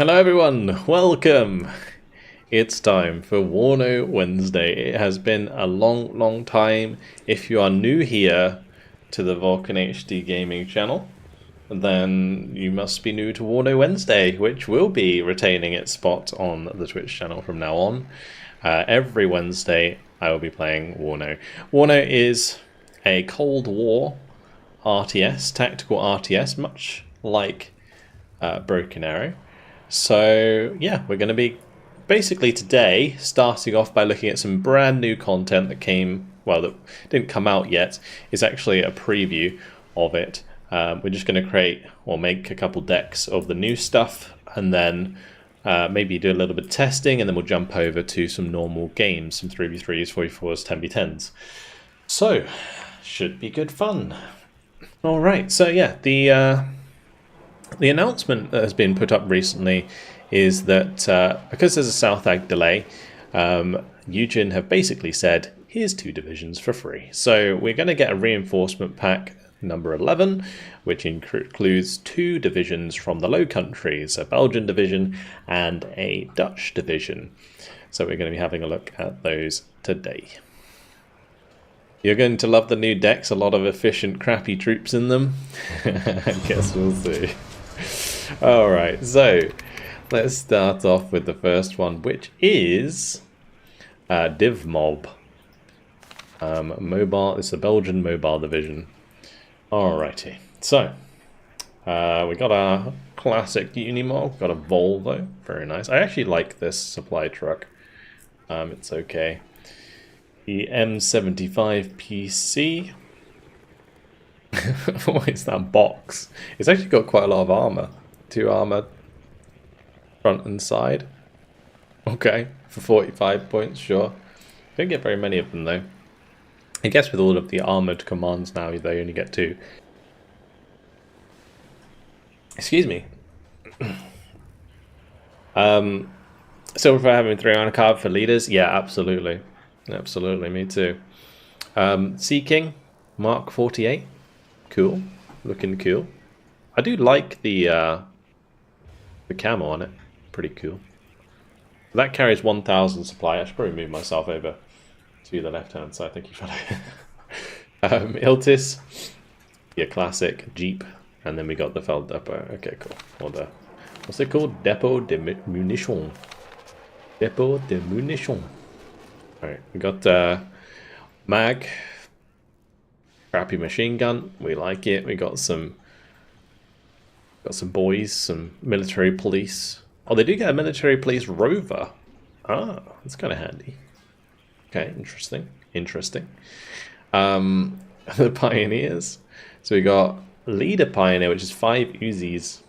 Hello everyone, welcome! It's time for WARNO Wednesday. It has been a long time. If you are new here to the VulcanHDGaming channel, then you must be new to WARNO Wednesday, which will be retaining its spot on the Twitch channel from now on. Every Wednesday I will be playing WARNO. WARNO is a Cold War RTS, tactical RTS, much like Broken Arrow. So yeah, we're going to be basically today starting off by looking at some brand new content that came, well, that didn't come out yet. It's actually a preview of it. We're just going to create or make a couple decks of the new stuff, and then maybe do a little bit of testing, and then we'll jump over to some normal games, some 3v3s, 4v4s, 10v10s. So, should be good fun. Alright, so yeah, the announcement that has been put up recently is that because there's a South Ag delay, Eugen have basically said, here's 2 divisions for free. So we're going to get a reinforcement pack number 11, which includes 2 divisions from the Low Countries, a Belgian division and a Dutch division. So we're going to be having a look at those today. You're going to love the new decks, a lot of efficient, crappy troops in them. I guess we'll see. Alright, so let's start off with the first one, which is DivMob. Mobile, it's a Belgian mobile division. Alrighty, so we got our classic Unimog, got a Volvo, very nice. I actually like this supply truck, it's okay. The M75 PC. What is that box? It's actually got quite a lot of armor. 2 armor, front and side. Okay, for 45 points, sure. Don't get very many of them though. I guess with all of the armored commands now, they only get 2. Excuse me. Silver for having 3 on a card for leaders? Yeah, absolutely. Absolutely, me too. Sea King, Mark 48. Cool, looking cool. I do like the camo on it, pretty cool. That carries 1,000 supply. I should probably move myself over to the left-hand side. Thank you for that. Iltis, your classic Jeep, and then we got the Feld Depot. Okay, cool. Or the, what's it called? Depot de Munition. Depot de Munition. All right, we got Mag. Crappy machine gun, we like it. We got some boys, some military police. Oh, they do get a military police rover. Ah, that's kind of handy. Okay, interesting. The pioneers. So we got leader pioneer, which is 5 Uzis.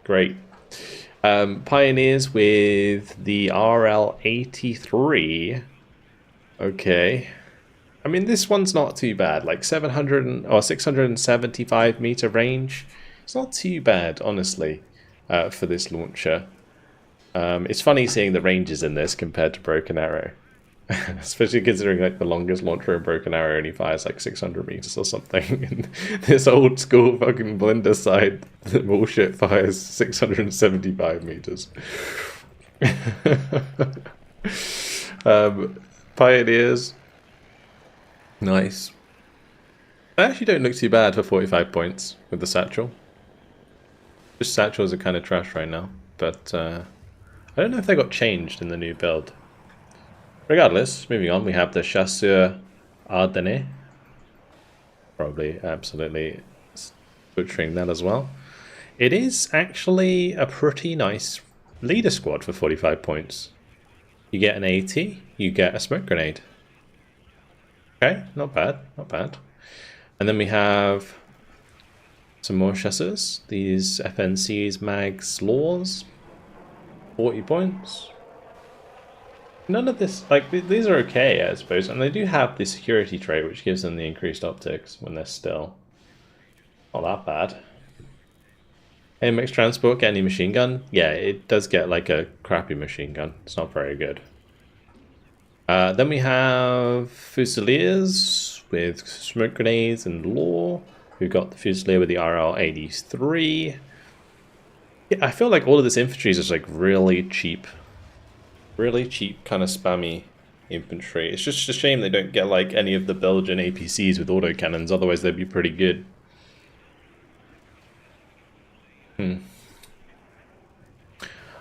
Great. Pioneers with the RL83. Okay. I mean, this one's not too bad, like 700 or 675 meter range. It's not too bad, honestly, for this launcher. It's funny seeing the ranges in this compared to Broken Arrow, especially considering like the longest launcher in Broken Arrow only fires like 600 meters or something. And this old school fucking blender side bullshit fires 675 meters. Pioneers. Nice. They actually don't look too bad for 45 points with the satchel. Just satchels are kind of trash right now, but I don't know if they got changed in the new build. Regardless, moving on, we have the Chasseur Ardennais. Probably absolutely butchering that as well. It is actually a pretty nice leader squad for 45 points. You get an AT, you get a smoke grenade. Okay, not bad, not bad. And then we have some more chasseurs. These FNCs, mags, laws. 40 points. None of this, like, these are okay, I suppose. And they do have the security trait, which gives them the increased optics when they're still. Not that bad. AMX transport, get any machine gun? Yeah, it does get like a crappy machine gun. It's not very good. Then we have Fusiliers with smoke grenades and law. We've got the Fusilier with the RL83. Yeah, I feel like all of this infantry is just like really cheap kind of spammy infantry. It's just a shame they don't get like any of the Belgian APCs with autocannons, otherwise they'd be pretty good.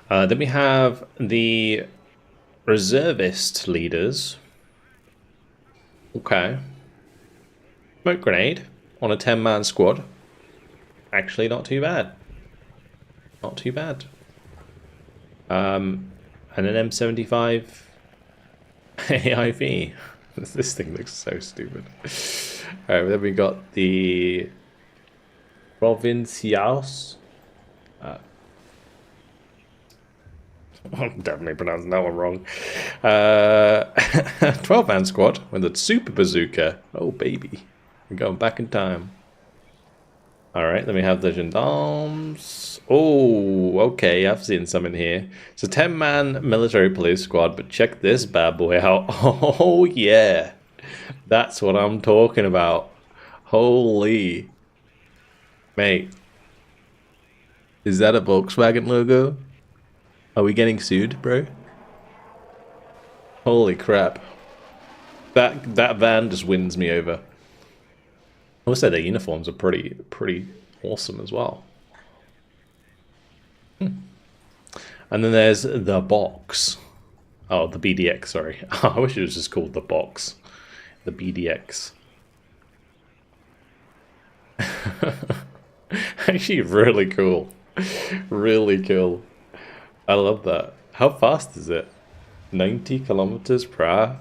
Then we have the reservist leaders. Okay. Smoke grenade on a 10-man squad. Actually not too bad. Not too bad. And an M75 AIV. This thing looks so stupid. Alright, then we got the Provincials. I'm definitely pronouncing that one wrong. 12-man squad with a super bazooka. Oh, baby. We're going back in time. Alright, then we have the gendarmes. Oh, okay, I've seen some in here. It's a 10-man military police squad, but check this bad boy out. Oh, yeah. That's what I'm talking about. Holy. Mate. Is that a Volkswagen logo? Are we getting sued, bro? Holy crap. That van just wins me over. Also, their uniforms are pretty awesome as well. And then there's the box. Oh, the BDX, sorry. I wish it was just called the box. The BDX. Actually, really cool. Really cool. I love that. How fast is it? 90 kilometers per hour?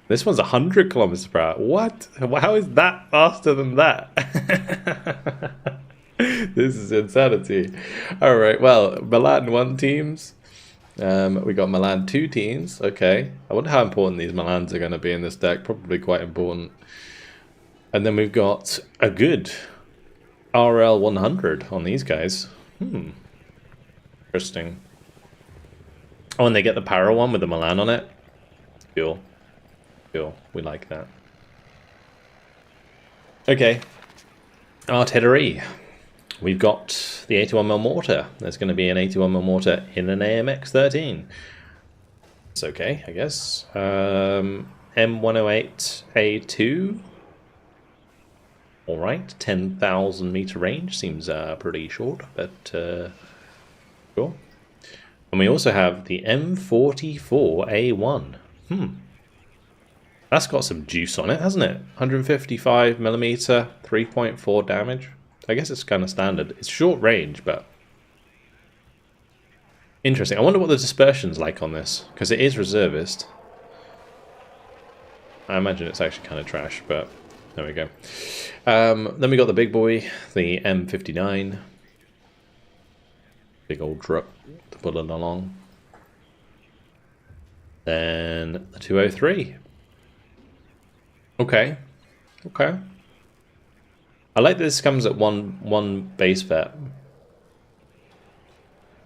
This one's 100 kilometers per hour. What? How is that faster than that? This is insanity. Alright, well, Milan 1 teams. We got Milan 2 teams. Okay. I wonder how important these Milans are going to be in this deck. Probably quite important. And then we've got a good RL 100 on these guys. Interesting. Oh, and they get the Power one with the Milan on it. Cool. Cool. We like that. Okay. Artillery. We've got the 81mm mortar. There's going to be an 81mm mortar in an AMX-13. It's okay, I guess. M108A2. Alright, 10,000 meter range. Seems pretty short, but cool. And we also have the M44A1. That's got some juice on it, hasn't it? 155mm, 3.4 damage. I guess it's kind of standard. It's short range, but interesting. I wonder what the dispersion's like on this, because it is reservist. I imagine it's actually kind of trash, but there we go. Then we got the big boy, the M59. Big old truck to pull it along. Then the 203. Okay. Okay. I like that this comes at one base vet.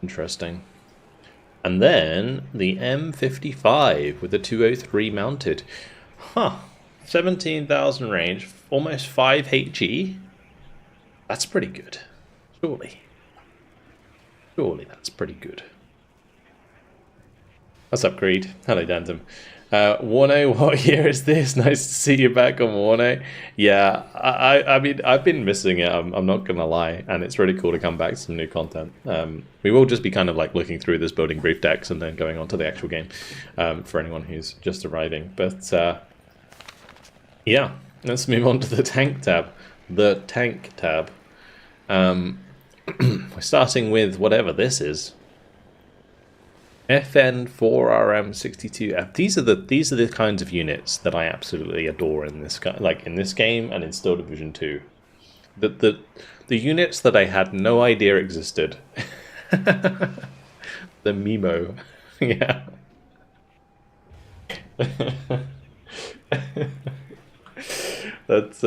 Interesting. And then the M55 with the 203 mounted. Huh. 17,000 range, almost 5 HE. That's pretty good. Surely. Surely that's pretty good. What's up, Creed? Hello, Dantum. WARNO, what year is this? Nice to see you back on WARNO. Yeah, I mean, I've been missing it, I'm not going to lie, and it's really cool to come back to some new content. We will just be kind of like looking through this building brief decks and then going on to the actual game for anyone who's just arriving. But yeah, let's move on to the tank tab. The tank tab. We're starting with whatever this is. FN4RM62F. These are the kinds of units that I absolutely adore in this game and in Steel Division 2. The units that I had no idea existed. The Mimo. Yeah. That's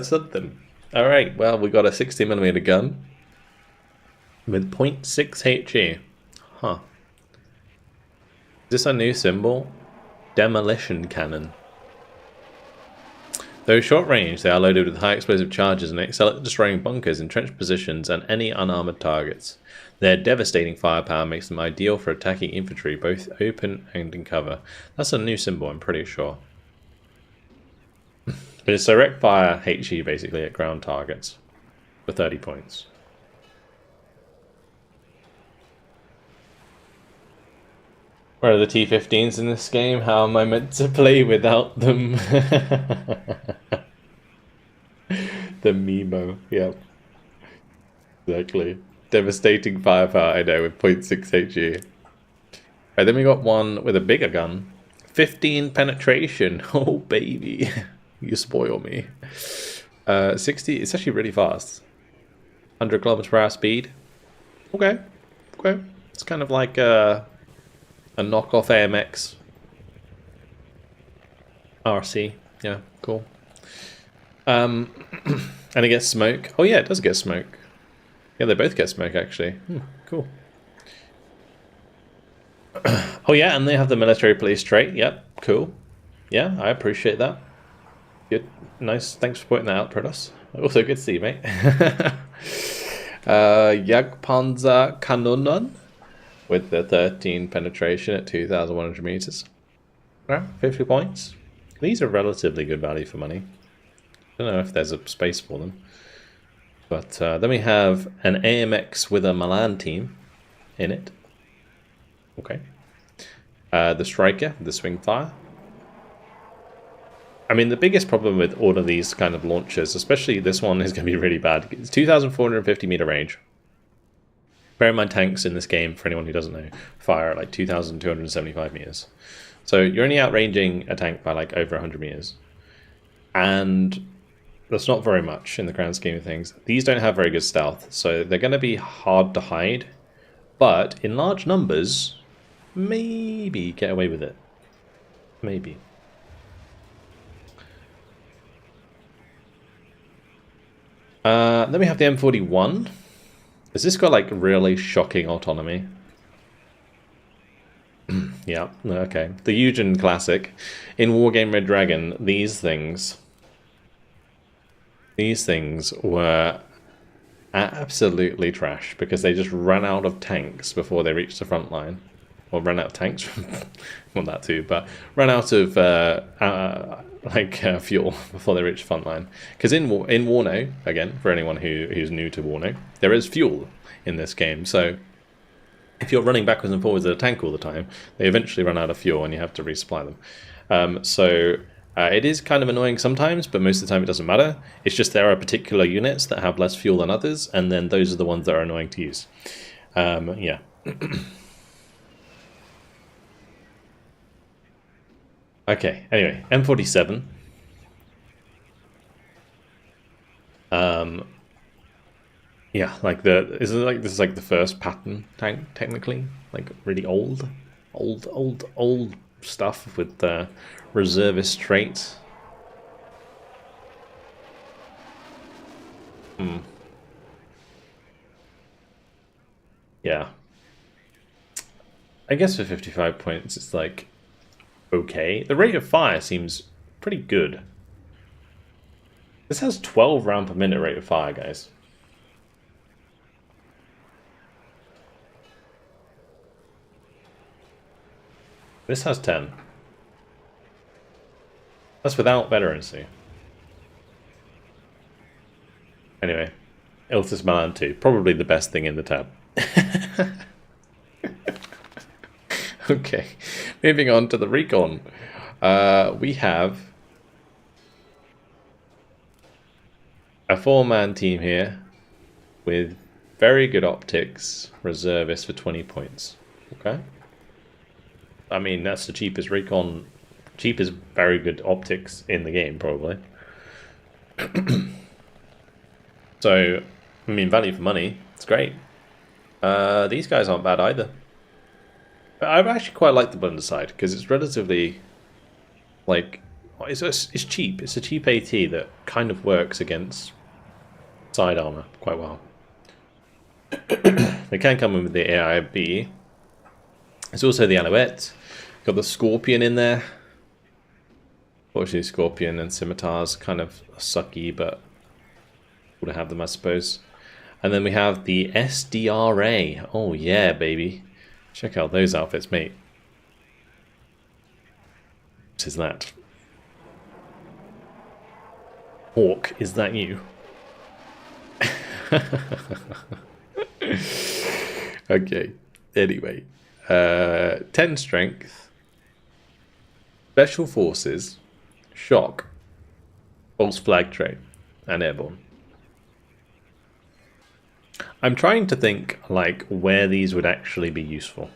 something. All right. Well, we got a 60mm gun with 0.6 HE. Huh. Is this a new symbol? Demolition cannon. Though short range, they are loaded with high explosive charges and excel at destroying bunkers, entrenched positions, and any unarmored targets. Their devastating firepower makes them ideal for attacking infantry, both open and in cover. That's a new symbol, I'm pretty sure. But it's direct fire HE basically at ground targets for 30 points. Where are the T-15s in this game? How am I meant to play without them? The Mimo, yep. Exactly. Devastating firepower, I know, with 0.6 HE. Right, then we got one with a bigger gun. 15 penetration. Oh, baby. You spoil me. 60, it's actually really fast. 100 kilometers per hour speed. Okay. Okay. It's kind of like a knockoff AMX. RC. Yeah, cool. And it gets smoke. Oh yeah, it does get smoke. Yeah, they both get smoke actually. Cool. Oh yeah, and they have the military police trait. Yep, cool. Yeah, I appreciate that. Good, nice. Thanks for pointing that out, Protos. Also, good to see you, mate. Jagdpanzer Kanonen with the 13 penetration at 2,100 meters. Well, 50 points. These are relatively good value for money. I don't know if there's a space for them. But then we have an AMX with a Milan team in it. Okay. The Striker, the swing fire. I mean, the biggest problem with all of these kind of launchers, especially this one, is going to be really bad. It's 2,450 meter range. Bear in mind, tanks in this game, for anyone who doesn't know, fire at like 2,275 meters. So you're only outranging a tank by like over 100 meters. And that's not very much in the grand scheme of things. These don't have very good stealth, so they're going to be hard to hide. But in large numbers, maybe get away with it. Maybe. Then we have the M41. Has this got like really shocking autonomy? Yeah, okay. The Eugen Classic. In Wargame Red Dragon, these things were absolutely trash because they just ran out of tanks before they reached the front line. Or ran out of tanks, well that too, but ran out of fuel before they reached the front line. Because in WARNO, again, for anyone who's new to WARNO, there is fuel in this game. So if you're running backwards and forwards at a tank all the time, they eventually run out of fuel and you have to resupply them. It is kind of annoying sometimes, but most of the time it doesn't matter. It's just there are particular units that have less fuel than others, and then those are the ones that are annoying to use. Yeah. Okay, anyway, M47. Yeah, like this is like the first pattern tank, technically. Like really old stuff with the reservist traits. Yeah. I guess for 55 points it's like okay. The rate of fire seems pretty good. This has 12 round per minute rate of fire, guys. This has 10. That's without veterancy. Anyway, Iltis Milan 2, probably the best thing in the tab. Okay, moving on to the Recon. We have a 4-man team here with very good optics, reservists for 20 points. Okay. I mean, that's the cheapest Recon, cheapest very good optics in the game, probably. So, I mean, value for money, it's great. These guys aren't bad either. But I actually quite like the Blender side because it's relatively, like, it's cheap. It's a cheap AT that kind of works against side armor quite well. They can come in with the AIB. There's also the Alouette. Got the Scorpion in there. Fortunately, Scorpion and Scimitars kind of sucky, but we'll have them, I suppose. And then we have the SDRA. Oh yeah, baby. Check out those outfits, mate. What is that? Hawk, is that you? Okay, anyway. 10 strength. Special Forces. Shock. False Flag Train. And Airborne. I'm trying to think, like, where these would actually be useful.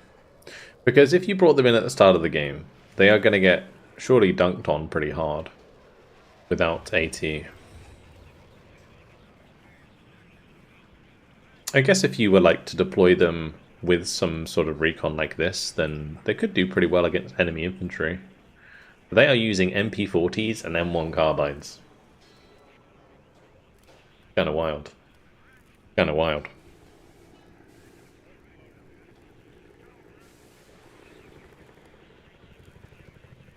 Because if you brought them in at the start of the game, they are going to get surely dunked on pretty hard without AT. I guess if you were like to deploy them with some sort of recon like this, then they could do pretty well against enemy infantry. But they are using MP40s and M1 carbines. Kind of wild. Kind of wild.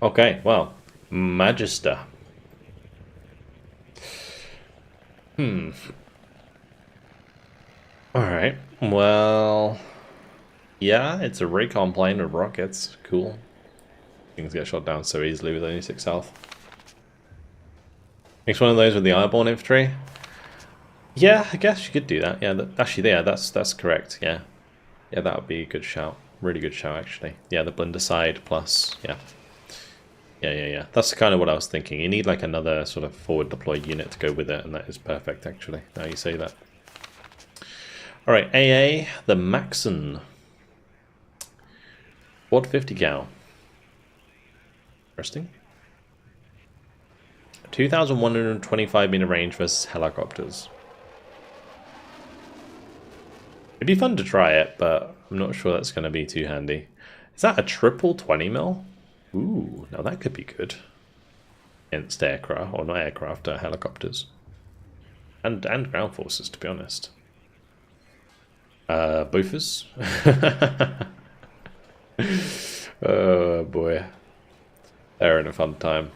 Okay, well, Magister. Alright, well... yeah, it's a recon plane with rockets. Cool. Things get shot down so easily with only 6 health. Next one of those with the airborne infantry. Yeah, I guess you could do that. Yeah, actually, yeah, that's correct. Yeah, yeah, that would be a good shout. Really good shout, actually. Yeah, the blender side plus, yeah. Yeah. That's kind of what I was thinking. You need like another sort of forward deployed unit to go with it, and that is perfect, actually, now you say that. Alright, AA, the Maxon. Quad 50 cal. Interesting. 2,125 meter range versus helicopters. It'd be fun to try it, but I'm not sure that's going to be too handy. Is that a triple 20 mil? Ooh, now that could be good. Against aircraft, or not aircraft, helicopters. And ground forces, to be honest. Boofers. Oh boy. They're in a fun time.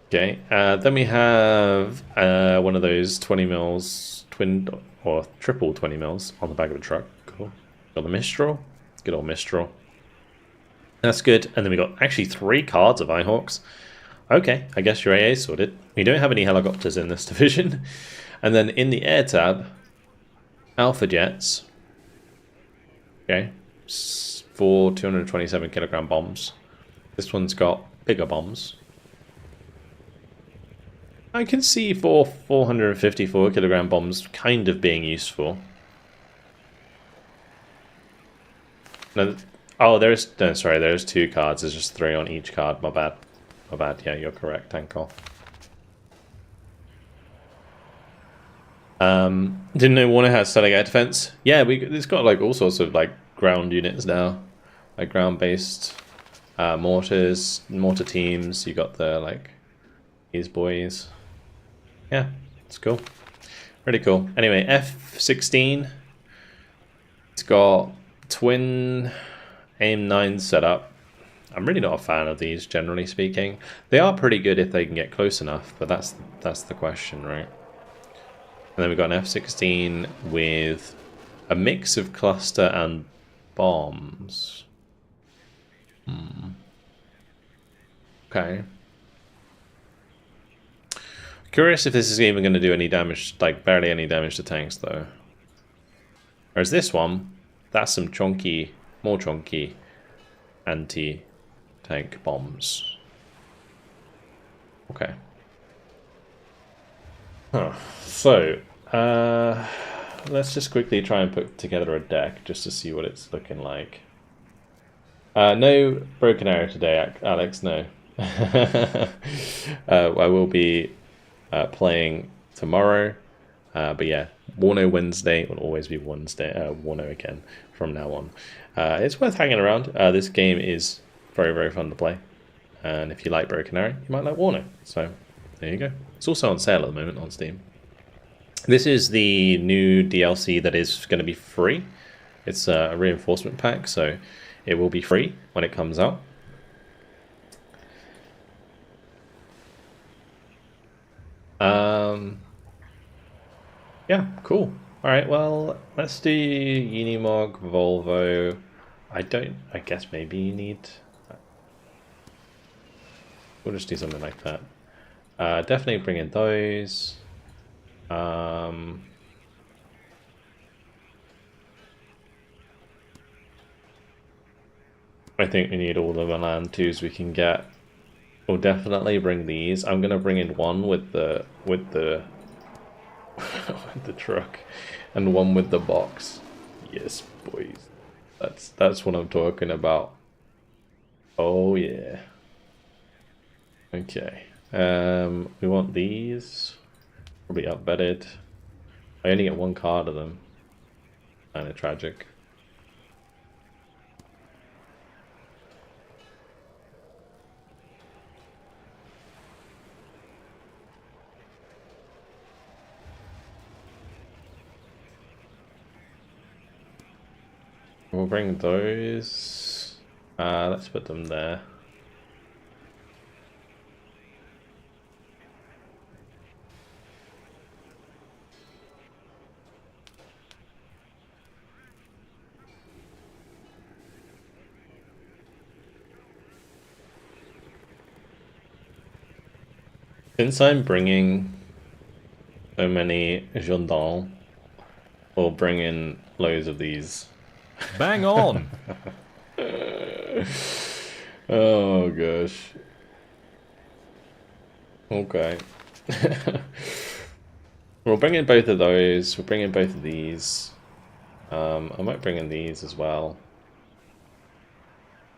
Okay, then we have one of those 20 mils twin or triple 20 mils on the back of a truck. Cool. Got the Mistral. Good old Mistral. That's good. And then we got actually 3 cards of Eyehawks. Okay, I guess your AA sorted. We don't have any helicopters in this division. And then in the air tab, Alpha Jets. Okay, for 227 kilogram bombs. This one's got bigger bombs. I can see 454 kilogram bombs kind of being useful. No, oh, there's 2 cards. There's just 3 on each card. My bad. My bad. Yeah, you're correct, Tankle. Didn't know Warner has static air defense. Yeah, it's got like all sorts of like ground units now, like ground-based mortars, mortar teams. You got the like these boys. Yeah, it's cool. Pretty cool. Anyway, F-16. It's got twin AIM-9 setup. I'm really not a fan of these, generally speaking. They are pretty good if they can get close enough, but that's the question, right? And then we've got an F-16 with a mix of cluster and bombs. Okay. Curious if this is even going to do any damage, like barely any damage to tanks, though. Whereas this one, that's some chunky, more chunky anti-tank bombs. Okay. Huh. So, let's just quickly try and put together a deck just to see what it's looking like. No broken arrow today, Alex, no. I will be playing tomorrow, but yeah, WARNO Wednesday will always be Wednesday, WARNO again from now on. It's worth hanging around. This game is very, very fun to play, and if you like broken arrow, you might like WARNO, so there you go. It's also on sale at the moment on Steam. This is the new DLC that is going to be free. It's a reinforcement pack, so it will be free when it comes out. Yeah, cool. Alright, well, let's do Unimog, Volvo. I guess maybe you need... We'll just do something like that. Definitely bring in those. I think we need all the Milan 2s we can get. We'll definitely bring these. I'm gonna bring in one with the with the truck, and one with the box. Yes, boys. That's what I'm talking about. Oh yeah. Okay. We want these. Probably upbedded. I only get one card of them. Kinda tragic. We'll bring those. Let's put them there. Since I'm bringing so many gendarmes, we'll bring in loads of these. Bang on! Oh gosh. Okay. We'll bring in both of those. We'll bring in both of these. I might bring in these as well.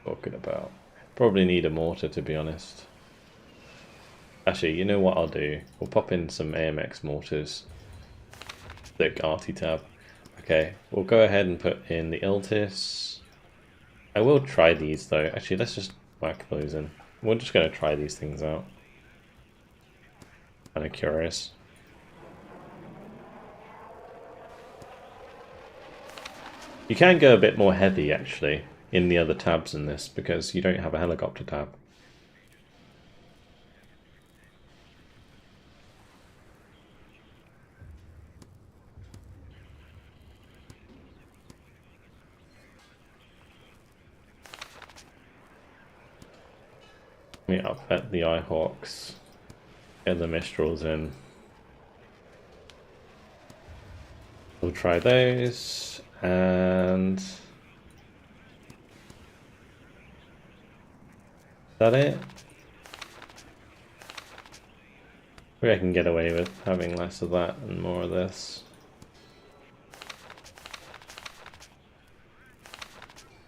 Talking about. Probably need a mortar, to be honest. Actually, you know what I'll do? We'll pop in some AMX mortars. Thick arty tab. Okay, we'll go ahead and put in the Iltis. I will try these though. Actually, let's just whack those in. We're just going to try these things out. Kind of curious. You can go a bit more heavy actually in the other tabs in this because you don't have a helicopter tab. Let me upvet the Eyehawks. Get the Mistrals in. We'll try those, and... Is that it? Maybe I can get away with having less of that and more of this.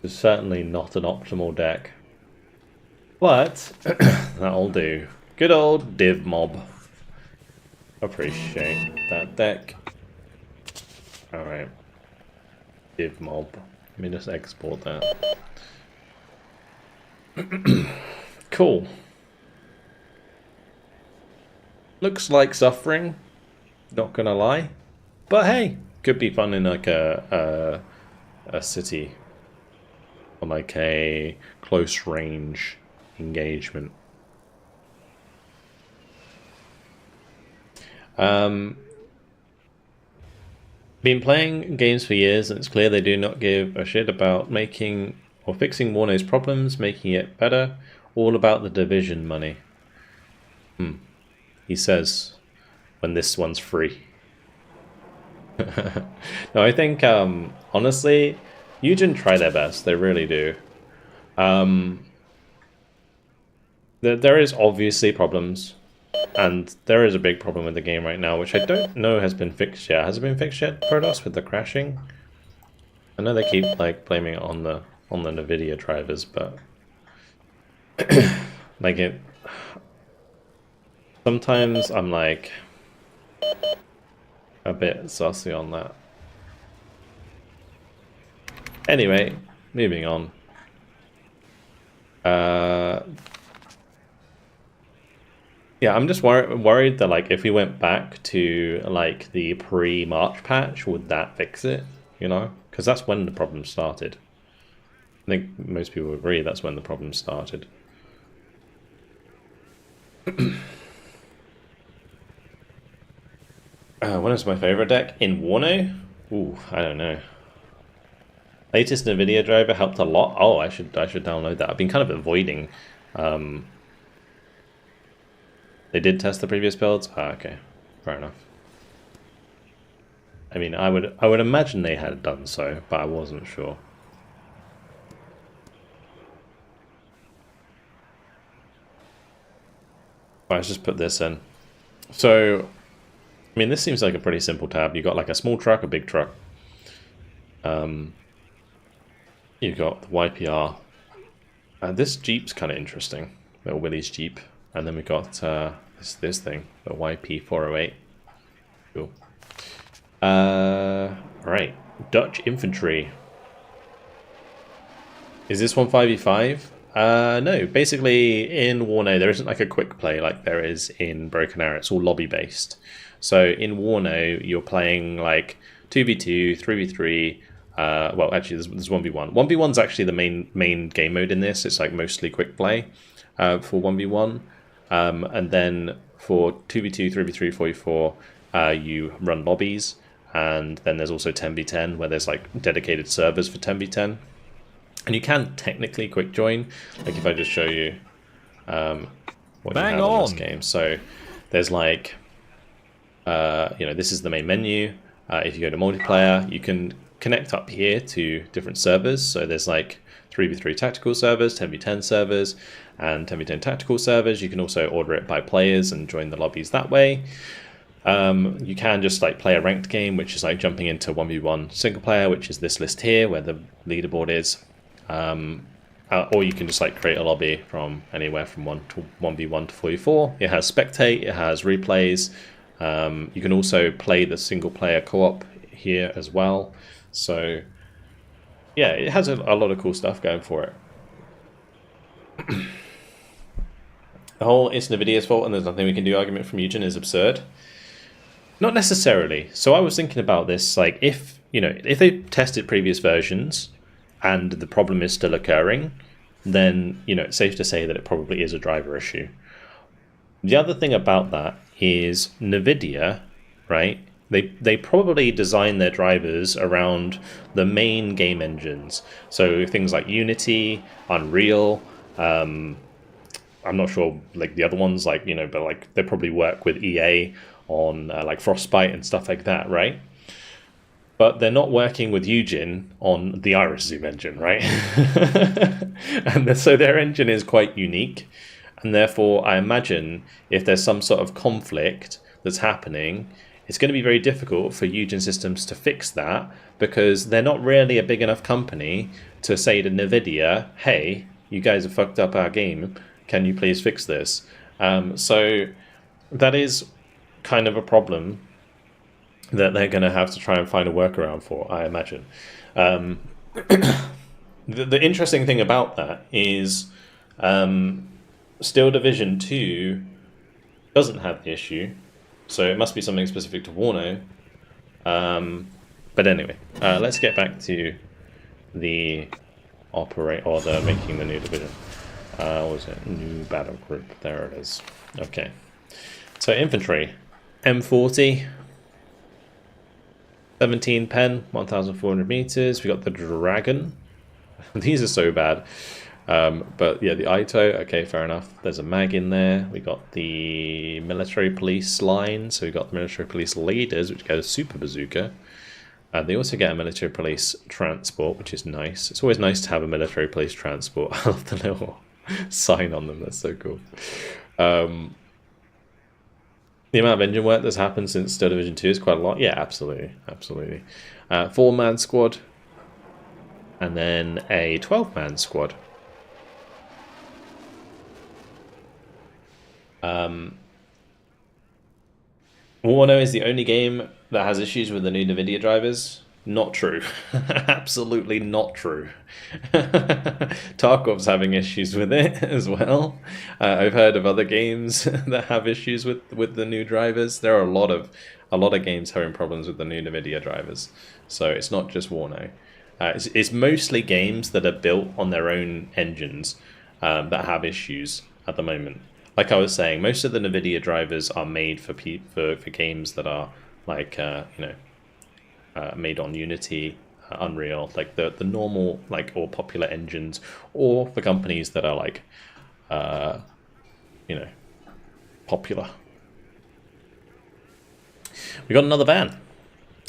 It's certainly not an optimal deck. But, that'll do. Good old div mob. Appreciate that deck. Alright. Div mob. Let me just export that. Cool. Looks like suffering. Not gonna lie. But hey, could be fun in like a city. Or like a close range engagement. Been playing games for years, and it's clear they do not give a shit about making or fixing WARNO's problems, making it better. All about the division money. He says, when this one's free. No, I think honestly, Eugen try their best. They really do. There is obviously problems, and there is a big problem with the game right now, which I don't know has been fixed yet. Has it been fixed yet, Protoss, with the crashing? I know they keep like blaming it on the NVIDIA drivers, but like it. Sometimes I'm like a bit sussy on that. Anyway, moving on. Yeah, I'm just worried that like if we went back to like the pre-March patch, would that fix it? You know, because that's when the problem started. I think most people agree that's when the problem started. What is my favorite deck in WARNO? Ooh, I don't know. Latest NVIDIA driver helped a lot. Oh, I should download that. I've been kind of avoiding. They did test the previous builds. Ah, okay, fair enough. I mean, I would imagine they had done so, but I wasn't sure. Right, let's just put this in. So, I mean, this seems like a pretty simple tab. You've got like a small truck, a big truck. You've got the YPR. This Jeep's kind of interesting. Little Willie's Jeep. And then we've got this thing, the YP408. Cool. Right. Dutch infantry. Is this one 5v5? No. Basically, in WARNO, there isn't like a quick play like there is in Broken Arrow. It's all lobby based. So in WARNO, you're playing like 2v2, 3v3. Well, actually, there's 1v1. 1v1's actually the main game mode in this. It's like mostly quick play for 1v1. And then for 2v2, 3v3, 4v4, you run lobbies. And then there's also 10v10, where there's like dedicated servers for 10v10. And you can technically quick join. Like if I just show you what you have on this game. So there's like, this is the main menu. If you go to multiplayer, you can connect up here to different servers. So there's like 3v3 tactical servers, 10v10 servers, and 10v10 tactical servers. You can also order it by players and join the lobbies that way. You can just like play a ranked game, which is like jumping into 1v1 single player, which is this list here where the leaderboard is. Or you can just like create a lobby from anywhere from 1v1 to 4v4. It has spectate, it has replays. You can also play the single player co-op here as well. So yeah, it has a lot of cool stuff going for it. The whole it's NVIDIA's fault and there's nothing we can do argument from Eugen is absurd. Not necessarily. So I was thinking about this, like if they tested previous versions and the problem is still occurring, then it's safe to say that it probably is a driver issue. The other thing about that is NVIDIA, right? They probably design their drivers around the main game engines. So things like Unity, Unreal, I'm not sure like the other ones, like, but like they probably work with EA on like Frostbite and stuff like that, right? But they're not working with Eugen on the Iris Zoom engine, right? And so their engine is quite unique. And therefore, I imagine if there's some sort of conflict that's happening, it's going to be very difficult for Eugen Systems to fix that because they're not really a big enough company to say to NVIDIA, hey, you guys have fucked up our game. Can you please fix this? So that is kind of a problem that they're going to have to try and find a workaround for, I imagine. The interesting thing about that is Steel Division 2 doesn't have the issue, so it must be something specific to WARNO. But anyway, let's get back to the making the new division. What was it? New battle group. There it is. Okay. So infantry, M40, 17 pen, 1,400 meters. We got the dragon. These are so bad. But yeah, the Ito, okay, fair enough. There's a mag in there. We got the military police line. So we got the military police leaders, which get a super bazooka. They also get a military police transport, which is nice. It's always nice to have a military police transport. I love the little sign on them. That's so cool. The amount of engine work that's happened since Steel Division 2 is quite a lot. Yeah, absolutely. Absolutely. 4-man squad. And then a 12-man squad. WARNO is the only game that has issues with the new NVIDIA drivers. Not true. Absolutely not true. Tarkov's having issues with it as well. I've heard of other games that have issues with the new drivers. There are a lot of games having problems with the new NVIDIA drivers. So it's not just WARNO. It's mostly games that are built on their own engines that have issues at the moment. Like I was saying, most of the NVIDIA drivers are made for games that are like made on Unity, Unreal, like the normal like or popular engines, or for companies that are like popular. We got another van.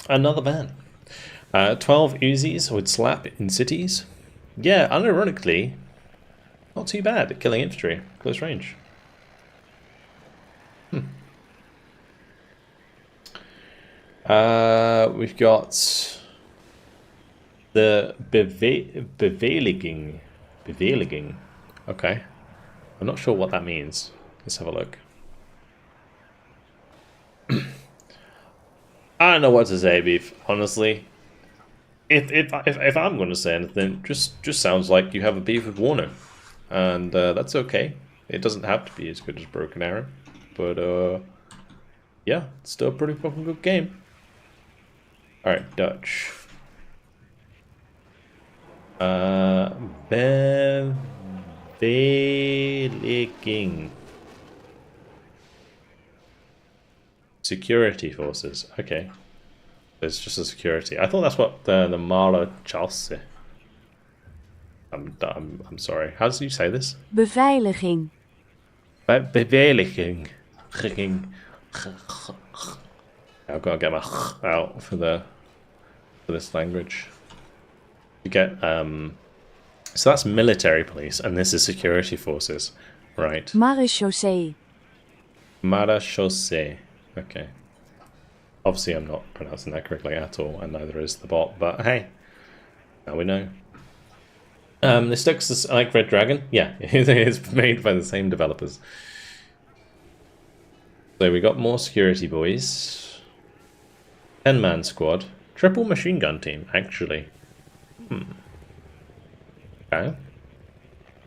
12 Uzis would slap in cities. Yeah, unironically, not too bad at killing infantry, close range. We've got the Beveliging. Okay. I'm not sure what that means. Let's have a look. I don't know what to say, Beef, honestly. If I'm going to say anything, just sounds like you have a beef with WARNO. And that's okay. It doesn't have to be as good as Broken Arrow. But, yeah, it's still a pretty fucking good game. Alright, Dutch. Beveiliging. Security forces. Okay. It's just a security. I thought that's what the Mala Chelsea. I'm sorry. How do you say this? Beveiliging. Beveiliging. I've got to get my out for this language. You get so that's military police, and this is security forces, right? Marechaussee. Marechaussee. Okay. Obviously, I'm not pronouncing that correctly at all, and neither is the bot. But hey, now we know. This looks like Red Dragon. Yeah, it's made by the same developers. So we got more security boys. 10-man squad. Triple machine gun team, actually. Okay.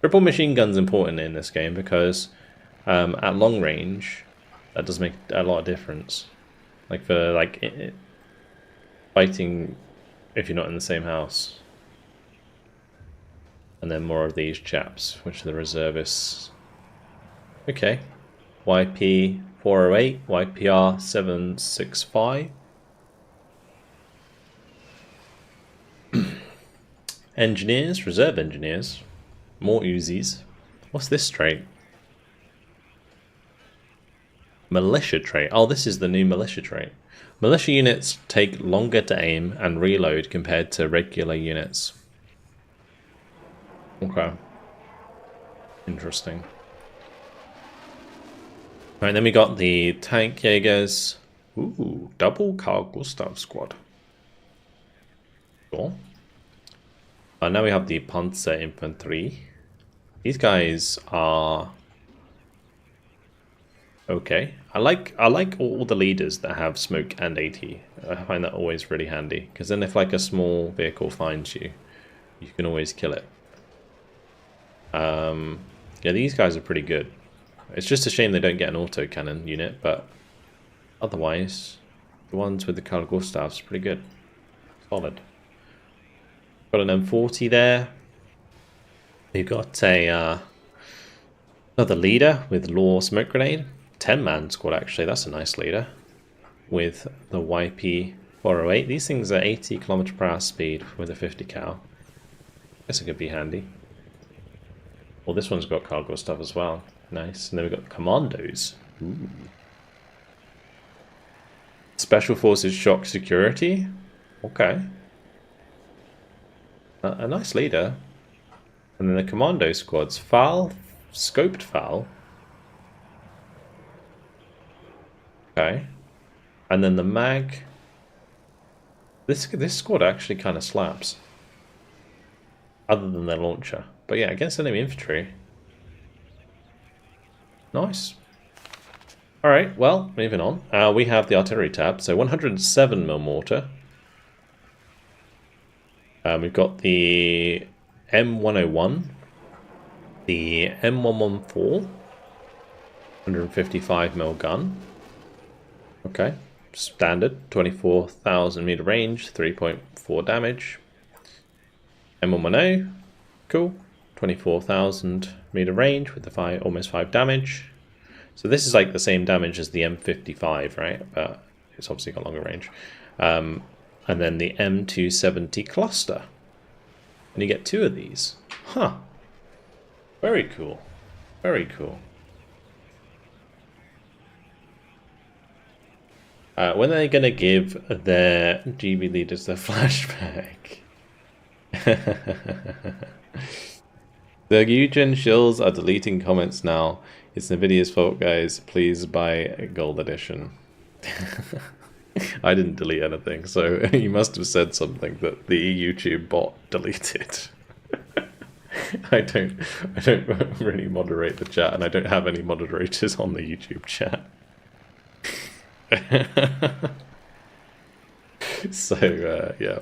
Triple machine gun's important in this game because at long range, that does make a lot of difference. Like for fighting if you're not in the same house. And then more of these chaps, which are the reservists. Okay. YP 408, YPR 765. Engineers, reserve engineers. More Uzis. What's this trait? Militia trait. Oh, this is the new militia trait. Militia units take longer to aim and reload compared to regular units. Okay. Interesting. Alright, then we got the tank Jaegers. Ooh, double Carl Gustav squad. Cool. Now we have the Panzer infantry. These guys are okay. I like all the leaders that have smoke and AT. I find that always really handy because then if like a small vehicle finds you, you can always kill it. Yeah, these guys are pretty good. It's just a shame they don't get an autocannon unit, but otherwise, the ones with the Carl Gustav's pretty good. Solid. Got an M40 there. We've got a another leader with Law Smoke Grenade. 10-man squad, actually. That's a nice leader. With the YP 408. These things are 80 km/h speed with a 50 cal. Guess it could be handy. Well, this one's got cargo stuff as well. Nice. And then we've got commandos. Ooh. Special Forces Shock Security. Okay. A nice leader. And then the commando squads. Foul. Scoped foul. Okay. And then the mag. This squad actually kind of slaps. Other than their launcher. But yeah, against enemy infantry. Nice. Alright, well, moving on. We have the artillery tab. So 107mm mortar. We've got the M101. The M114. 155mm gun. Okay. Standard. 24,000 meter range. 3.4 damage. M110. Cool. 24,000 meter range with the almost 5 damage. So this is like the same damage as the M55, right? But it's obviously got longer range. And then the M270 cluster. And you get 2 of these. Huh. Very cool. Very cool. When are they going to give their GB leaders their flashback? The Eugen shills are deleting comments now. It's Nvidia's fault, guys. Please buy Gold Edition. I didn't delete anything, so you must have said something that the YouTube bot deleted. I don't really moderate the chat, and I don't have any moderators on the YouTube chat. So yeah.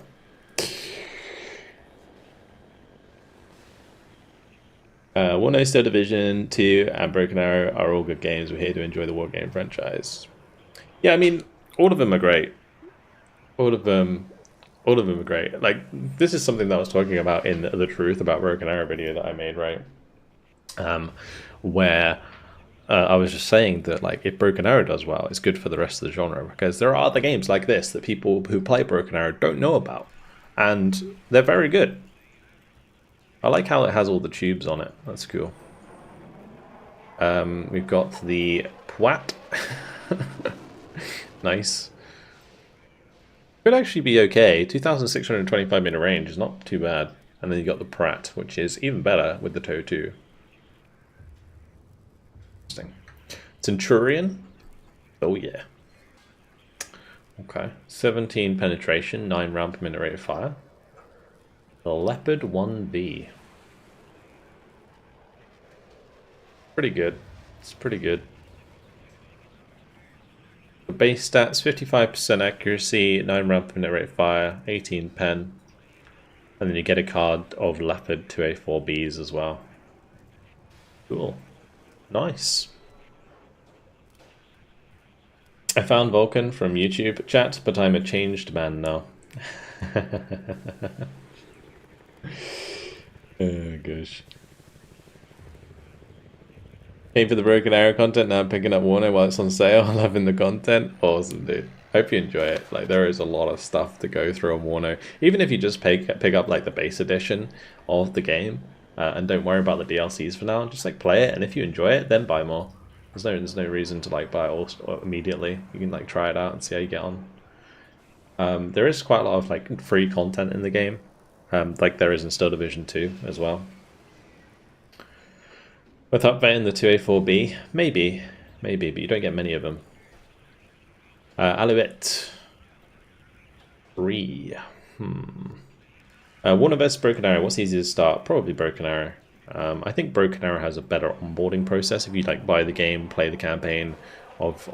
WARNO, Still Division 2 and Broken Arrow are all good games. We're here to enjoy the war game franchise. Yeah, I mean, all of them are great. All of them are great. Like, this is something that I was talking about in the Truth About Broken Arrow video that I made, right? Where I was just saying that, like, if Broken Arrow does well, it's good for the rest of the genre, because there are other games like this that people who play Broken Arrow don't know about, and they're very good. I like how it has all the tubes on it. That's cool. We've got the Pwat. Nice. Could actually be okay. 2,625 meter range is not too bad. And then you got the Pratt, which is even better with the TOW 2. Interesting. Centurion. Oh yeah. Okay. 17 penetration, 9 round per minute rate of fire. The Leopard 1B. Pretty good. It's pretty good. The base stats, 55% accuracy, 9 round per minute rate of fire, 18 pen. And then you get a card of Leopard 2A4Bs as well. Cool. Nice. I found Vulcan from YouTube chat, but I'm a changed man now. Oh gosh. Came for the Broken Arrow content, now I'm picking up WARNO while it's on sale. Loving the content. Awesome, dude. Hope you enjoy it. Like, there is a lot of stuff to go through on WARNO. Even if you just pick up like the base edition of the game, and don't worry about the DLCs for now, just like play it, and if you enjoy it, then buy more. There's no reason to like buy it all immediately. You can like try it out and see how you get on. There is quite a lot of like free content in the game. Like there is in Still Division 2 as well. With updating the 2A4B, maybe, but you don't get many of them. Alouette 3. WARNO vs Broken Arrow. What's easier to start? Probably Broken Arrow. I think Broken Arrow has a better onboarding process. If you like buy the game, play the campaign of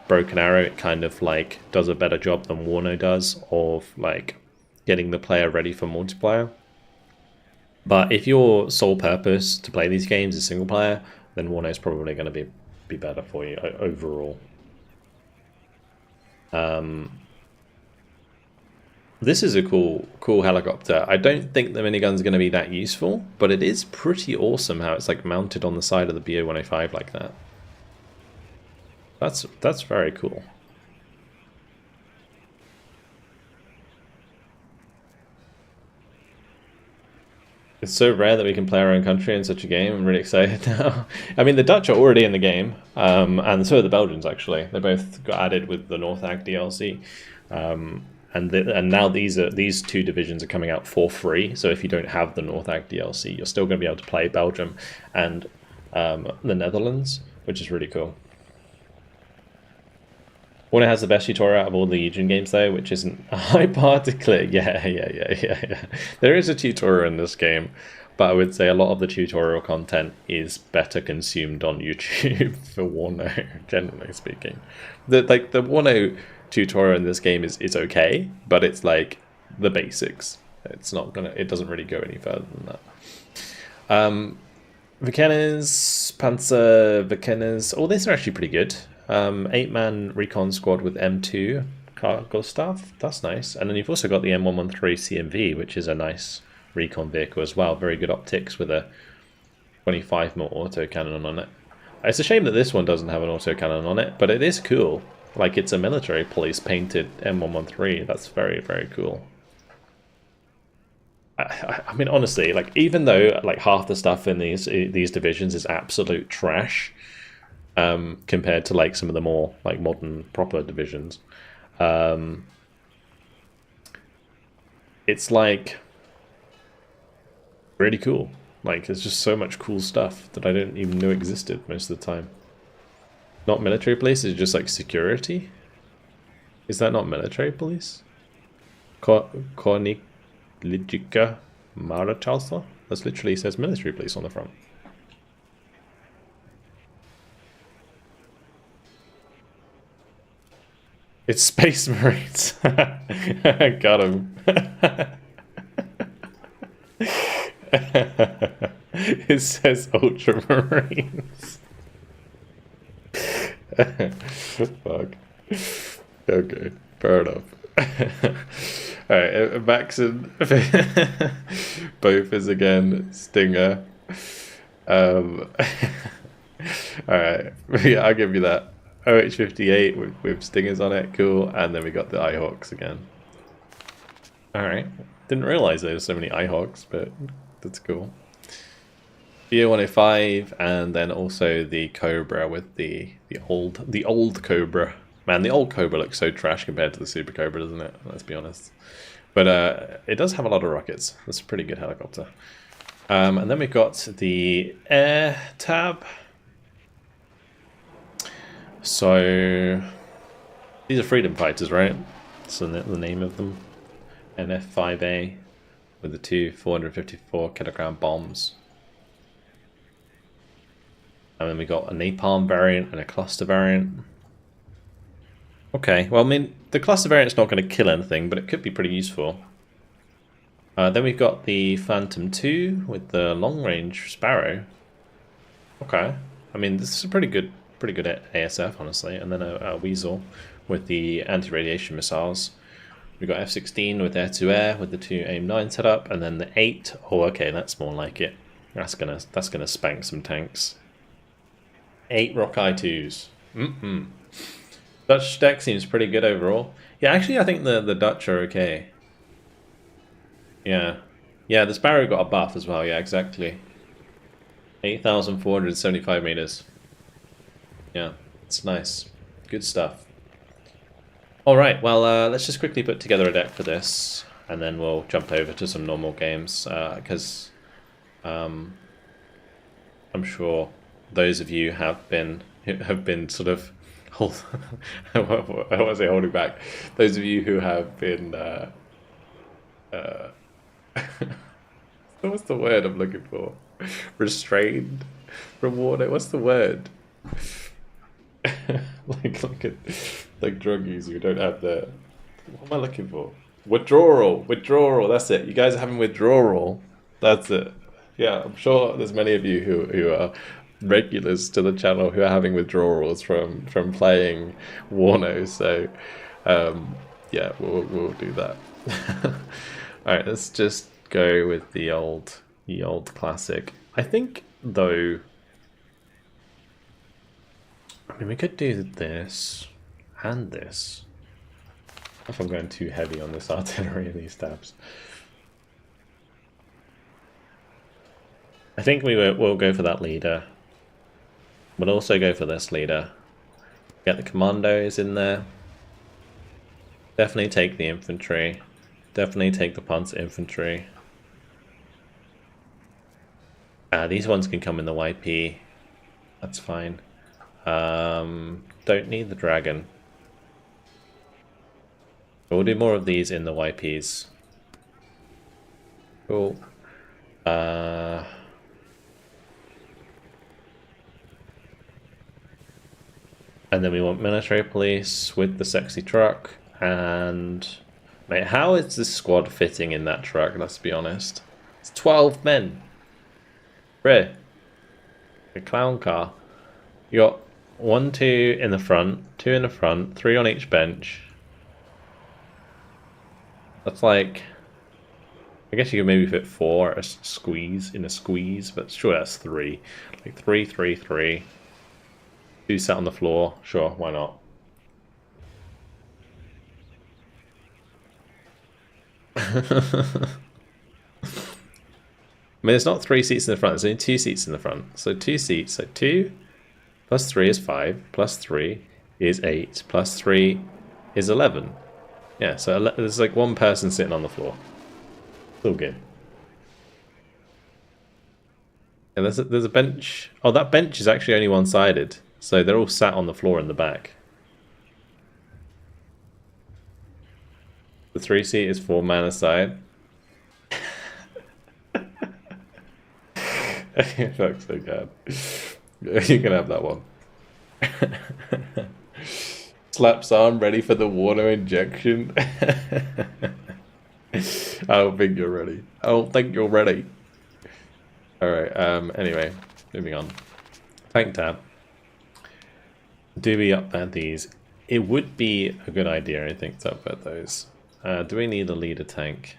Broken Arrow, it kind of like does a better job than WARNO does of like getting the player ready for multiplayer. But if your sole purpose to play these games is single player, then WARNO is probably going to be better for you overall. This is a cool helicopter. I don't think the minigun's are going to be that useful, but it is pretty awesome how it's like mounted on the side of the BO-105 like that. That's very cool. It's so rare that we can play our own country in such a game. I'm really excited now. I mean, the Dutch are already in the game, and so are the Belgians, actually. They both got added with the North Ag DLC. And now these two divisions are coming out for free, so if you don't have the North Ag DLC, you're still going to be able to play Belgium and the Netherlands, which is really cool. WARNO has the best tutorial out of all the Legion games, though, which isn't a high bar to clear. Yeah. There is a tutorial in this game, but I would say a lot of the tutorial content is better consumed on YouTube for WARNO, generally speaking. The WARNO tutorial in this game is okay, but it's like the basics. It doesn't really go any further than that. Vikennes, Panzer, Vikennes, all these are actually pretty good. 8-man recon squad with M2 cargo stuff. That's nice. And then you've also got the M113 CMV, which is a nice recon vehicle as well. Very good optics with a 25mm autocannon on it. It's a shame that this one doesn't have an autocannon on it, but it is cool. like it's a military police painted M113. That's very, very cool. I mean, honestly, like even though like half the stuff in these divisions is absolute trash, compared to like some of the more like modern proper divisions, it's like really cool. Like there's just so much cool stuff that I didn't even know existed most of the time. Not military police, it's just like security. Is that not military police? Kornik Ligica Marachalsa? That literally says military police on the front. It's Space Marines. Got him. It says Ultramarines. Fuck. Okay, fair enough. Alright, Maxon. Both is again Stinger. Alright, yeah, I'll give you that. OH-58 with Stingers on it, cool. And then we got the Ihawks again. Alright, didn't realise there were so many Ihawks, but that's cool. BO-105, and then also the Cobra with the old Cobra. Man, the old Cobra looks so trash compared to the Super Cobra, doesn't it? Let's be honest. But it does have a lot of rockets. That's a pretty good helicopter. And then we've got the Air Tab. So these are freedom fighters, right? So the name of them. NF5A with the two 454 kilogram bombs. And then we got a napalm variant and a cluster variant. Okay, well, I mean, the cluster variant's not going to kill anything, but it could be pretty useful. Then we've got the Phantom 2 with the long-range Sparrow. Okay, I mean, this is a pretty good ASF, honestly. And then a Weasel with the anti-radiation missiles. We've got F-16 with air-to-air with the two AIM-9 setup, and then the 8. Oh, okay, that's more like it. That's gonna spank some tanks. 8 Rockeye 2s. Dutch deck seems pretty good overall. Yeah, actually, I think the Dutch are okay. Yeah. Yeah, the Sparrow got a buff as well. Yeah, exactly. 8,475 meters. Yeah, it's nice. Good stuff. Alright, well, let's just quickly put together a deck for this, and then we'll jump over to some normal games, because I'm sure those of you have been sort of I want to say holding back. Those of you who have been what's the word I'm looking for? Restrained from WARNO. What's the word? like drug users who don't have the. What am I looking for? Withdrawal. That's it. You guys are having withdrawal. That's it. Yeah, I'm sure there's many of you who are regulars to the channel who are having withdrawals from playing WARNO. So yeah, we'll do that. All right, let's just go with the old classic. I think though, I mean, we could do this and this. If I'm going too heavy on this artillery and these tabs. I think we'll go for that leader. We'll also go for this leader. Get the commandos in there. Definitely take the infantry. Definitely take the panzer infantry. These ones can come in the YP. That's fine. Don't need the dragon. We'll do more of these in the YPs. Cool. And then we want military police with the sexy truck. And mate, how is this squad fitting in that truck? Let's be honest. It's 12 men. Bruh. A clown car. You got 1, 2 in the front, 2 in the front, 3 on each bench. That's like, I guess you could maybe fit 4 a squeeze, but sure that's 3. Like 3, 3, 3. 2 sat on the floor, sure, why not? I mean, it's not 3 seats in the front, there's only 2 seats in the front. So 2 seats, so 2 plus 3 is 5, plus 3 is 8, plus 3 is 11. Yeah, so there's like one person sitting on the floor. It's all good. And there's a bench. Oh, that bench is actually only one-sided. So they're all sat on the floor in the back. The 3-seat is 4 man aside. Fuck's so god. You can have that one. Slaps on, ready for the water injection. I don't think you're ready. I don't think you're ready. Alright, anyway, moving on. Tank tab. Do we upbed these? It would be a good idea, I think, to upbed those. Do we need a leader tank?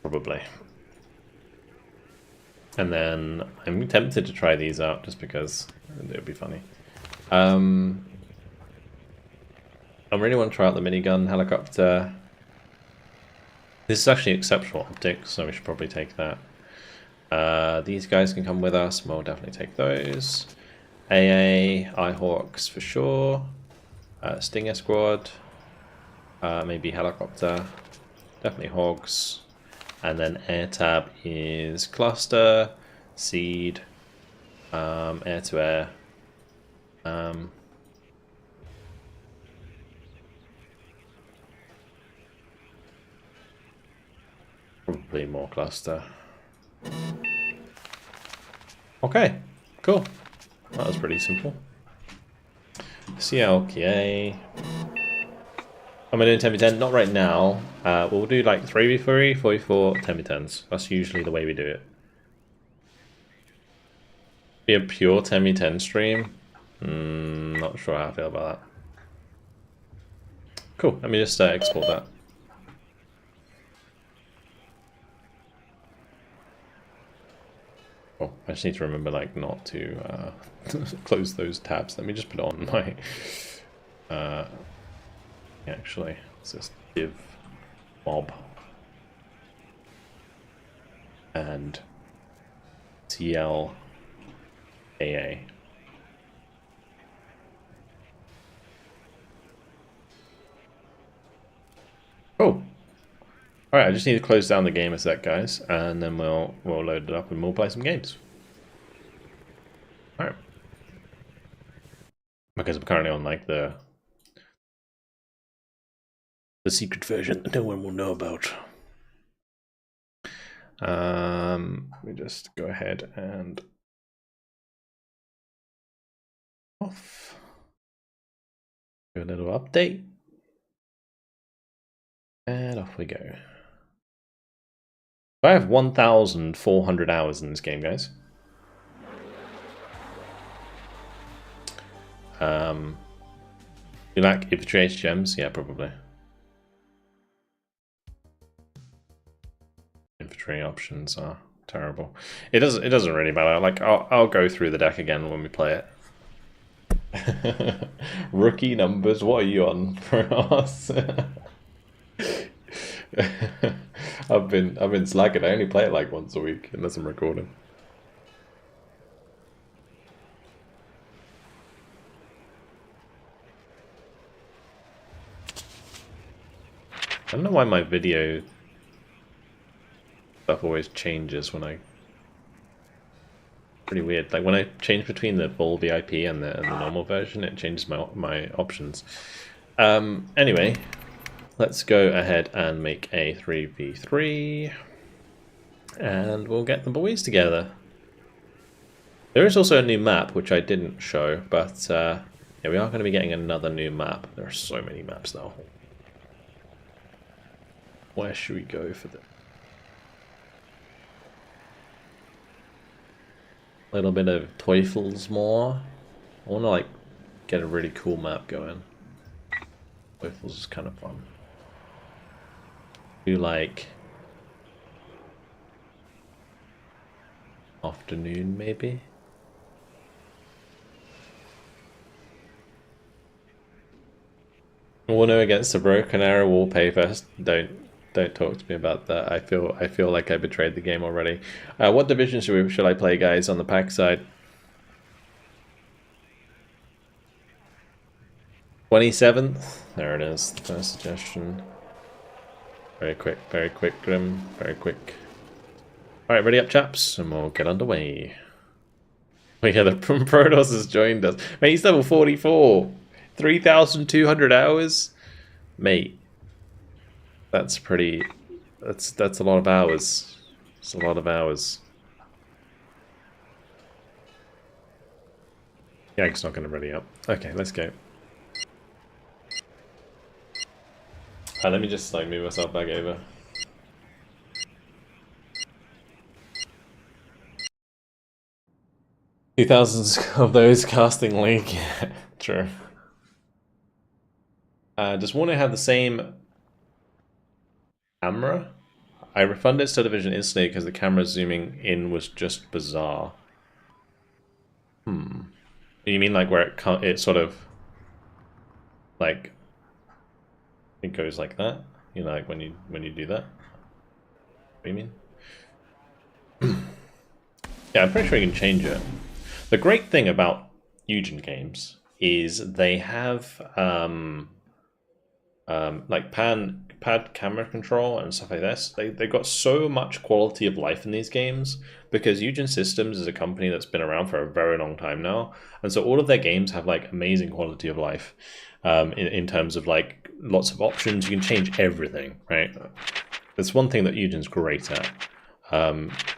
Probably. And then I'm tempted to try these out just because it would be funny. I really want to try out the minigun helicopter. This is actually exceptional optics, so we should probably take that. These guys can come with us, we'll definitely take those. AA, Eyehawks for sure. Stinger squad. Maybe helicopter. Definitely hogs. And then air tab is cluster, seed, air to air. Probably more cluster. Okay, cool. That was pretty simple. CLKA. I'm gonna do 10v10, not right now. We'll do like 3v3, 4v4, 10v10s. That's usually the way we do it. Be a pure 10v10 stream? Not sure how I feel about that. Cool, let me just export that. Oh, I just need to remember like not to close those tabs. Let me just put it on my actually, let's just div mob and TL AA. Oh, alright, I just need to close down the game a sec, guys, and then we'll load it up and we'll play some games. Alright. Because I'm currently on like the secret version that no one will know about. Let me just go ahead and off. Do a little update. And off we go. I have 1,400 hours in this game, guys. You lack infantry gems? Yeah, probably. Infantry options are terrible. It doesn't really matter. Like I'll go through the deck again when we play it. Rookie numbers, what are you on for us? I've been slacking. I only play it like once a week unless I'm recording. I don't know why my video stuff always changes when I... Pretty weird. Like when I change between the full VIP and the normal version, it changes my options. Anyway, let's go ahead and make a 3v3. And we'll get the boys together. There is also a new map, which I didn't show, but yeah, we are going to be getting another new map. There are so many maps now. Where should we go for the... A little bit of Teufelsmoor. I want to like get a really cool map going. Teufels is kind of fun. Do like afternoon maybe. Warno against the Broken Arrow wallpaper. Don't talk to me about that. I feel like I betrayed the game already. What division should I play, guys, on the pack side? 27th. There it is. First suggestion. Very quick, Grim. Very quick. Alright, ready up, chaps, and we'll get underway. Oh yeah, the Protoss has joined us. Mate, he's level 44. 3,200 hours? Mate. That's pretty... That's a lot of hours. It's a lot of hours. Yeah, it's not going to ready up. Okay, let's go. Let me just like move myself back over. Thousands of those casting League. Yeah, true. Does Warner have the same camera? I refunded to Division instantly because the camera zooming in was just bizarre. You mean like where it sort of like it goes like that? You know, like when you do that? What do you mean? Yeah, I'm pretty sure you can change it. The great thing about Eugen games is they have like pad camera control and stuff like this. They've got so much quality of life in these games because Eugen Systems is a company that's been around for a very long time now, and so all of their games have like amazing quality of life in terms of like lots of options. You can change everything, right? That's one thing that Eugen's great at.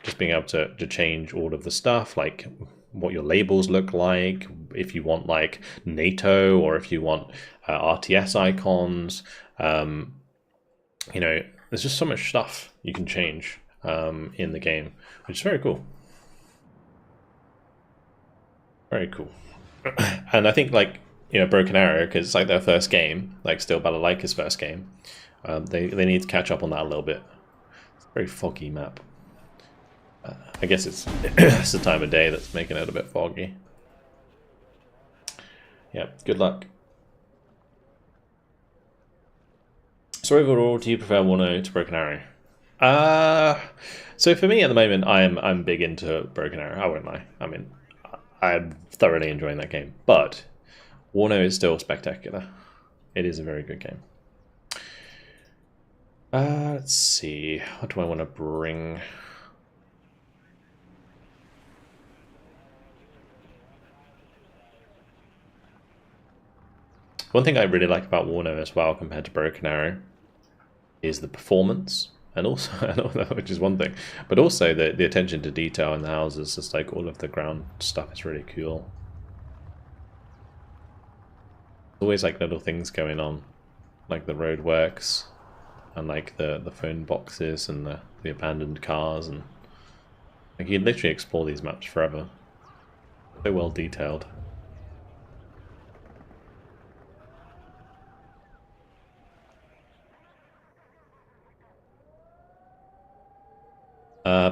Just being able to change all of the stuff, like what your labels look like, if you want like NATO or if you want RTS icons. You know, there's just so much stuff you can change in the game, which is very cool. Very cool. And I think like, you know, Broken Arrow, because it's like their first game, like Steel Balalaika's first game, they need to catch up on that a little bit. It's a very foggy map. I guess it's it's the time of day that's making it a bit foggy. Yeah, good luck. So overall, do you prefer WARNO to Broken Arrow? So for me at the moment, I'm big into Broken Arrow. I won't lie. I mean, I'm thoroughly enjoying that game, but WARNO is still spectacular. It is a very good game. Let's see. What do I want to bring? One thing I really like about WARNO as well compared to Broken Arrow is the performance, and also, which is one thing, but also the attention to detail in the houses. Just like all of the ground stuff is really cool. Always like little things going on, like the roadworks, and like the phone boxes and the abandoned cars, and like you can literally explore these maps forever. So well detailed.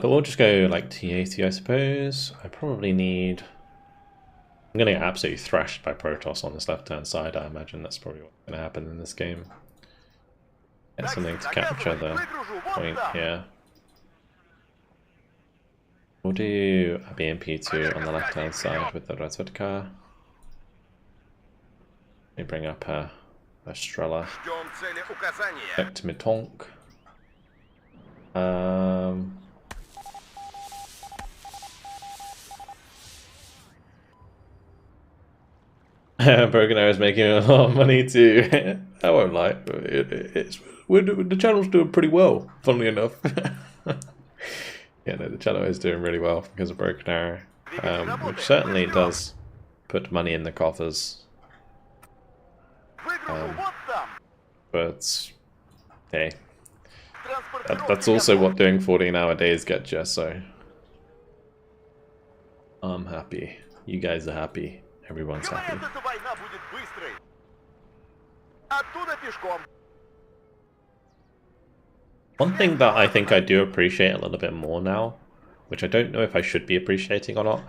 But we'll just go like T80, I suppose. I probably need... I'm going to get absolutely thrashed by Protoss on this left-hand side. I imagine that's probably what's going to happen in this game. Get something to capture the point here. We'll do a BMP2 on the left-hand side with the Razvedka. Let me bring up a Strela. Back to Mitonk. Broken Arrow is making a lot of money too. I won't lie, the channel's doing pretty well, funnily enough. Yeah, no, the channel is doing really well because of Broken Arrow, which certainly does put money in the coffers. But hey, that's also what doing 14-hour days gets you. So I'm happy. You guys are happy. Everyone's happy. One thing that I think I do appreciate a little bit more now, which I don't know if I should be appreciating or not,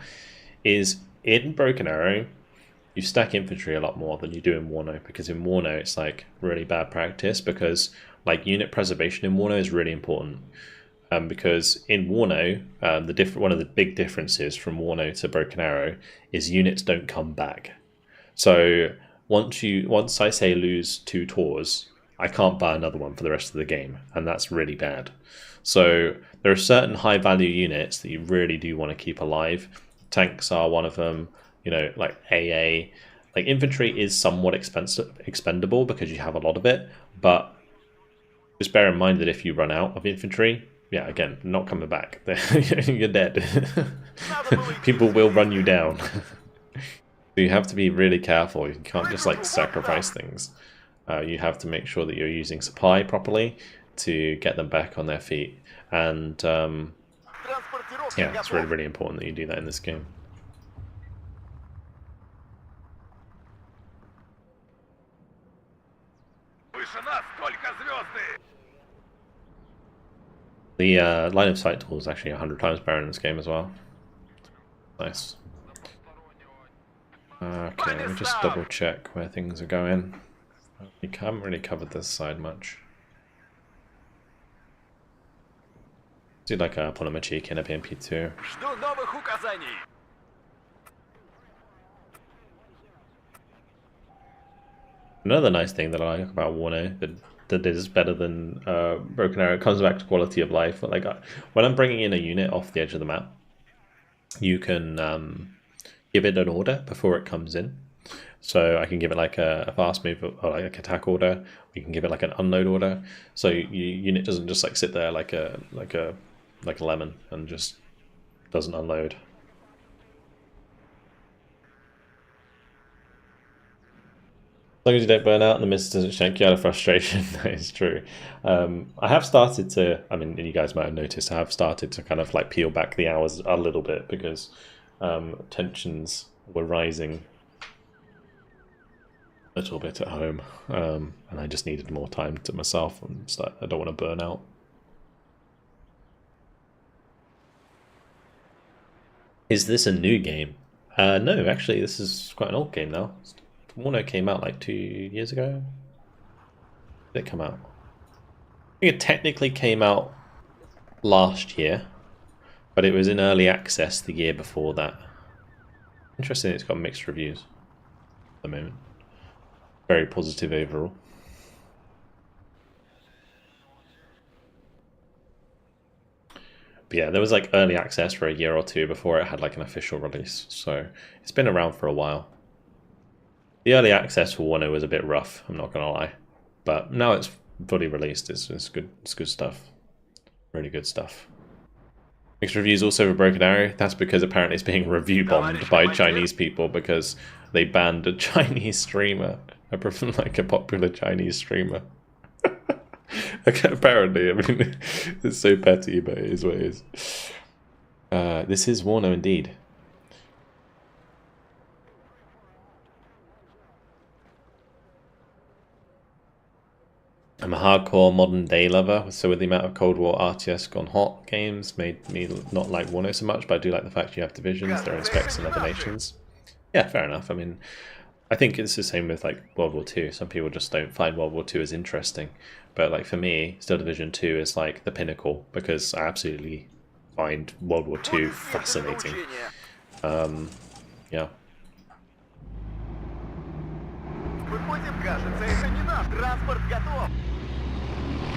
is in Broken Arrow, you stack infantry a lot more than you do in WARNO, because in WARNO it's like really bad practice, because like unit preservation in WARNO is really important. Because in WARNO, one of the big differences from WARNO to Broken Arrow is units don't come back. So once I say lose 2 tours, I can't buy another one for the rest of the game, and that's really bad. So there are certain high value units that you really do want to keep alive. Tanks are one of them. You know, like AA, like infantry is somewhat expendable because you have a lot of it, but just bear in mind that if you run out of infantry, yeah, again, not coming back. You're dead. People will run you down. So you have to be really careful. You can't just like sacrifice things. You have to make sure that you're using supply properly to get them back on their feet. And yeah, it's really, really important that you do that in this game. The line of sight tool is actually 100 times better in this game as well. Nice. Okay, let me just double check where things are going. We haven't really covered this side much. Do like a Polymachique and a PMP2. Another nice thing that I like about WARNO that is better than Broken Arrow, it comes back to quality of life. Like when I'm bringing in a unit off the edge of the map, you can give it an order before it comes in. So I can give it like a fast move or like an attack order. We can give it like an unload order. So your unit doesn't just like sit there like a lemon and just doesn't unload. As long as you don't burn out and the mist doesn't shank you out of frustration, that is true. I have started to, I mean, you guys might have noticed, I have started to kind of like peel back the hours a little bit because tensions were rising a little bit at home, and I just needed more time to myself, and I don't want to burn out. Is this a new game? No, actually, this is quite an old game now. WARNO came out like 2 years ago. When did it come out? I think it technically came out last year, but it was in early access the year before that. Interesting, it's got mixed reviews at the moment. Very positive overall. But yeah, there was like early access for a year or two before it had like an official release, so it's been around for a while. The early access for WARNO was a bit rough, I'm not gonna lie, but now it's fully released. It's good. It's good stuff. Really good stuff. Mixed reviews also for Broken Arrow. That's because apparently it's being review bombed by Chinese people because they banned a Chinese streamer, like a popular Chinese streamer. Apparently, I mean, it's so petty, but it is what it is. This is WARNO indeed. I'm a hardcore modern day lover, so with the amount of Cold War RTS gone hot games made me not like WARNO so much, but I do like the fact you have divisions, there are specs in other nations. Yeah, fair enough. I mean, I think it's the same with like World War II. Some people just don't find World War II as interesting, but like for me, still Division 2 is like the pinnacle because I absolutely find World War II fascinating. Yeah.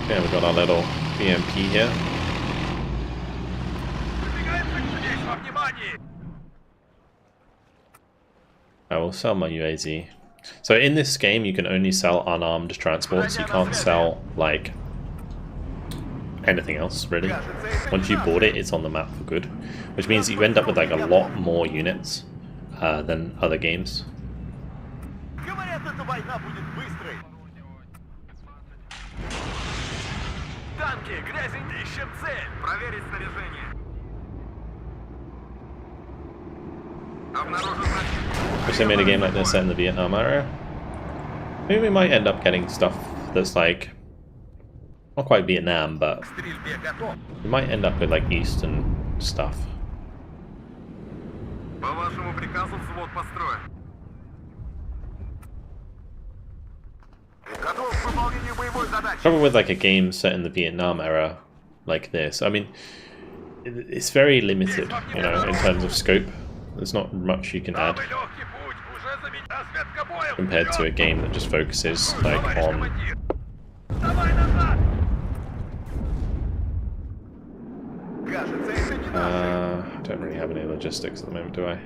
Yeah, we've got our little BMP here. I will sell my UAZ. So in this game, you can only sell unarmed transports. You can't sell, like, anything else, really. Once you board it, it's on the map for good. Which means that you end up with, like, a lot more units than other games. Wish I made a game like this set in the Vietnam era. Maybe we might end up getting stuff that's like not quite Vietnam, but we might end up with like Eastern stuff. Trouble with like a game set in the Vietnam era like this, I mean, it's very limited, you know, in terms of scope. There's not much you can add compared to a game that just focuses like on I don't really have any logistics at the moment, do I?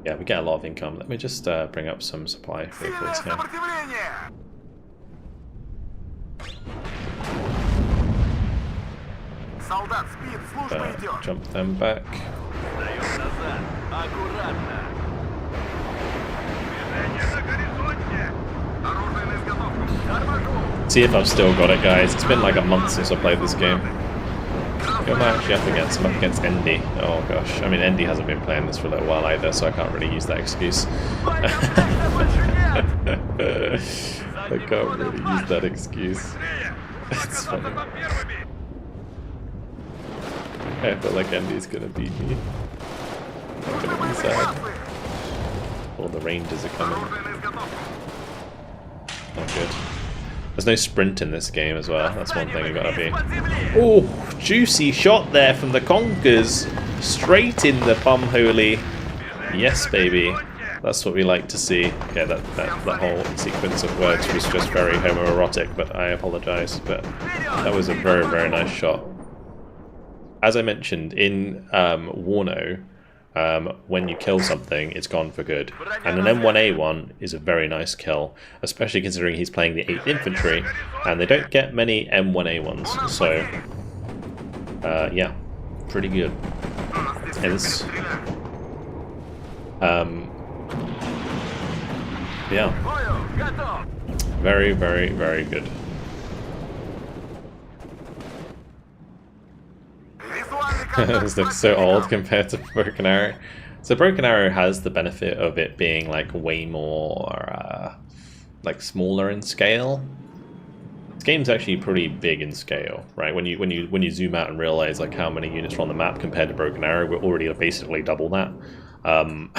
Yeah, we get a lot of income. Let me just bring up some supply vehicles here. Jump them back. See if I've still got it, guys. It's been like a month since I played this game. Who am I actually up against? I'm up against Endy. Oh gosh. I mean, Endy hasn't been playing this for a little while either, so I can't really use that excuse. I can't really use that excuse. It's funny. I feel like Endy's gonna beat me. I'm gonna be sad. All the Rangers are coming. Not good. There's no sprint in this game as well. That's one thing you gotta be. Oh, juicy shot there from the Conkers. Straight in the bum holy. Yes, baby. That's what we like to see. Okay, that whole sequence of words was just very homoerotic, but I apologize. But that was a very, very nice shot. As I mentioned, in WARNO, when you kill something, it's gone for good. And an M1A1 is a very nice kill, especially considering he's playing the 8th Infantry, and they don't get many M1A1s, so yeah, pretty good. Hence, yeah, very, very, very good. This looks so old compared to Broken Arrow. So Broken Arrow has the benefit of it being like way more like smaller in scale. This game's actually pretty big in scale, right? When you zoom out and realize like how many units are on the map compared to Broken Arrow, we're already basically double that. And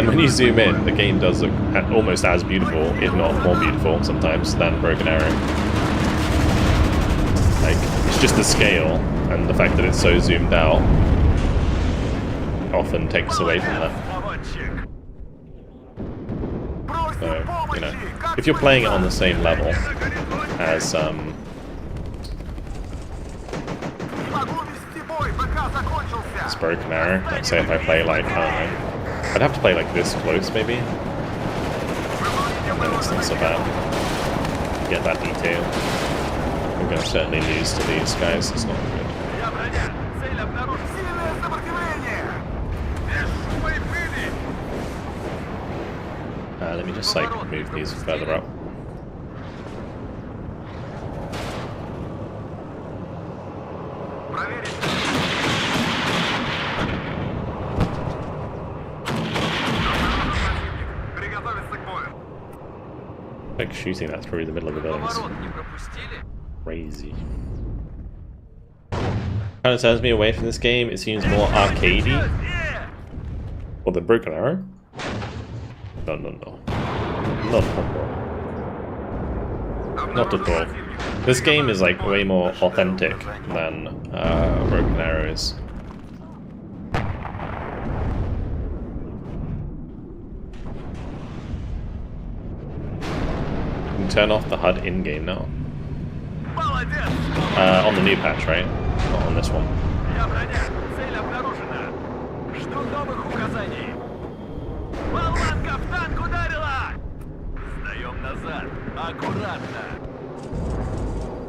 when you zoom in, the game does look almost as beautiful, if not more beautiful sometimes, than Broken Arrow. Like, it's just the scale and the fact that it's so zoomed out often takes away from that. So, you know, if you're playing it on the same level as Broken Arrow, like say if I play like, I don't know, I'd have to play like this close maybe, and then it's not so bad. Get that detail. I'm going to certainly lose to these guys, it's not good. Let me just like move these further up. Like shooting that through the middle of the buildings. Crazy. Kind of turns me away from this game. It seems more arcadey. Or the Broken Arrow? No. Not at all. This game is like way more authentic than Broken Arrow is. You can turn off the HUD in-game now. On the new patch, right? Not on this one.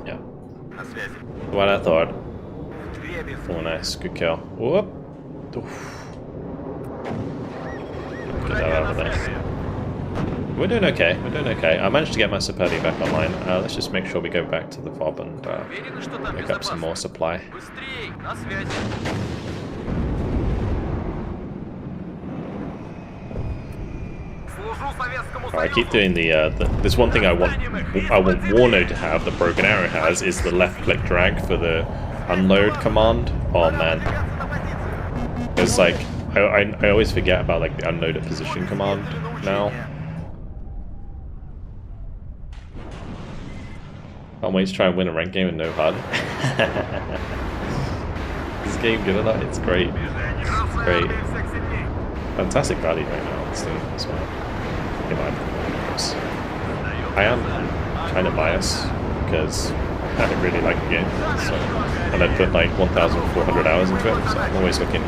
Yeah. What I thought. Oh, nice. Good kill. Whoop. Oof. Get that out of there. We're doing okay. We're doing okay. I managed to get my Superbi back online. Let's just make sure we go back to the fob and pick up some more supply. I keep doing there's one thing I want WARNO to have that Broken Arrow has is the left click drag for the unload command. Oh man, it's like I always forget about like the unload at position command now. Can't wait to try and win a ranked game with no HUD. Is this game good enough? It's great. It's great. Fantastic value right now on Steam as well. I am kind of biased because I really like the game, so, and I put like 1,400 hours into it, so I'm always looking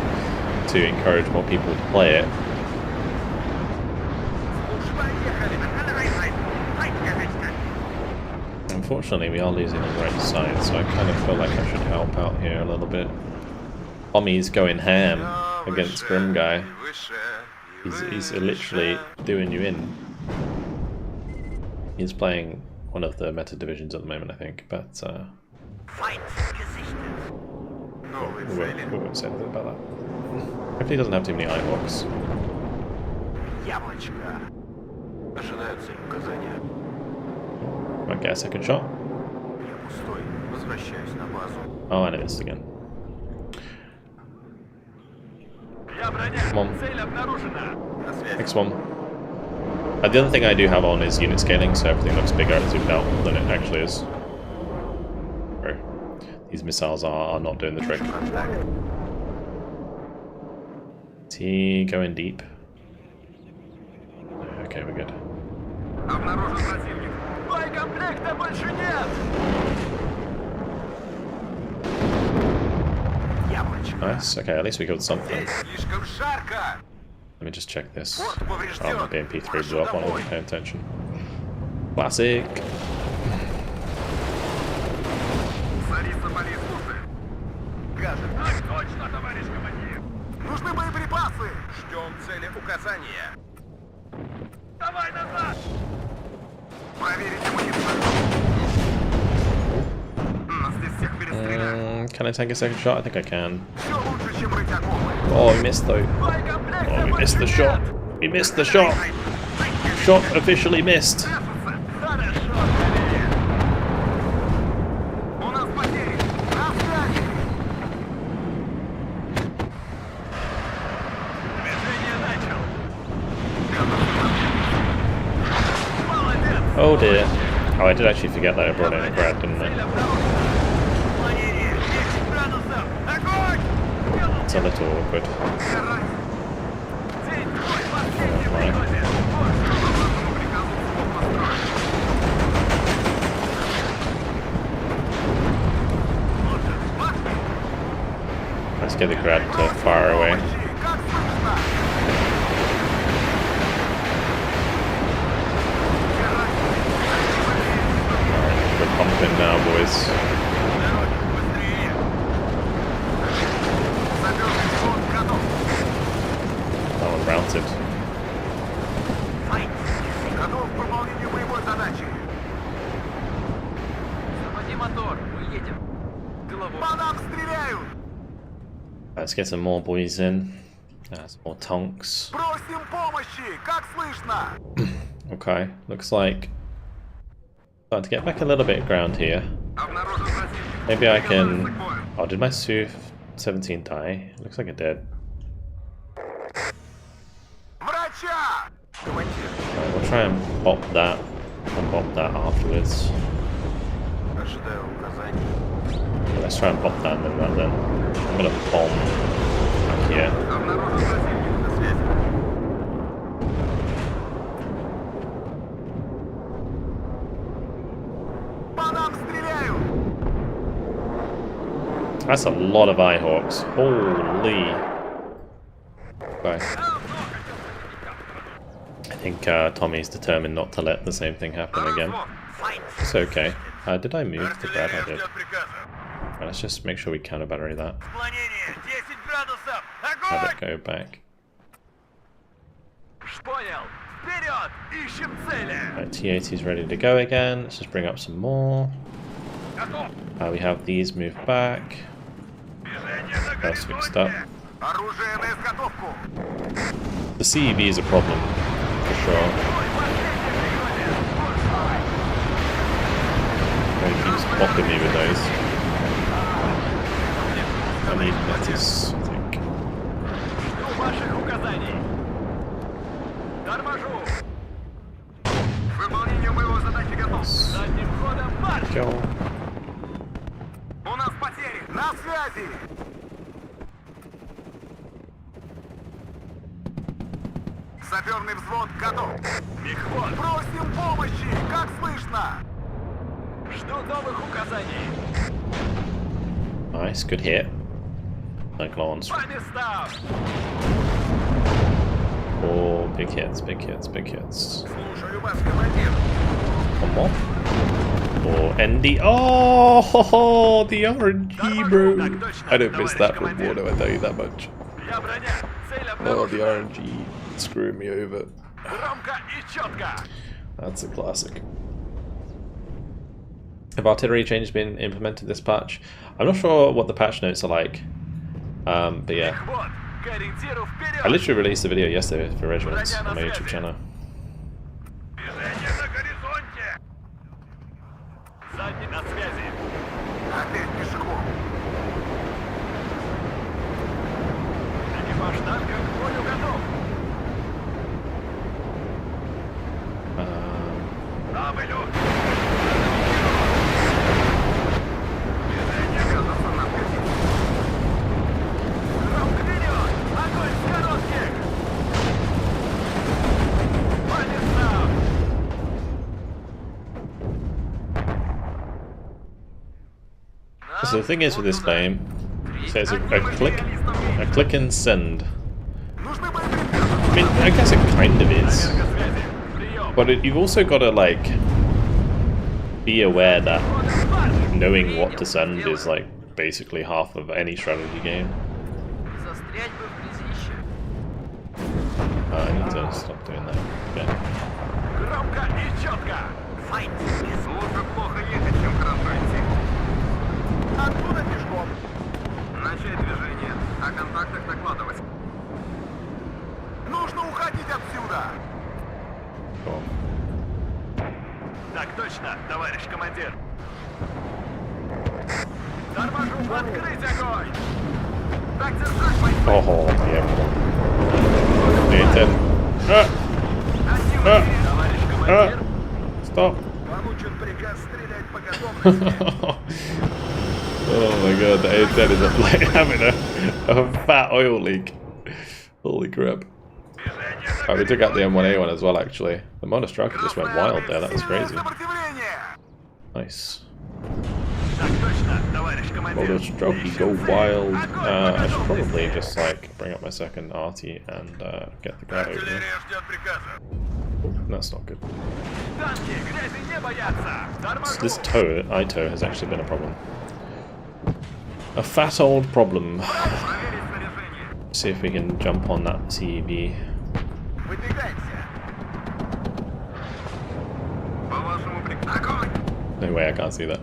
to encourage more people to play it. Unfortunately, we are losing on the right side, so I kind of feel like I should help out here a little bit. Tommy's going ham against Grim Guy. He's literally doing you in. He's playing one of the meta divisions at the moment, I think, but we won't say anything about that. Hopefully he doesn't have too many Eyehawks. Might get a second shot. Oh, and it missed again. Come on. Next one. The other thing I do have on is unit scaling, so everything looks bigger and zoomed out than it actually is. Or these missiles are not doing the trick. Is he going deep? Okay, we're good. Nice, okay, at least we killed something. Let me just check this. Oh, my BMP3 blew up while I wasn't paying attention. Classic! Can I take a second shot? I think I can. Oh, we missed though. Oh, we missed the shot. We missed the shot. Shot officially missed. Oh dear. Oh, I did actually forget that I brought in a grad, didn't I? It's a little awkward. Let's get the grad to fire away. We're pumping now, boys. That one routed. Let's get some more boys in. Some more tanks. Okay, looks like starting to get back a little bit of ground here. Maybe I can... Oh, did my Su-17 die? Looks like it did. Right, we'll try and pop that afterwards. Let's try and pop that and then that then. I'm gonna bomb back here. That's a lot of Eyehawks. Holy. Okay. I think Tommy's determined not to let the same thing happen again. It's okay. Did I move the grad? I did. Right, let's just make sure we counter battery that. Have it go back. Right, T-80's ready to go again. Let's just bring up some more. We have these moved back. That's fixed up. The CEB is a problem, for sure. He keeps blocking me with those. I need letters, I think. Let's go. На связи! Саперный взвод готов. Мехвод, просим помощи! Как слышно? Жду новых указаний. Nice, good hit. Like lawns. По местам! Oh, big hits, big hits, big hits. Слушаю вас, командир. One more. Or ND. Oh, the RNG, bro. I don't miss that from WARNO, I tell you that much. Я броня. Цель Oh, the обнаружена. RNG screwing me over. Громко и четко. That's a classic. Have artillery changes been implemented this patch? I'm not sure what the patch notes are like. But yeah. Мехвод, к ориентиру вперед. I literally released a video yesterday for regiments on my YouTube channel. Движение на горизонте. Задний на связи. Опять пешком. Экипаж танка к бою готов. Правый люк. Движение готово на позицию. Громко вперед! Огонь с коротких! По местам! So the thing is with this game, so it's a click and send. Нужны боеприпасы. I mean, I guess it kind of is, but you've also got to like be aware that knowing what to send is like basically half of any strategy game. Застрять бы вблизи еще. I need to stop doing that. Yeah. Громко и четко! Файт! Лучше плохо ехать, чем хорошо идти. Откуда пешком? Начать движение. О контактах докладывать. Нужно уходить отсюда! Cool. Так точно, товарищ командир. Торможу, открыть огонь! Так держать, бойцы! Oh, yeah. Ah, Товарищ командир, stop. получен приказ стрелять по готовности. Oh my god, the A10 is like having a fat oil leak. Holy crap. Right, we took out the M1A1 as well, actually. The Monostraka just went wild there, that was crazy. Nice. Так точно, товарищ командир. Monostraka go wild. I should probably just like bring up my second arty and get the guy over there. Артиллерия ждет приказа. That's not good. Танки, грязи не боятся. So Торможу. this ITO has actually been a problem. A fat old problem. Проверить снаряжение. See if we can jump on that CEB. Выдвигаемся. По вашему приказу. Огонь! No way, I can't see that.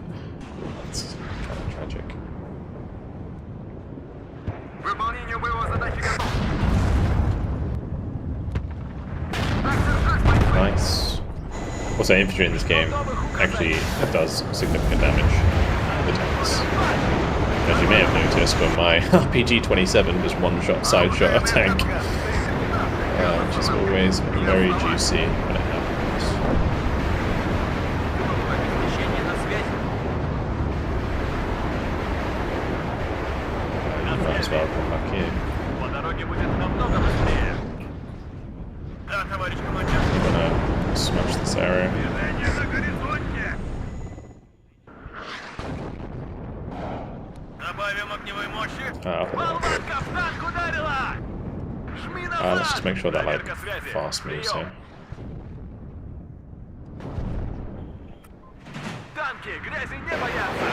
That's kind of tragic. Выполнение боевой задачи готов. Так держать, бойцы. Nice. Also, infantry in this game actually does significant damage to the tanks. As you may have noticed, when my RPG-27 just one-shot side-shot a tank, which is always very juicy when it happens. Перемещение на связи. Might as well come back here. По дороге будет намного быстрее. Да, товарищ командир. I'm gonna smash this area. Движение на горизонте. Добавим огневой мощи. Up a little bit. Болванка в танк ударила! Жми назад! Let's just make sure that like Проверка связи. fast moves Прием. here. Танки, грязи не боятся!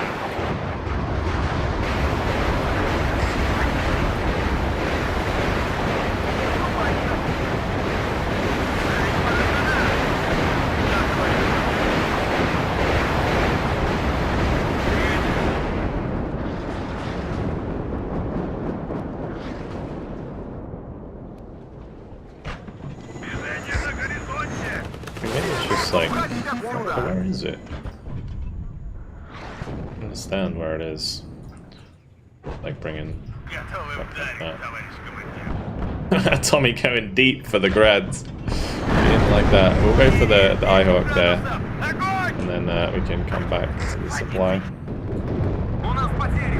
Движение на горизонте! Maybe it's just like, Уходить отсюда! where is it? I don't understand where it is. Like bringing Готовы ударить, that. товарищ командир. Tommy going deep for the grads. Didn't like that. We'll go for the IHOC there, Огонь! and then we can come back to the supply. У нас потери!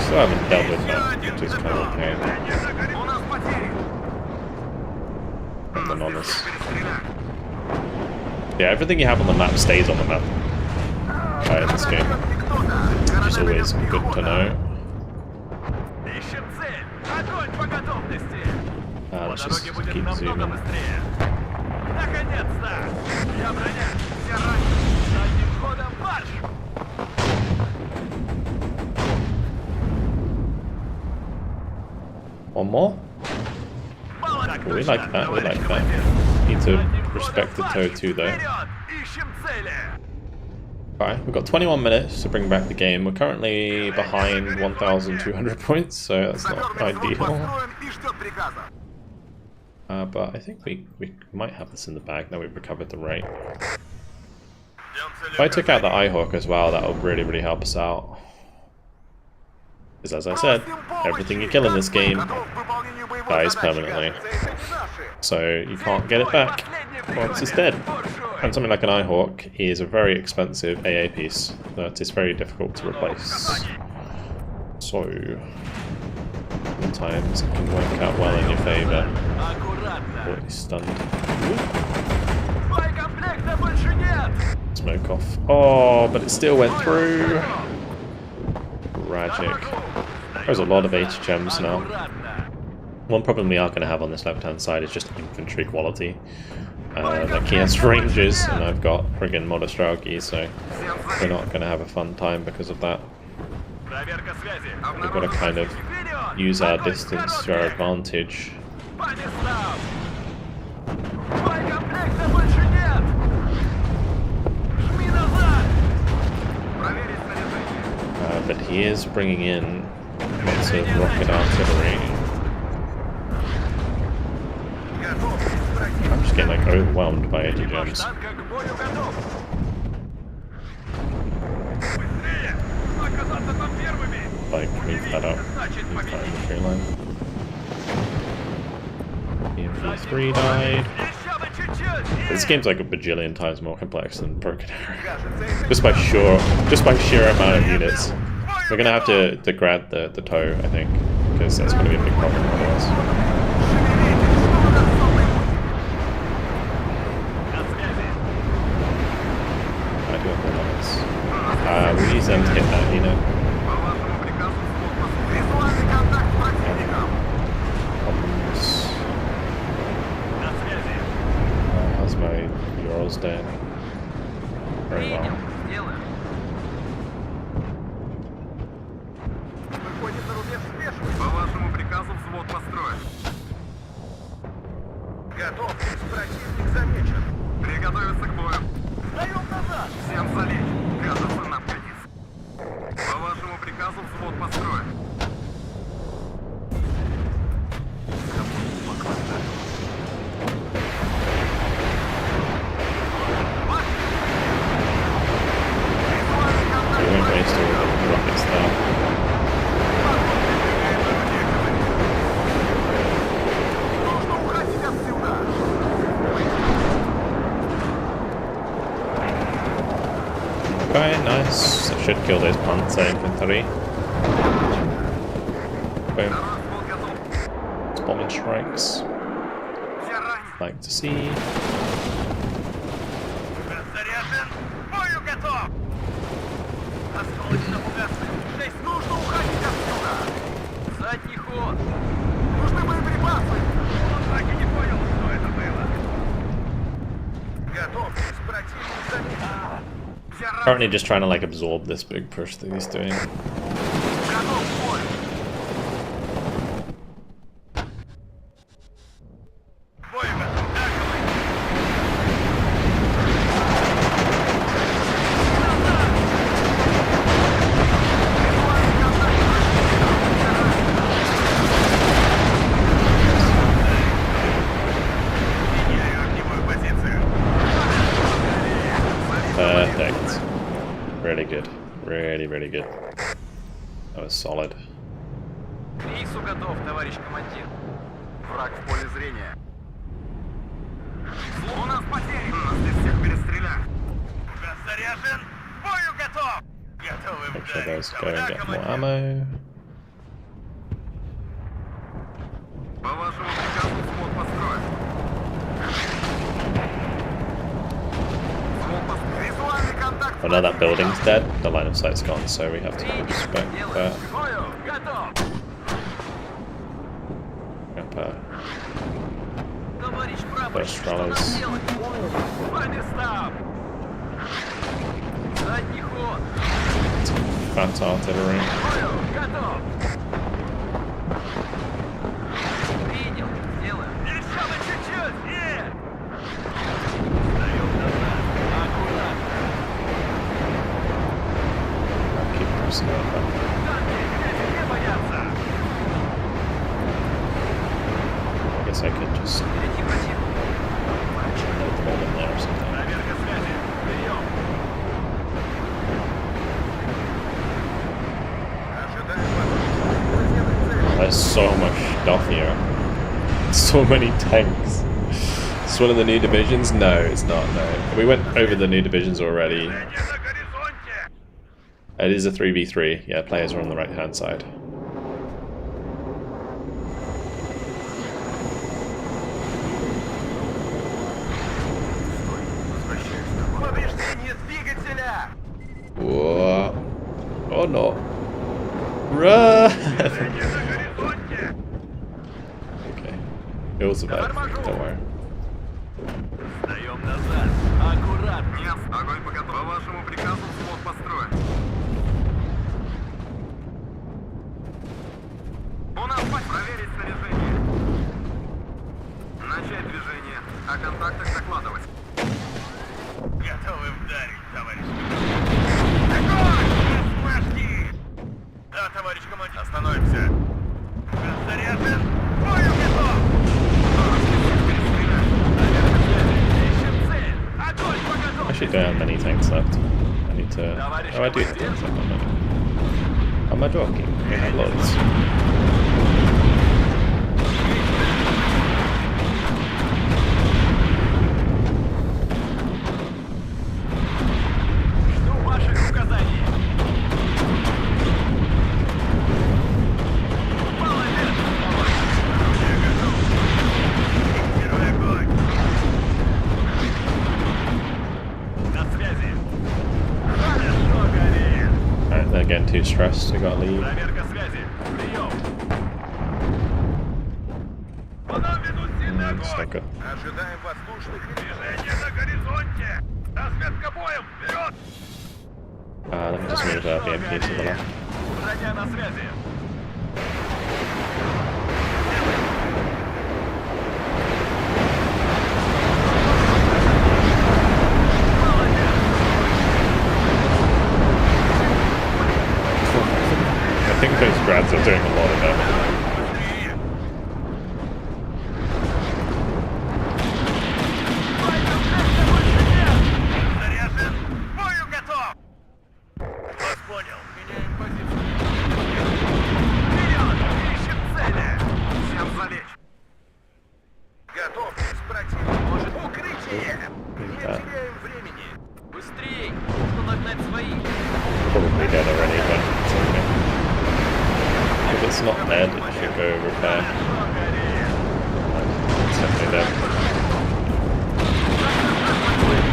Still haven't dealt with that, which is kind of a pain, У нас потери. if I'm Нас honest. здесь перестреляли. Yeah, everything you have on the map stays on the map in this game, which is always good to know. Ищем цель. Огонь по готовности. Let's just Дороги будет keep намного zooming. быстрее. Наконец-то! Я броня. Все ранены. Задним ходом марш! One more? Мало так We точно, like that, we товарищ like командир. that. Need to Задним respect the ходом toe марш! too though. Вперед! Ищем цели! Alright, we've got 21 minutes to bring back the game. We're currently behind 1,200 points, so that's not Саперный взвод ideal. построен и ждет приказа. But I think we might have this in the bag now we've recovered the rate. If I took out the Eyehawk as well, that would really help us out. Because as I said, everything you kill in this game dies permanently. So you can't get it back once it's dead. And something like an Eyehawk is a very expensive AA piece that is very difficult to replace. So sometimes it can work out well in your favour. Аккуратно. Oh, he's stunned. Боекомплекта больше нет. Smoke off. Oh, but it still went through. Tragic. There's a lot of HGMs now. Аккуратно. One problem we are going to have on this left-hand side is just infantry quality. Like he has ranges, and I've got friggin' Modostrauki, so we're not going to have a fun time because of that. Проверка связи. We've got to kind of use our distance to our advantage. По местам. Боекомплекта больше нет. Жми назад. Проверить снаряжение. But he is bringing in lots of rocket artillery. I'm just getting like overwhelmed by HGMs. Танка к бою готов. Быстрее. Оказаться там первыми. Like, move that up. Move that infantry line. EMP3 died. Еще бы чуть-чуть. This game's like a bajillion times more complex than Broken Arrow. Just by sheer amount of units. We're gonna have to grab the toe, I think, because that's gonna be a big problem for us. I do have the limits. We use them to hit that unit. По вашему приказу взвод визуальный контакт с противником. Problems. На связи. How's my Urals doing? Very well. Сделаем. Выходит на рубеж спешно. По вашему приказу взвод построен. Готов. Противник замечен. Приготовиться к бою. Даем назад. Всем залечь. Кажется, нам годится. По вашему приказу взвод построен. We won't waste all the rockets there. Нужно уходить отсюда. Okay, nice. That should kill those Panzer infantry. Boom. Взвод готов. It's bombing strikes. Все ранены. Like to see. Заряжен. Бою готов. Осколочно угасны. Здесь нужно уходить отсюда. Задний ход. Нужны боеприпасы. Он так и не понял, что это было. Готов. Противник замечен. Все ранены. Currently just trying to like absorb this big push that he's doing. Готов к бою. Бою готов. Атаковый. Визуальный контакт с противником. Меняю огневую позицию. Perfect. Really good. Really good. That was solid. К рейсу готов, товарищ командир. Враг в поле зрения. У нас потери. Нас здесь всех перестреляли. Газ заряжен. Бою готов. Готовы Make sure вдарить. those go and get more ammo. По вашему приказу взвод построен. Визуальный контакт. Oh, now that building's dead, the line of sight's gone, so we have to respect that. К бою! Готов! Товарищ прапорщик, что нам First делать? По местам! Задний ход! Fat artillery. К бою! Готов! Принял! Сделаем! Еще бы чуть-чуть! Нет! Встаем назад! Аккуратно! Keep pressing up. Танки! Не боятся! I guess I could just Впереди противник! load them all in there or something. Проверка связи! Прием! There's so much stuff here. So many tanks. It's one of the new divisions? No, it's not, no. We went over the new divisions already. It is a 3v3. Yeah, players are on the right hand side. Повреждение двигателя. Whoa. Oh no. Run! Okay. It will survive. Don't worry. Встаем назад! Аккуратно! Нет, огонь по готову. По вашему приказу взвод построен. У нас проверить снаряжение. Начать движение. О контактах докладывать. Готовы вдарить, товарищ. Огонь! Смажьте! Да, товарищ командир. Остановимся. Заряжен. Бою готов! Ищем цель! Огонь по готовности! Actually, don't have many tanks left. I need to. Oh, I do have tanks left. Am I joking? We have loads. Жду ваших указаний! Молодец! Первый огонь. На связи! Хорошо горит! Alright, they're getting too stressed. We gotta leave. Проверка связи! Прием! По нам ведут сильный огонь! Sucker. Ожидаем воздушных движений на горизонте. Разведка боем. Вперед! Let me just move BMP to the left. Броня на связи! I think those grads are doing a lot of damage. Заряжен. Бою готов. Вас понял. Меняем позицию. Вперед! Ищем цели. Всем залечь. Готовьтесь, противник. Может, укрытие. Не теряем времени. Быстрей! Нужно нагнать своих! Probably dead already, but it's okay. If it's not dead, it should go repair. It's definitely dead.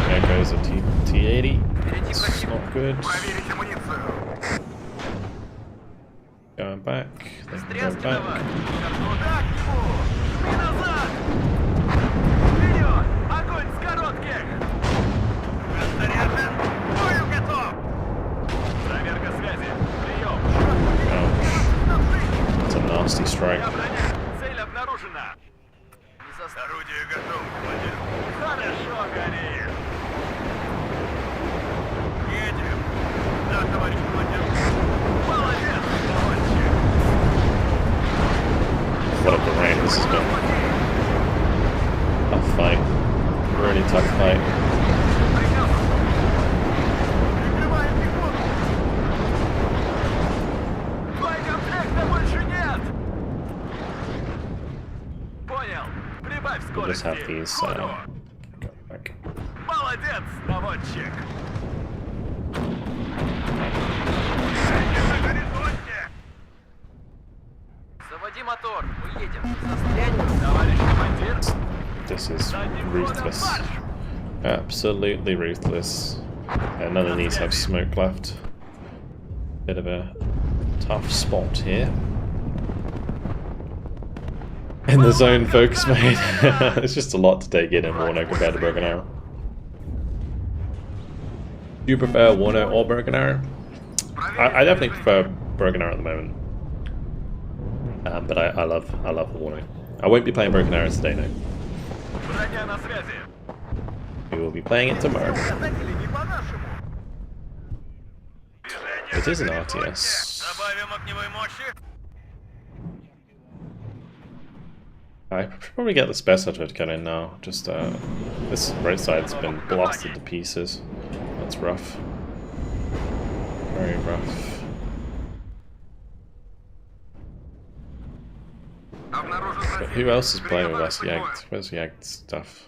There goes a T80. It's not good. Проверить амуницию. Going back. They can go Стрелки давай! back. Туда к нему. Жми назад! Вперед! Огонь с коротких! Заряжен. Бою готов. Проверка связи! Прием! Ouch. It's a nasty strike. Я броня! Цель обнаружена! Не заставь! Орудие готово, командир. Хорошо горит! Едем. Да, товарищ командир. Молодец, товарищи! What a parade this has been. Tough fight. Really tough fight. Приказ. Прикрываем пехоту. Боекомплекта больше нет! Понял! Прибавь We'll just have скорости! these Ходу! go back. Молодец, наводчик! На горизонте. Заводи мотор, мы едем. Застрянем товарищ командир. This is ruthless. Absolutely ruthless. Yeah, none of these have smoke left. Bit of a tough spot here. In the zone focus mode. It's just a lot to take in Warno compared to Broken Arrow. Do you prefer Warno or Broken Arrow? I definitely prefer Broken Arrow at the moment. But I love Warno. I won't be playing Broken Arrow today, no. Броня на связи. We will be playing it tomorrow. Указатели не по-нашему. It is an RTS. Добавим огневой мощи. I should probably get the specialist gun in now. Just this right side's been blasted to pieces. That's rough. Very rough. But who else is playing with us? Yagged. Where's Yagged stuff?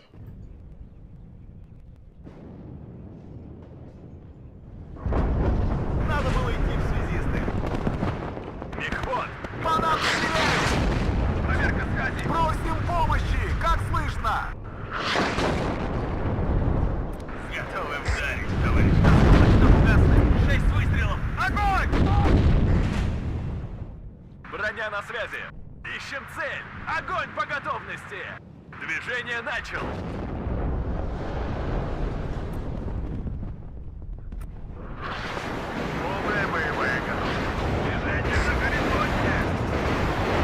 Надо было идти в связисты. Микход. По нам стреляют! Проверка связи. Просим помощи! Как слышно? Готовы ударить, товарищ. Достаточно угасли. 6 выстрелов. Огонь! Броня на связи. Ищем цель. Огонь по готовности. Движение начал. Полная боевая готовность. Движение на горизонте.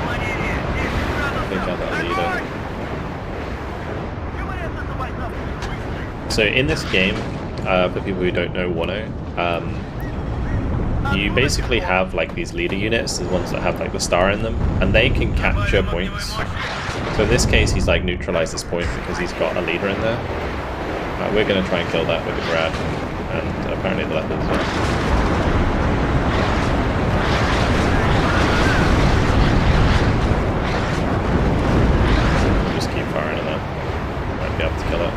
Владение, 10 градусов. They got that leader. Огонь! Говорят, эта война будет быстрой. So in this game, for people who don't know Warno, you basically have like these leader units, the ones that have like the star in them, and they can capture points. So in this case, he's like neutralized this point because he's got a leader in there. We're going to try and kill that with the grad, and apparently the leopard as well. Just keep firing at that. Might be able to kill it.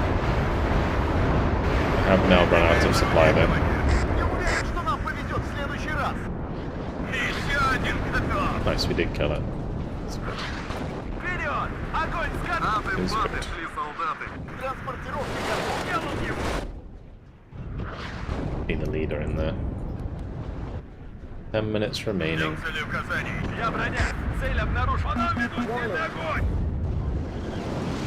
I have now run out of supply though. Не уверен, что нам повезет в следующий раз. Еще один готов. Nice, we did kill it. Вперед! Огонь с На готов. дымбаты шли солдаты. Транспортировки готовы. Делал его. Be the leader in there. 10 minutes remaining. Цели указаний. Я броня. Цель обнаружена. По нам ведут длинный огонь.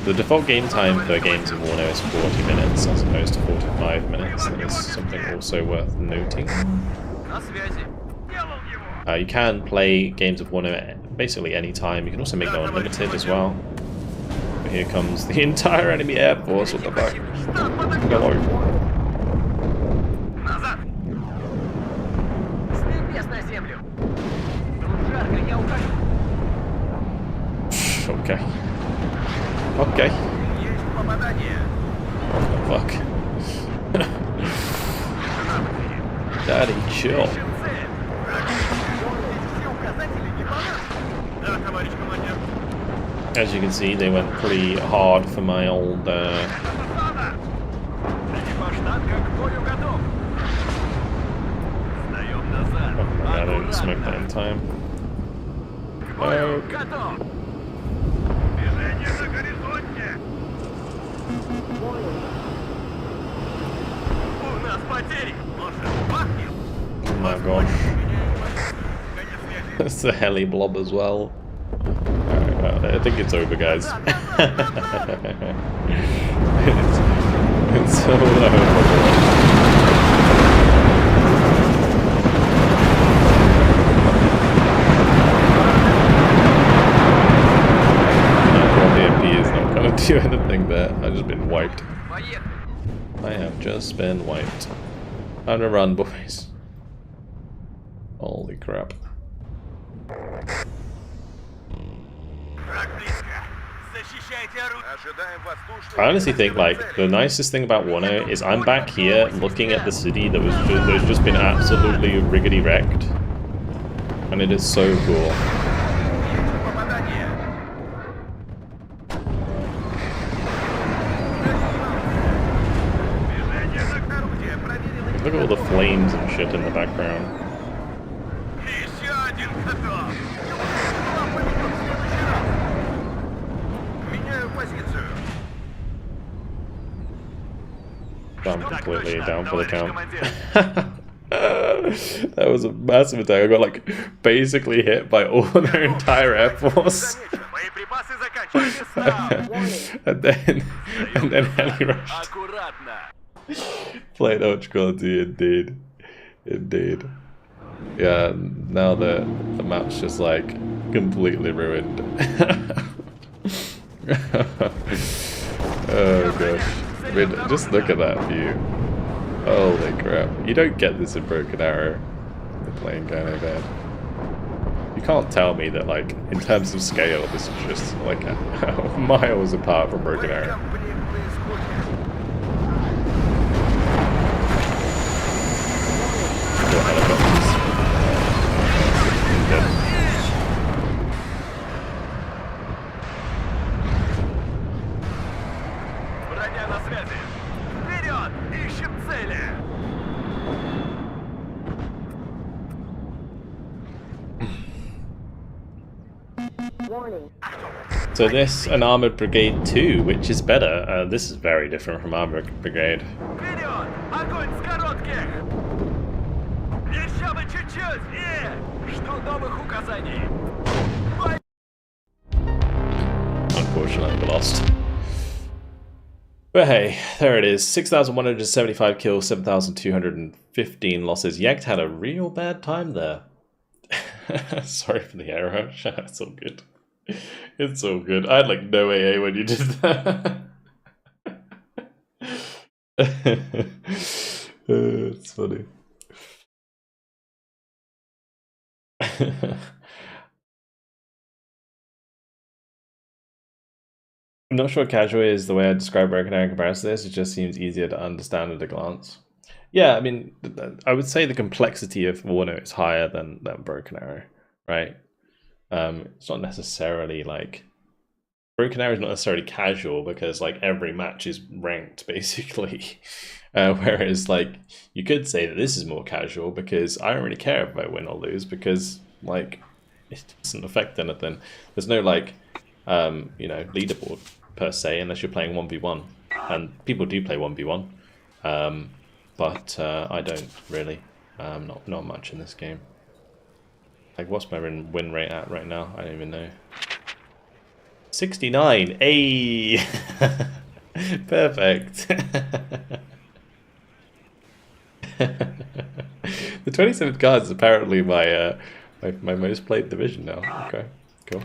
The default game time for games in Warno is 40 minutes as opposed to 45 minutes. That is something also worth noting. На связи. Делал его. You can play games of Warno basically any time. You can also make them unlimited as well. But here comes the entire enemy air force. What the fuck? Штаб под огнем. Hello. Назад. С небес на землю. Тут жарко, я ухожу. Okay. Okay. Есть попадание. What the fuck? Daddy, chill. Ищем цель. Эти все указатели не по-нашему. Да, товарищ командир. As you can see, they went pretty hard for my old. Засада. Экипаж танка к бою готов. Сдаем назад. I don't smoke that in time. К бою готов. Движение на горизонте. У нас потери. Может, бахнем? Oh my gosh. Конец связи. That's the heli blob as well. Alright, I think it's over, guys. it's all over. DMP is not going to do anything there. I've just been wiped. Поехали. I have just been wiped. Time to run, boys. Holy crap. Враг близко. Защищайте орудие. Ожидаем воздушный. I honestly think like the nicest thing about Warno is I'm back here looking at the city that was just been absolutely riggedy wrecked, and it is so cool. Попадание. Движение на Орудие проверено. Look at all the flames and shit in the background. Еще один готов. Нам повезет в следующий раз. completely down for the count. That was a massive attack. I got like basically hit by all their entire air force. Боеприпасы заканчиваются. Став. and then heli rushed. Аккуратно. Played ultra quality indeed. Indeed. Yeah, now the map's just like completely ruined. Oh gosh. I mean, just look at that view. Holy crap. You don't get this in Broken Arrow. They're playing kind of bad. You can't tell me that, like, in terms of scale, this is just like miles apart from Broken Arrow. Cool helicopters. Dead. Броня на связи. Вперед! Ищем цели! So this, an Armoured Brigade 2, which is better. This is very different from Armoured Brigade. Вперед! Огонь с коротких! Еще бы чуть-чуть! Жду новых указаний! Unfortunately, we lost. But hey, there it is. 6,175 kills, 7,215 losses. Yekt had a real bad time there. Sorry for the air rush. It's all good. It's all good. I had like no AA when you did that. It's funny. I'm not sure casual is the way I describe Recon in comparison to this. It just seems easier to understand at a glance. Yeah, I mean, I would say the complexity of WARNO is higher than Broken Arrow, right? It's not necessarily like... Broken Arrow is not necessarily casual because like every match is ranked basically. Whereas like you could say that this is more casual because I don't really care if I win or lose because like it doesn't affect anything. There's no like you know, leaderboard per se unless you're playing 1v1, and people do play 1v1, but I don't really. Not much in this game. Like, what's my win rate at right now? I don't even know. 69. Hey, perfect. The 27th card is apparently my my most played division now. Okay, cool.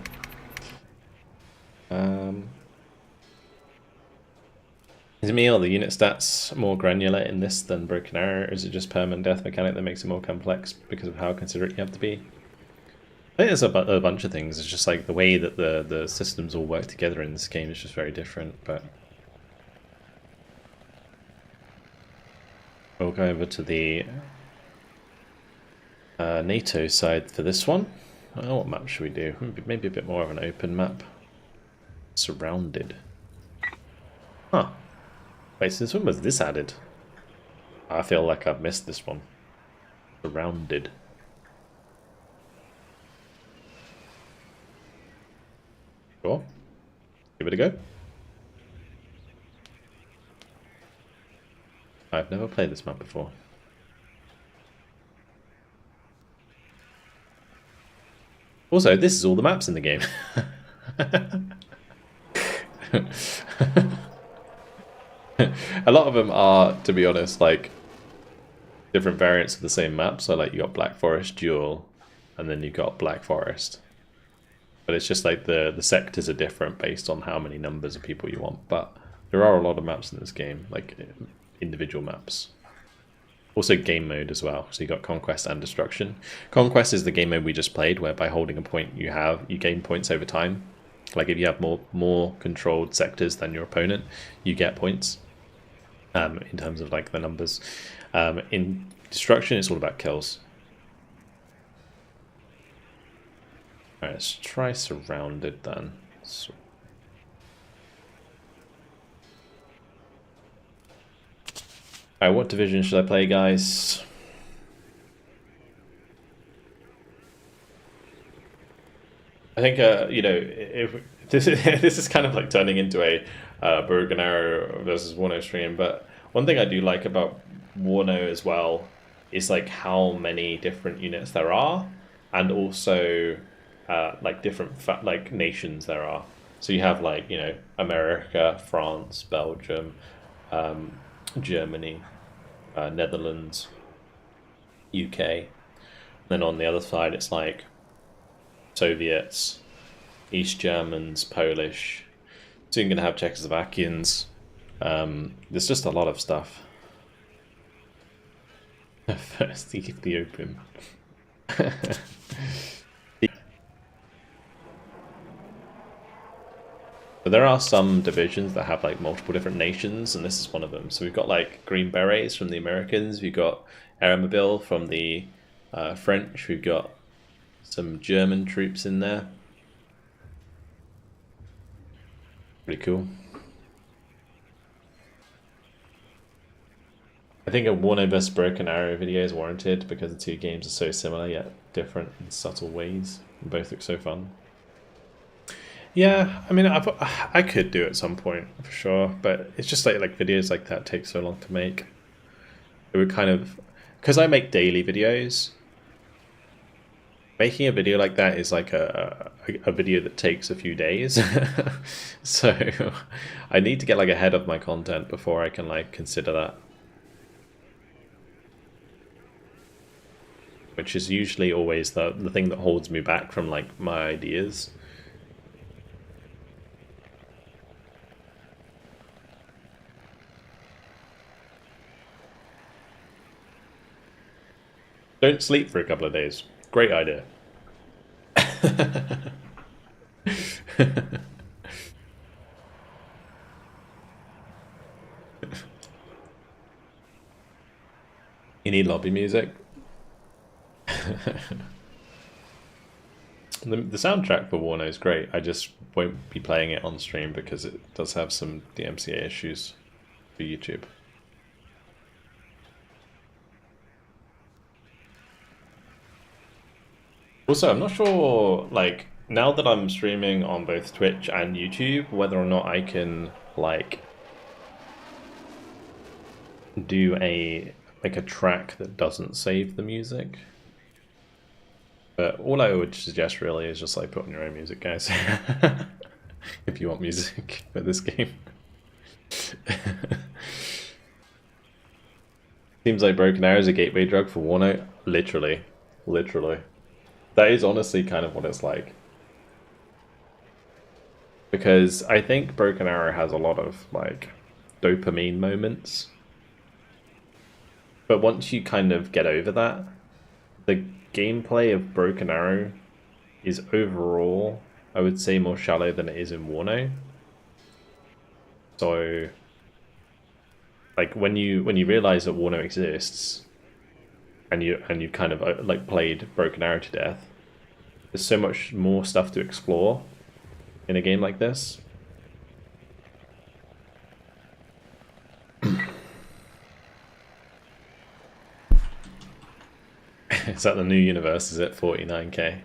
Is it me or the unit stats more granular in this than Broken Arrow, or is it just permanent death mechanic that makes it more complex because of how considerate you have to be? I think there's a bunch of things. It's just like the way that the systems all work together in this game is just very different. But we'll go over to the NATO side for this one. Oh, what map should we do? Maybe a bit more of an open map. Surrounded. Huh. Wait, since when was this added? I feel like I've missed this one. Surrounded. Sure. Give it a go. I've never played this map before. Also, this is all the maps in the game. A lot of them are, to be honest, like different variants of the same map. So like you got Black Forest Duel, and then you got Black Forest. But it's just like the sectors are different based on how many numbers of people you want. But there are a lot of maps in this game, like individual maps. Also game mode as well. So you got Conquest and Destruction. Conquest is the game mode we just played, where by holding a point you gain points over time. Like if you have more controlled sectors than your opponent, you get points. In terms of like the numbers. In Destruction, it's all about kills. Alright, let's try Surrounded then. Alright, what division should I play, guys? I think, you know, if this is kind of like turning into a Broken Arrow versus WARNO stream, but One thing I do like about WARNO as well is like how many different units there are, and also like different like nations there are. So you have like, you know, America, France, Belgium, Germany, Netherlands, UK. Then on the other side, it's like Soviets, East Germans, Polish. Soon going to have Czechoslovakians. There's just a lot of stuff. First Ethiopian. But there are some divisions that have like multiple different nations, and this is one of them. So we've got like Green Berets from the Americans, we've got Airmobile from the French, we've got some German troops in there. Pretty cool. I think a WARNO vs Broken Arrow video is warranted because the two games are so similar yet different in subtle ways. And both look so fun. Yeah, I mean, I could do it at some point for sure, but it's just like videos like that take so long to make. It would kind of, because I make daily videos. Making a video like that is like a video that takes a few days. So I need to get like ahead of my content before I can like consider that. Which is usually always the thing that holds me back from like my ideas. Don't sleep for a couple of days. Great idea. You need lobby music. The soundtrack for WARNO is great. I just won't be playing it on stream because it does have some DMCA issues for YouTube. Also, I'm not sure, like, now that I'm streaming on both Twitch and YouTube, whether or not I can, like, do a track that doesn't save the music. But all I would suggest really is just like put on your own music, guys. If you want music for this game. Seems like Broken Arrow is a gateway drug for WARNO. Literally. Literally. That is honestly kind of what it's like. Because I think Broken Arrow has a lot of like dopamine moments. But once you kind of get over that, the gameplay of Broken Arrow is overall, I would say, more shallow than it is in WARNO. So, like when you realize that WARNO exists, and you kind of like played Broken Arrow to death, there's so much more stuff to explore in a game like this. Is that the new universe? Is it 49k?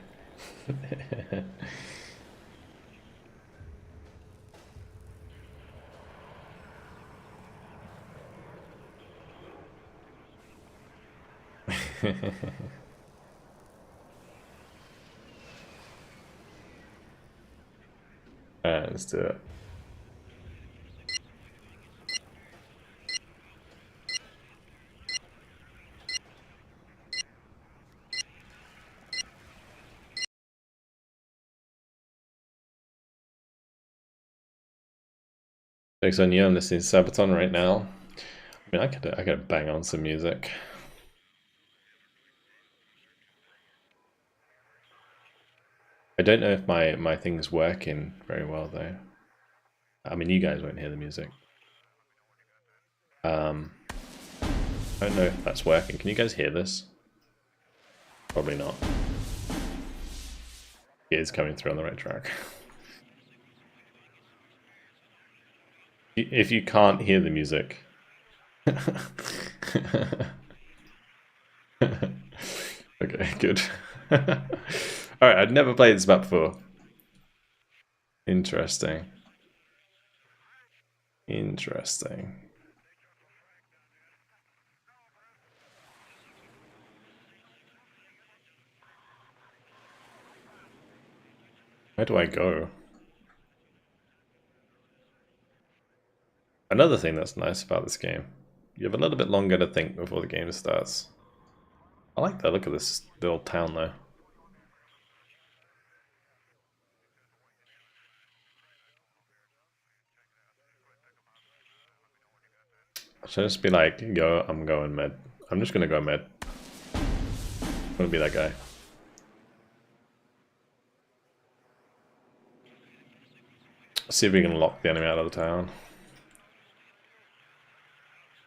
Alright, let's do it. Thanks on you. I'm listening to Sabaton right now. I mean, I could bang on some music. I don't know if my thing's working very well though. I mean, you guys won't hear the music. I don't know if that's working. Can you guys hear this? Probably not. It is coming through on the right track. If you can't hear the music. Okay, good. Alright, I'd never played this map before. Interesting. Interesting. Where do I go? Another thing that's nice about this game, you have a little bit longer to think before the game starts. I like the look of this little town though. Should I just be like, yo, I'm going med. I'm just gonna go med. I'm gonna be that guy. See if we can lock the enemy out of the town.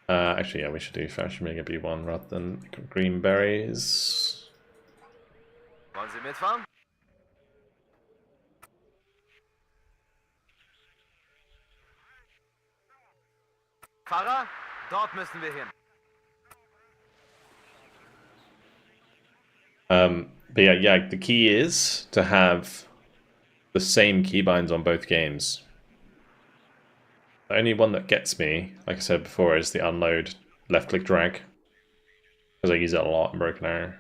Actually, yeah, we should do Fashion Mega B1 rather than green berries. Wollen Sie mitfahren? Fahrer, dort müssen wir hin. But yeah, the key is to have the same keybinds on both games. The only one that gets me, like I said before, is the unload left click drag. Because I use it a lot in Broken Arrow.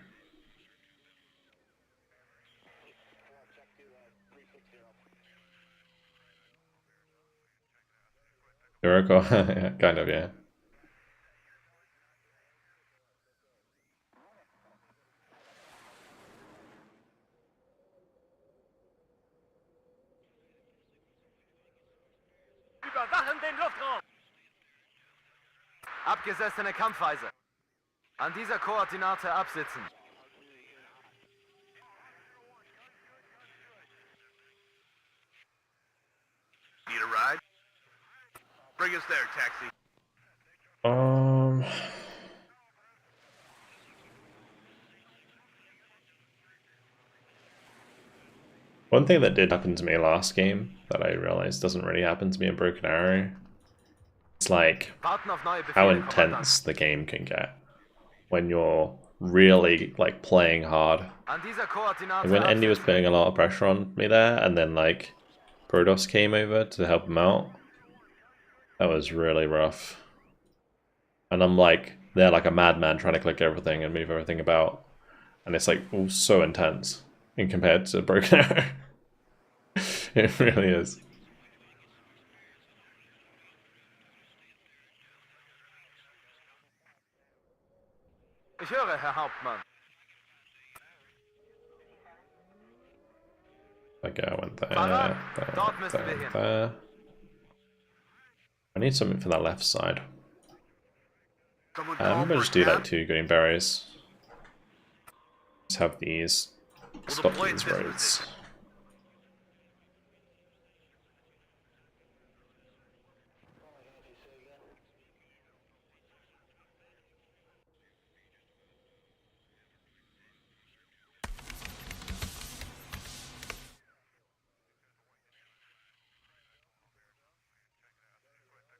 Recon, kind of, yeah. Überwachen den Luftraum! Abgesessene Kampfweise. An dieser Koordinate absitzen. Need a ride? Bring us there, taxi. One thing that did happen to me last game that I realized doesn't really happen to me in Broken Arrow, it's like how intense the game can get when you're really like playing hard. Like when Andy was putting a lot of pressure on me there, and then like Protoss came over to help him out, that was really rough. And I'm like there like a madman trying to click everything and move everything about, and it's like all so intense in compared to Broken Arrow. It really is. Ich höre, Herr Hauptmann. Okay, I went there, there. I need something for that left side. I'm gonna just do like 2 green berries. Just have these stop these roads.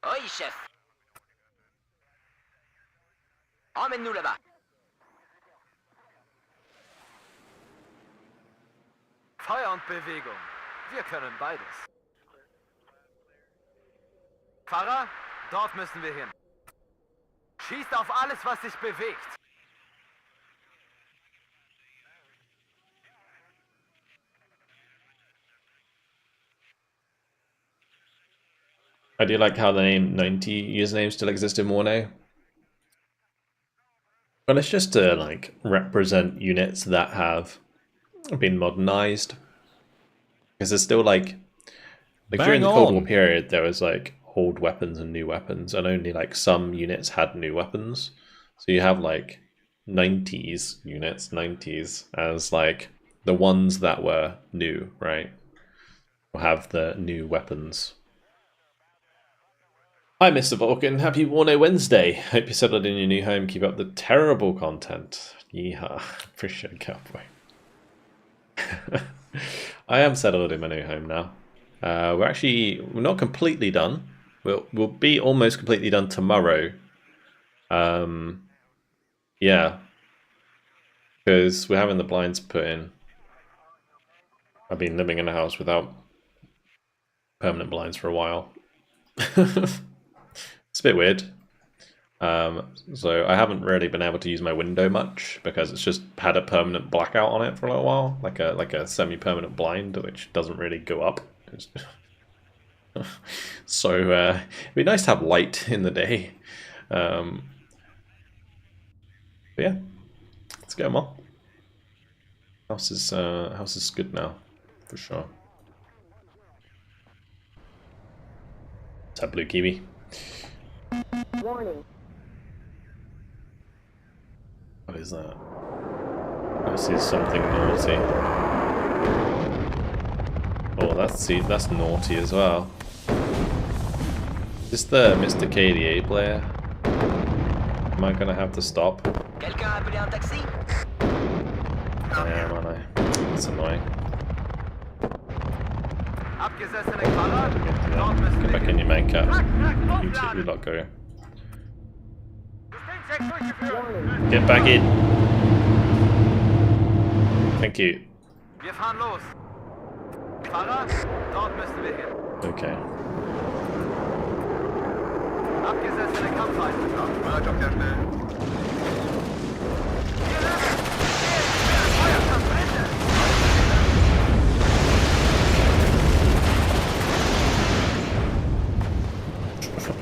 Oui, chef. Emmène-nous là-bas. Feuer und Bewegung. Wir können beides. Fahrer, dort müssen wir hin. Schießt auf alles, was sich bewegt. I do like how the name 90 usernames still exist in WARNO. Well, it's just to like represent units that have been modernized. Because there's still like during the Cold War period, there was like old weapons and new weapons, and only like some units had new weapons. So you have like 90s units, 90s as like the ones that were new, right? Will have the new weapons. Hi, Mr. Vulcan. Happy WARNO Wednesday. Hope you settled in your new home. Keep up the terrible content. Yeehaw. Appreciate it, cowboy. I am settled in my new home now. We're not completely done. We'll be almost completely done tomorrow. Yeah. Because we're having the blinds put in. I've been living in a house without permanent blinds for a while. It's a bit weird. So I haven't really been able to use my window much because it's just had a permanent blackout on it for a little while, like a semi-permanent blind which doesn't really go up. So it'd be nice to have light in the day. But yeah, let's go, Mom. House is good now, for sure. What's up, Blue Kiwi? Warning. What is that? This is something naughty. Oh, that's naughty as well. Is this the Mr. KDA player? Am I gonna have to stop? Quelqu'un a appelé un taxi? I am, aren't I? That's annoying. Abgesessene Quadrat. Dort müssen Get wir back in your main cat. Rack, You two, aufladen. you lot go. Systemcheck durchgeführt. Get back in! Thank you. Wir fahren los. Fahrer, dort müssen wir hin. Okay. Abgesessene Kampfeinheit. Bereitschaft herstellen. Hier Löwe. Feuerkampf zu Ende.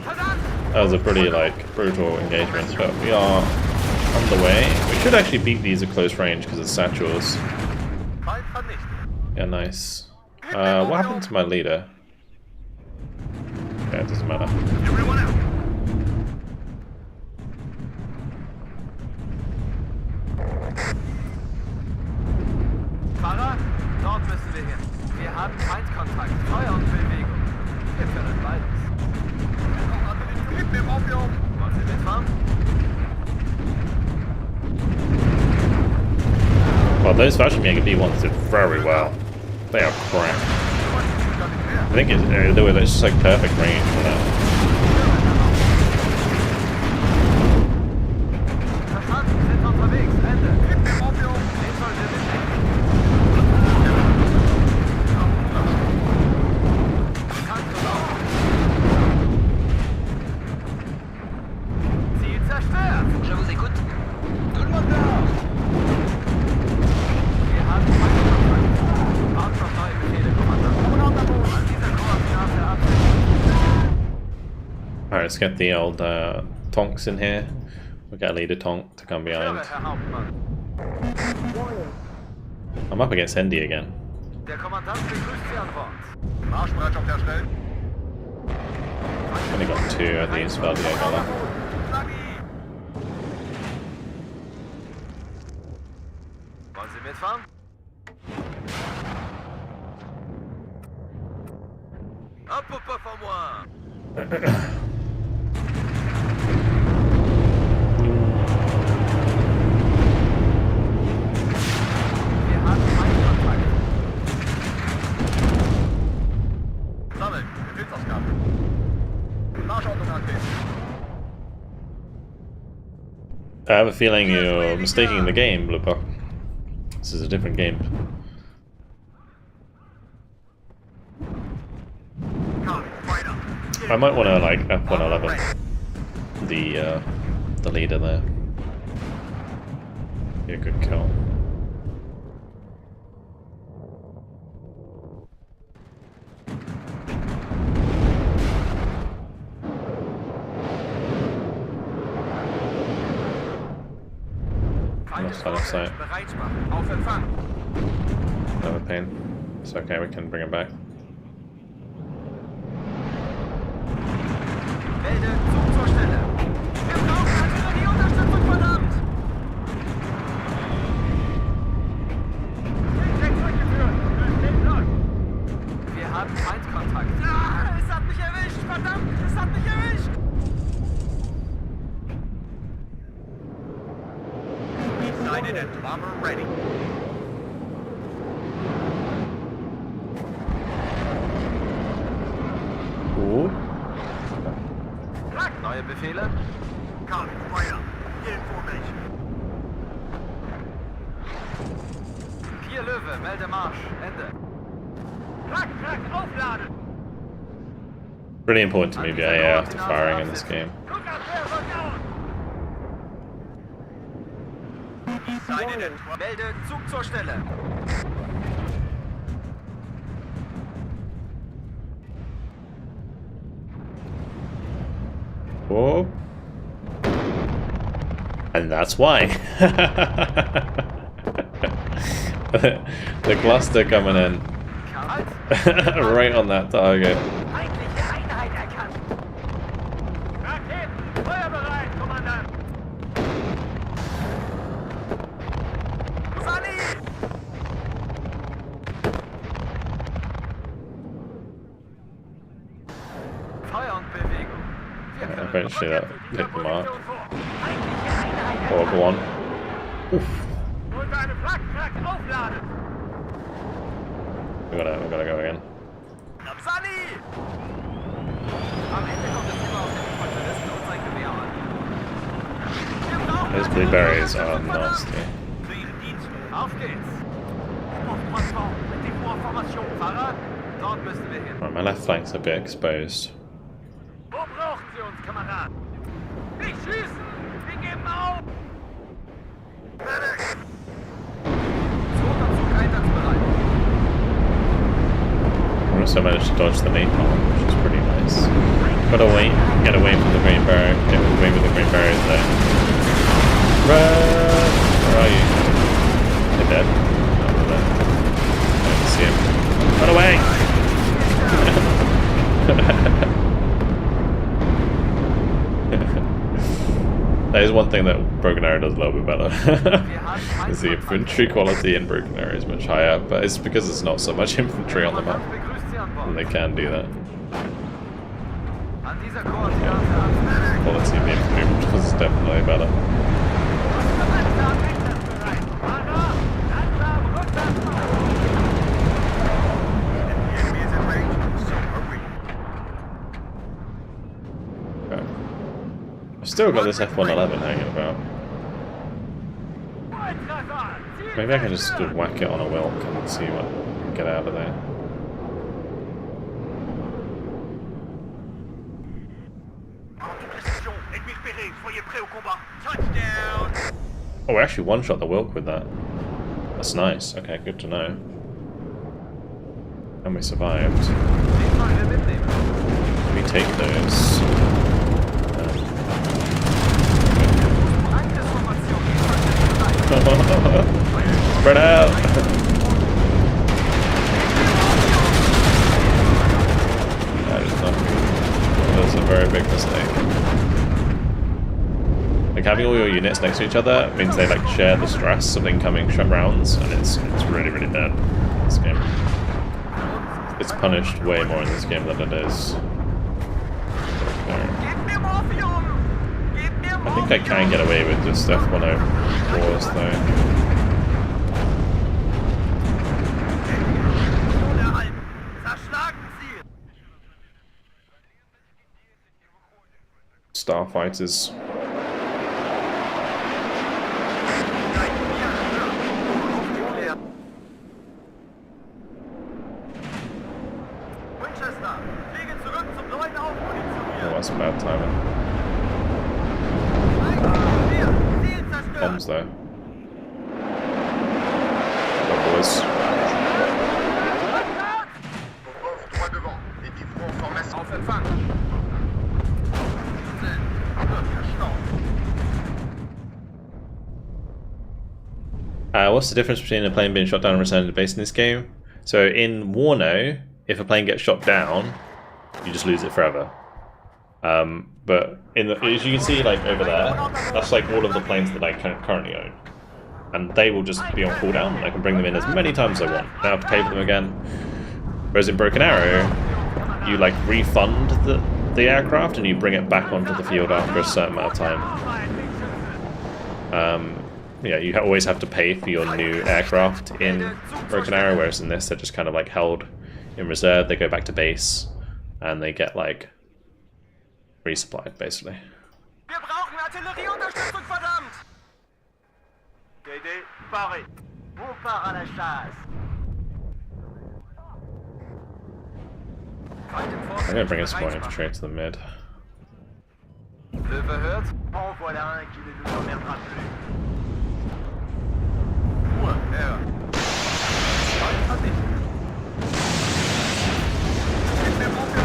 Verdammt! That was a pretty brutal engagement, but we are on the way. We should actually beat these at close range because it's satchels. Feind vernichtet. Yeah, nice. What happened to my leader? Yeah, it doesn't matter. Everyone out. Fahrer, dort müssen wir hin. Wir haben Feindkontakt, Feuer und Bewegung. Wir können beides. Wollen Sie mitfahren? Well, those Valkyrie B1s did very well. They are crap. I think it's just like perfect range for that. Verstanden, sind unterwegs. Ende. Den sollen wir mitnehmen. Bekannt zu laufen. Ziel zerstört. Je vous écoute. Tout le monde dehors. Wir haben Feindkontakt. Warten auf neue Befehle, Kommandant. An dieser Koordinate ab. Alright, let's get the old tonks in here. We got a leader tonk to come behind. Höre, Herr Hauptmann. I'm up against Hendy again. Der Kommandant begrüßt Sie an Bord. Marschbereitschaft herstellen. Only got two of these Valkyrie Gala. Wollen Sie mitfahren? Un peu pas pour moi. Wir haben Feindkontakt. Sammeln, Befehlsausgabe. Marschordnung antreten. I have a feeling you're mistaking the game, Blooper. This is a different game. I might want to like F111 the leader there. Be a good kill. Left side of sight. Bereit machen. Auf Empfang. Another pain. It's okay, we can bring him back. Melde Zug zur Stelle. Wir brauchen Artillerieunterstützung, verdammt! Check durchgeführt. Steht los. Wir haben Feindkontakt. Ah, es hat mich erwischt, verdammt! Es hat mich erwischt! Sighted and bomber ready. Ooh. Neue Befehle? Copy, right up. Get in formation. Hier Löwe, melde Marsch. Ende. Rack, aufladen! Pretty important to move your AA after firing in this game. Guck ab, wer soll down! Decided. Melde Zug zur Stelle. Oh. And that's why. The cluster coming in. Right on that target. Feindliche Einheit erkannt. Raketen, feuerbereit, Kommandant. Sunny! Feuer und Bewegung. Eventually that hit the mark. Feindliche Einheit Oh, go on. Oof. Und eine Flak aufladen. We gotta go again. Sunny! Am Ende kommt es immer auf den Spezialisten und sein Gewehr an. Those blueberries are nasty. Auf geht's! Luftfront mit die Vorformation. Fahrer, dort müssen wir hin. Right, my left flank's a bit exposed. Wo brauchen Sie uns, Kamerad? Nicht schießen! Wir geben auf! Zweiter Zug einsatzbereit. I also managed to dodge the napalm, which is pretty nice. Get away from the green barrier. Get away with the green barriers there. Run! Where are you? They're dead. Oh, they're dead. I don't see him. Run away! That is one thing that Broken Arrow does a little bit better. Is the infantry quality in Broken Arrow is much higher, but it's because there's not so much infantry on the map. And they can do that. An dieser Koordinate. Quality of the infantry is definitely better. Okay. I've still got this F-111 hanging about. Maybe I can just whack it on a Wilk and see what get out of there. Oh, we actually one-shot the Wilk with that. That's nice. Okay, good to know. And we survived. We take those. Spread out! That is not good. That was a very big mistake. Like having all your units next to each other means they like share the stress of incoming rounds, and it's really bad in this game. It's punished way more in this game than it is. I think I can get away with just F-104s though. Starfighters. Oh, that's bad timing. Bombs though. Oh, boys. What's the difference between a plane being shot down and returning to base in this game? So in WARNO, if a plane gets shot down, you just lose it forever. But as you can see, like over there, that's like all of the planes that I currently own, and they will just be on cooldown. I can bring them in as many times as I want. I don't have to pay for them again. Whereas in Broken Arrow, you like refund the aircraft and you bring it back onto the field after a certain amount of time. Yeah, you always have to pay for your new aircraft in Broken Arrow, whereas in this they're just kind of like held in reserve. They go back to base and they get like resupplied basically. Wir brauchen Artillerieunterstützung, verdammt! DD, Paris. On part à la chasse. I'm gonna bring a support infantry to the mid. Löwe hört. En voilà un qui ne nous emmerdera plus. Ruhe, Herr. Weiter nicht. Gib mir Mobil.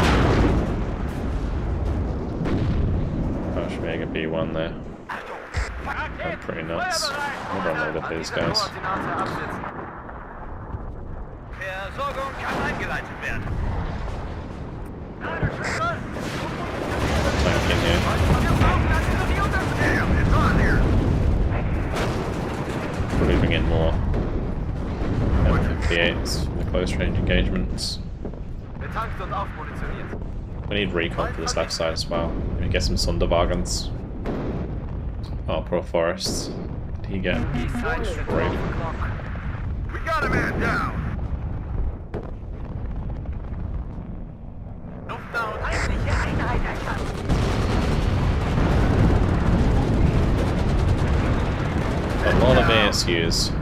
Gosh, mega B1 there. I'm pretty nuts. I don't know what these guys. Koordinate absetzen. Versorgung kann eingeleitet werden. Tank in here. Damn, it's on here. Probably bring in more M58s in the close range engagements. Betankt und aufmunitioniert. We need recon for this left side as well. We get some Sonderwagens. Oh, poor Forrest. Did he get destroyed? We got a man down. Luftdown. Feindliche Einheit erkannt. A lot of ASUs.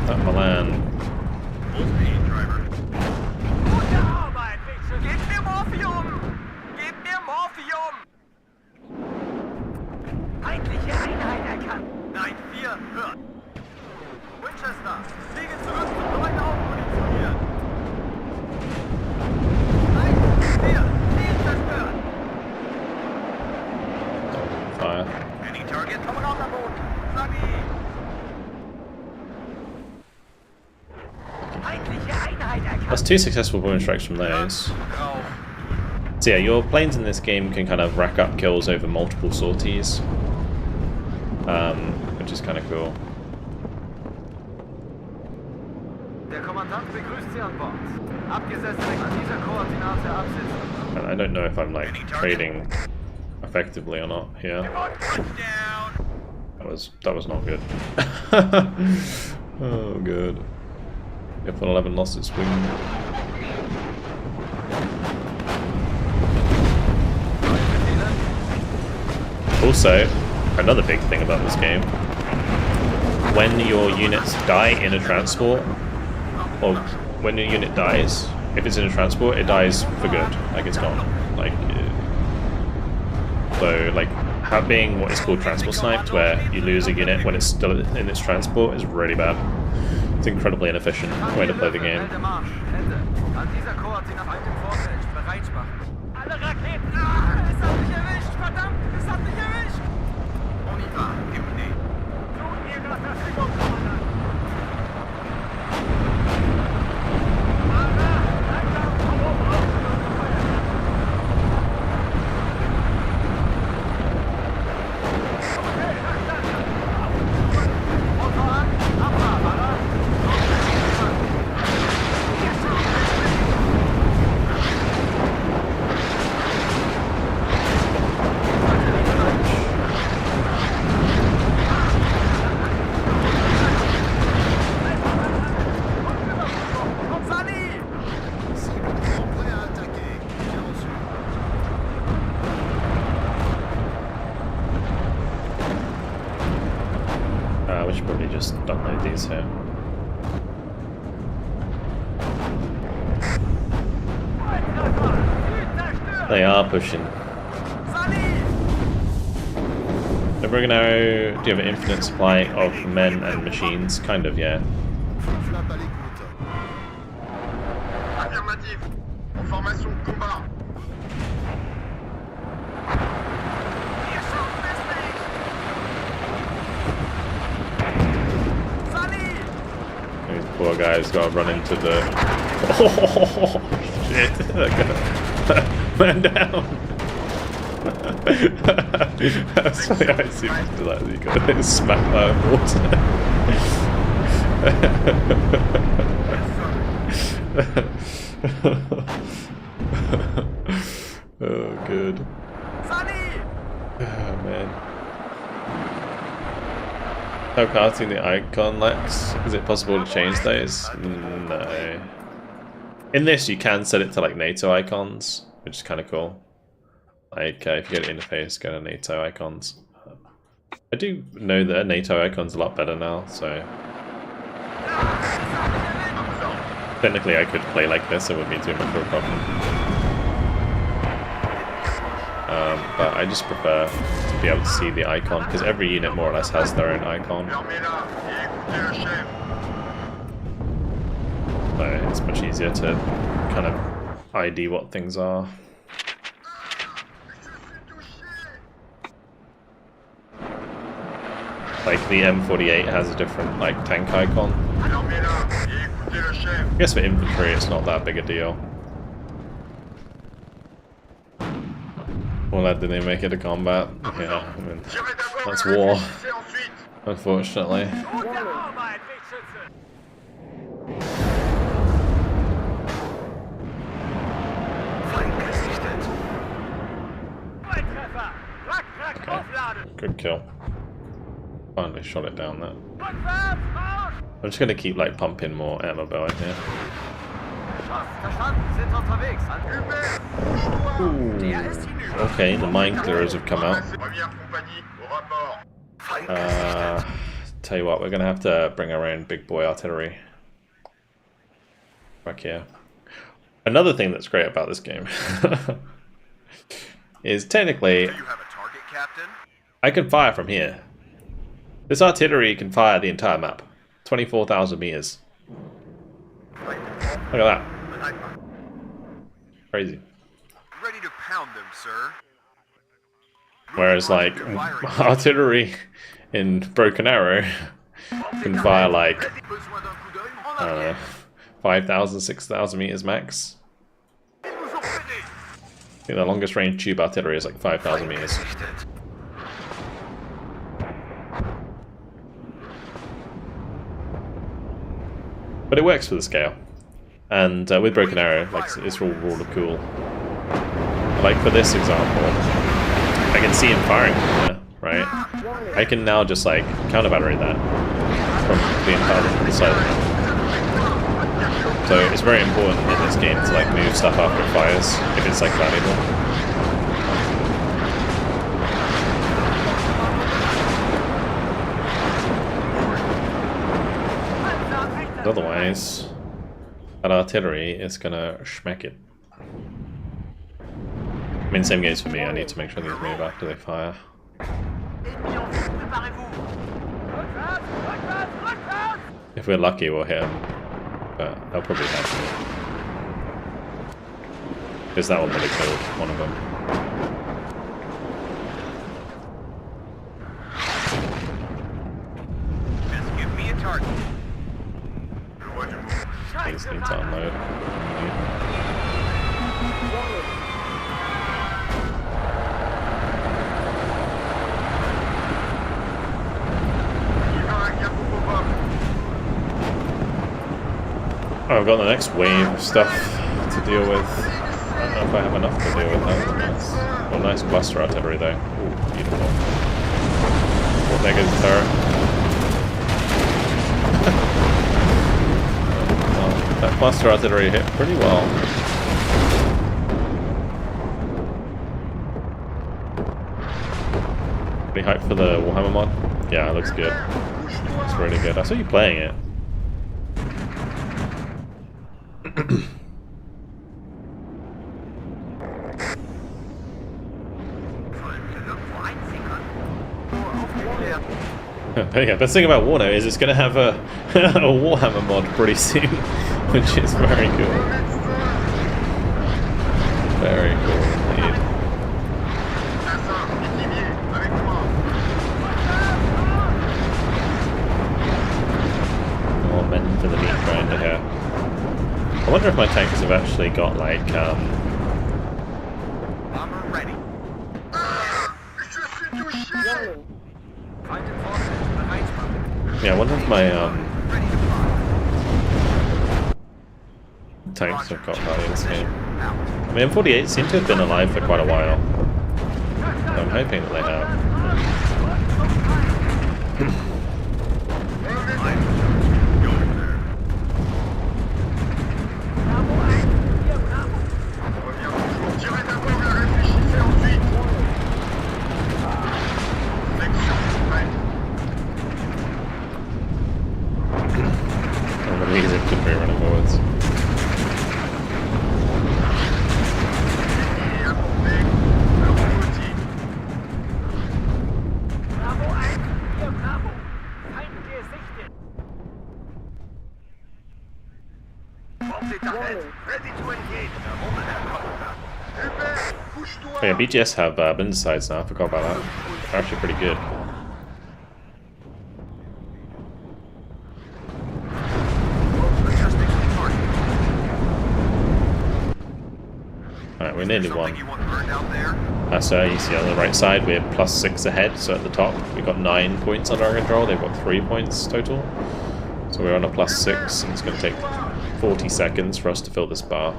That Milan. Full speed, driver. Gute Arbeit, Wichser. Gib mir Morphium! Gib mir Morphium! Feindliche Einheit erkannt. Nein, 4, hört. Winchester, fliegen zurück zum neuen Aufmunitionieren. Nein, 4, Ziel zerstört. Fire. Any target? Komm raus am Boden. Sabi! Feindliche Einheit erkannt. That's 2 successful bomb strikes from those. Drauf. So yeah, your planes in this game can kind of rack up kills over multiple sorties. Which is kind of cool. Der Kommandant begrüßt Sie an Bord. Abgesetzt an dieser Koordinate absetzen. And I don't know if I'm like trading effectively or not here. Down. That was not good. Oh good. F-111 lost its wing. Also, another big thing about this game, when your units die in a transport, or when your unit dies, if it's in a transport, it dies for good. Like it's gone. Like so, like being what is called transport sniped, where you lose a unit when it's still in its transport, is really bad. It's an incredibly inefficient way to play the game. Ende Marsch. Ende. An dieser Koordinate auf dem Vorfeld. Bereit machen. Alle Raketen. Ah, es hat mich erwischt. Verdammt, es hat mich erwischt. On y va. Gib mir. Zu Ihrer Verfügung, Kommandant. Fahrer, langsam, Turbo, Feuer. Okay, verstanden. Motor an. Abfahrbarer. We should probably just download these here. They are pushing. Never arrow. Do you have an infinite supply of men and machines? Kind of, yeah. Affirmatif. En formation de combat. These poor guys gotta run into the. Oh shit! Man down. That's the icy to that. You got smacked by water. Oh, good. Oh man. How casting the icon Lex? Is it possible to change those? No. In this, you can set it to like NATO icons, which is kind of cool. Like if you go to interface, go to NATO icons. I do know that a NATO icon's a lot better now, so technically I could play like this. It wouldn't be too much of a problem. but I just prefer to be able to see the icon, because every unit more or less has their own icon. Fermez-la et écoutez le chef. So it's much easier to kind of ID what things are. Like the M48 has a different like tank icon. Fermez-la et écoutez le chef. I guess for infantry it's not that big a deal. Well, did they make it a combat? Yeah, I mean, Tirez d'abord that's et war, réfléchissez ensuite. unfortunately. Good kill. Finally shot it down there. I'm just gonna keep like pumping more ammo bow in here. Ooh. Okay, the mine clearers have come out. Première compagnie, au rapport. Tell you what, we're gonna have to bring our own big boy artillery back here. Another thing that's great about this game is technically You have a target, Captain? I can fire from here. This artillery can fire the entire map. 24,000 meters. Look at that. Crazy. Ready to pound them, sir. Whereas like artillery in Broken Arrow can fire like, Besoin d'un coup d'œil en I don't know, arrière. 5,000, 6,000 meters max. Ils nous ont pédé. I think the longest range tube artillery is like 5,000 meters. But it works for the scale. And with Broken Arrow, like it's all really cool. Like for this example, I can see him firing from there, right? I can now just like counter battery that from the entire side of the map. So it's very important in this game to like move stuff after it fires if it's like valuable. Otherwise, that artillery is gonna schmeck it. I mean, same goes for me. I need to make sure these move after they fire. Ennemi en vue, préparez-vous. If we're lucky, we'll hit them, but they'll probably have to. Because that one would have killed one of them. Just give me a target. These need to unload. Oh, I've got the next wave of stuff to deal with. I don't know if I have enough to deal with that. Nice. Well, nice cluster artillery though. Ooh, beautiful. Well, there goes the turret. Well, that cluster artillery hit pretty well. Pretty hyped for the Warhammer mod? Yeah, it looks good. It's really good. I saw you playing it. Yeah, best thing about WARNO is it's going to have a, a Warhammer mod pretty soon, which is very cool. Very cool indeed. More men for the meat grinder here. I wonder if my tanks have actually got like, Bomber ready. yeah, I wonder if my Ready to fire. tanks have got value in this game. Out. I mean, M48 seem to have been alive for quite a while. So I'm hoping that they have. These infantry running forwards. Conflict ahead. Ready to engage. Oh yeah, BGS have Blindersides now, I forgot about that. They're actually pretty good. Adjusting to target. Alright, we're nearly Something won. you want burned out there? So you see on the right side we're +6 ahead, so at the top we've got 9 points under our control, they've got 3 points total. So we're on a +6 and it's going to take 40 seconds for us to fill this bar.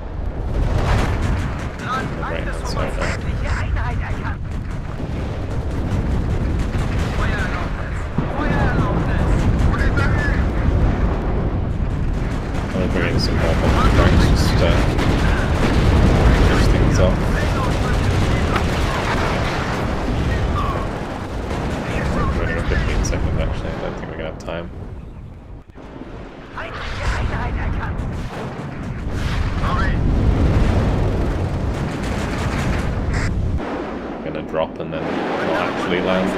Right hand side now. Feindliche Einheit erkannt. Feuererlaubnis. I'm going to bring in some more bomb strikes just to push things off. We've only got 15 seconds actually, I don't think we're going to have time. Feindliche Einheit erkannt. Gonna drop and then not actually land.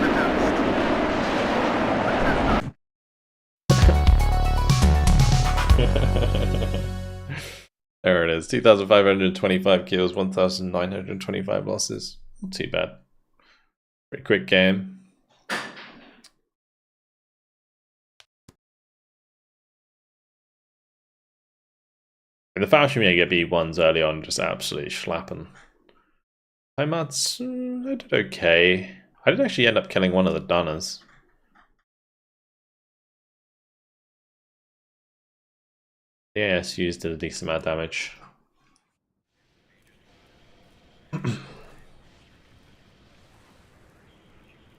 There it is, 2,525 kills, 1,925 losses. Not too bad. Pretty quick game. The Fallschirmjäger B1s early on just absolutely schlappen. Heimat's, I did okay. I did actually end up killing one of the Dunners. The ASUs did a decent amount of damage.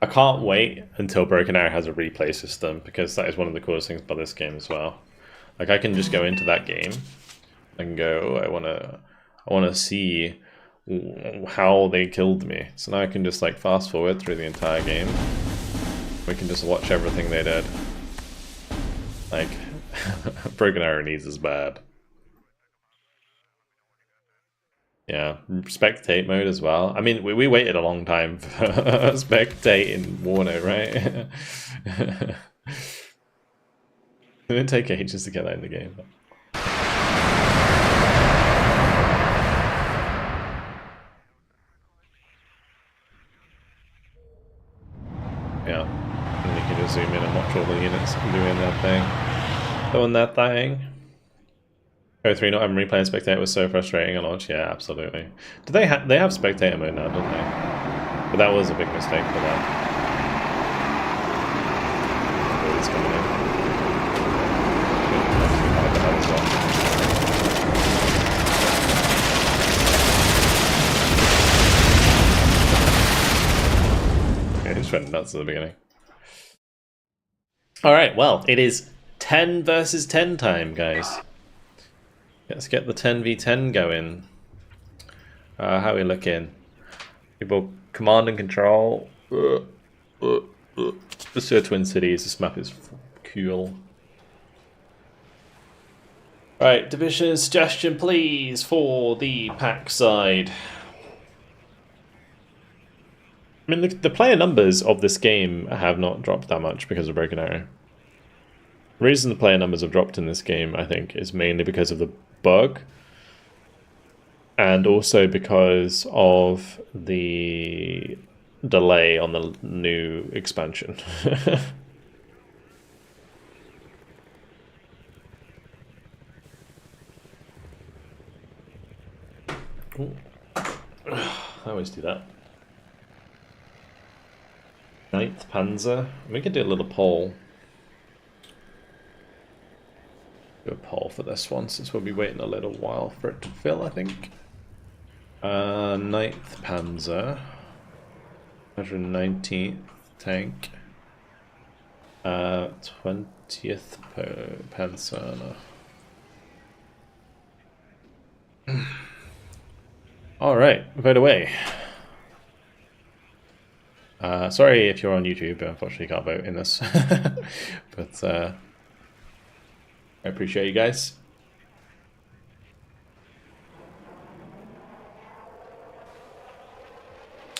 I can't wait until Broken Arrow has a replay system, because that is one of the coolest things about this game as well. Like I can just go into that game and go, I wanna see how they killed me. So now I can just like fast forward through the entire game. We can just watch everything they did. Like Broken Arrow needs is bad. Yeah, spectate mode as well. I mean, we waited a long time for spectate in WARNO, right? It didn't take ages to get that in the game. Yeah, and you can just zoom in and watch all the units doing their thing. Doing that thing. 03 not having replay and spectator was so frustrating at launch. Yeah, absolutely. Do they have spectator mode now, don't they? But that was a big mistake for them. Oh, he's coming in. Yeah, he just went nuts at the beginning. Alright, well, it is 10 versus 10 time, guys. Let's get the 10v10 going. How are we looking? People command and control. Let's do Twin Cities. This map is cool. Right, division suggestion please for the pack side. I mean, the player numbers of this game have not dropped that much because of Broken Arrow. The reason the player numbers have dropped in this game, I think, is mainly because of the bug, and also because of the delay on the new expansion. I always do that. 9th Panzer. We could do a little poll. Do a poll for this one, since we'll be waiting a little while for it to fill, I think. 9th Panzer. 119th tank. 20th Panzer. Alright, vote away. Sorry if you're on YouTube, unfortunately you can't vote in this. But I appreciate you guys.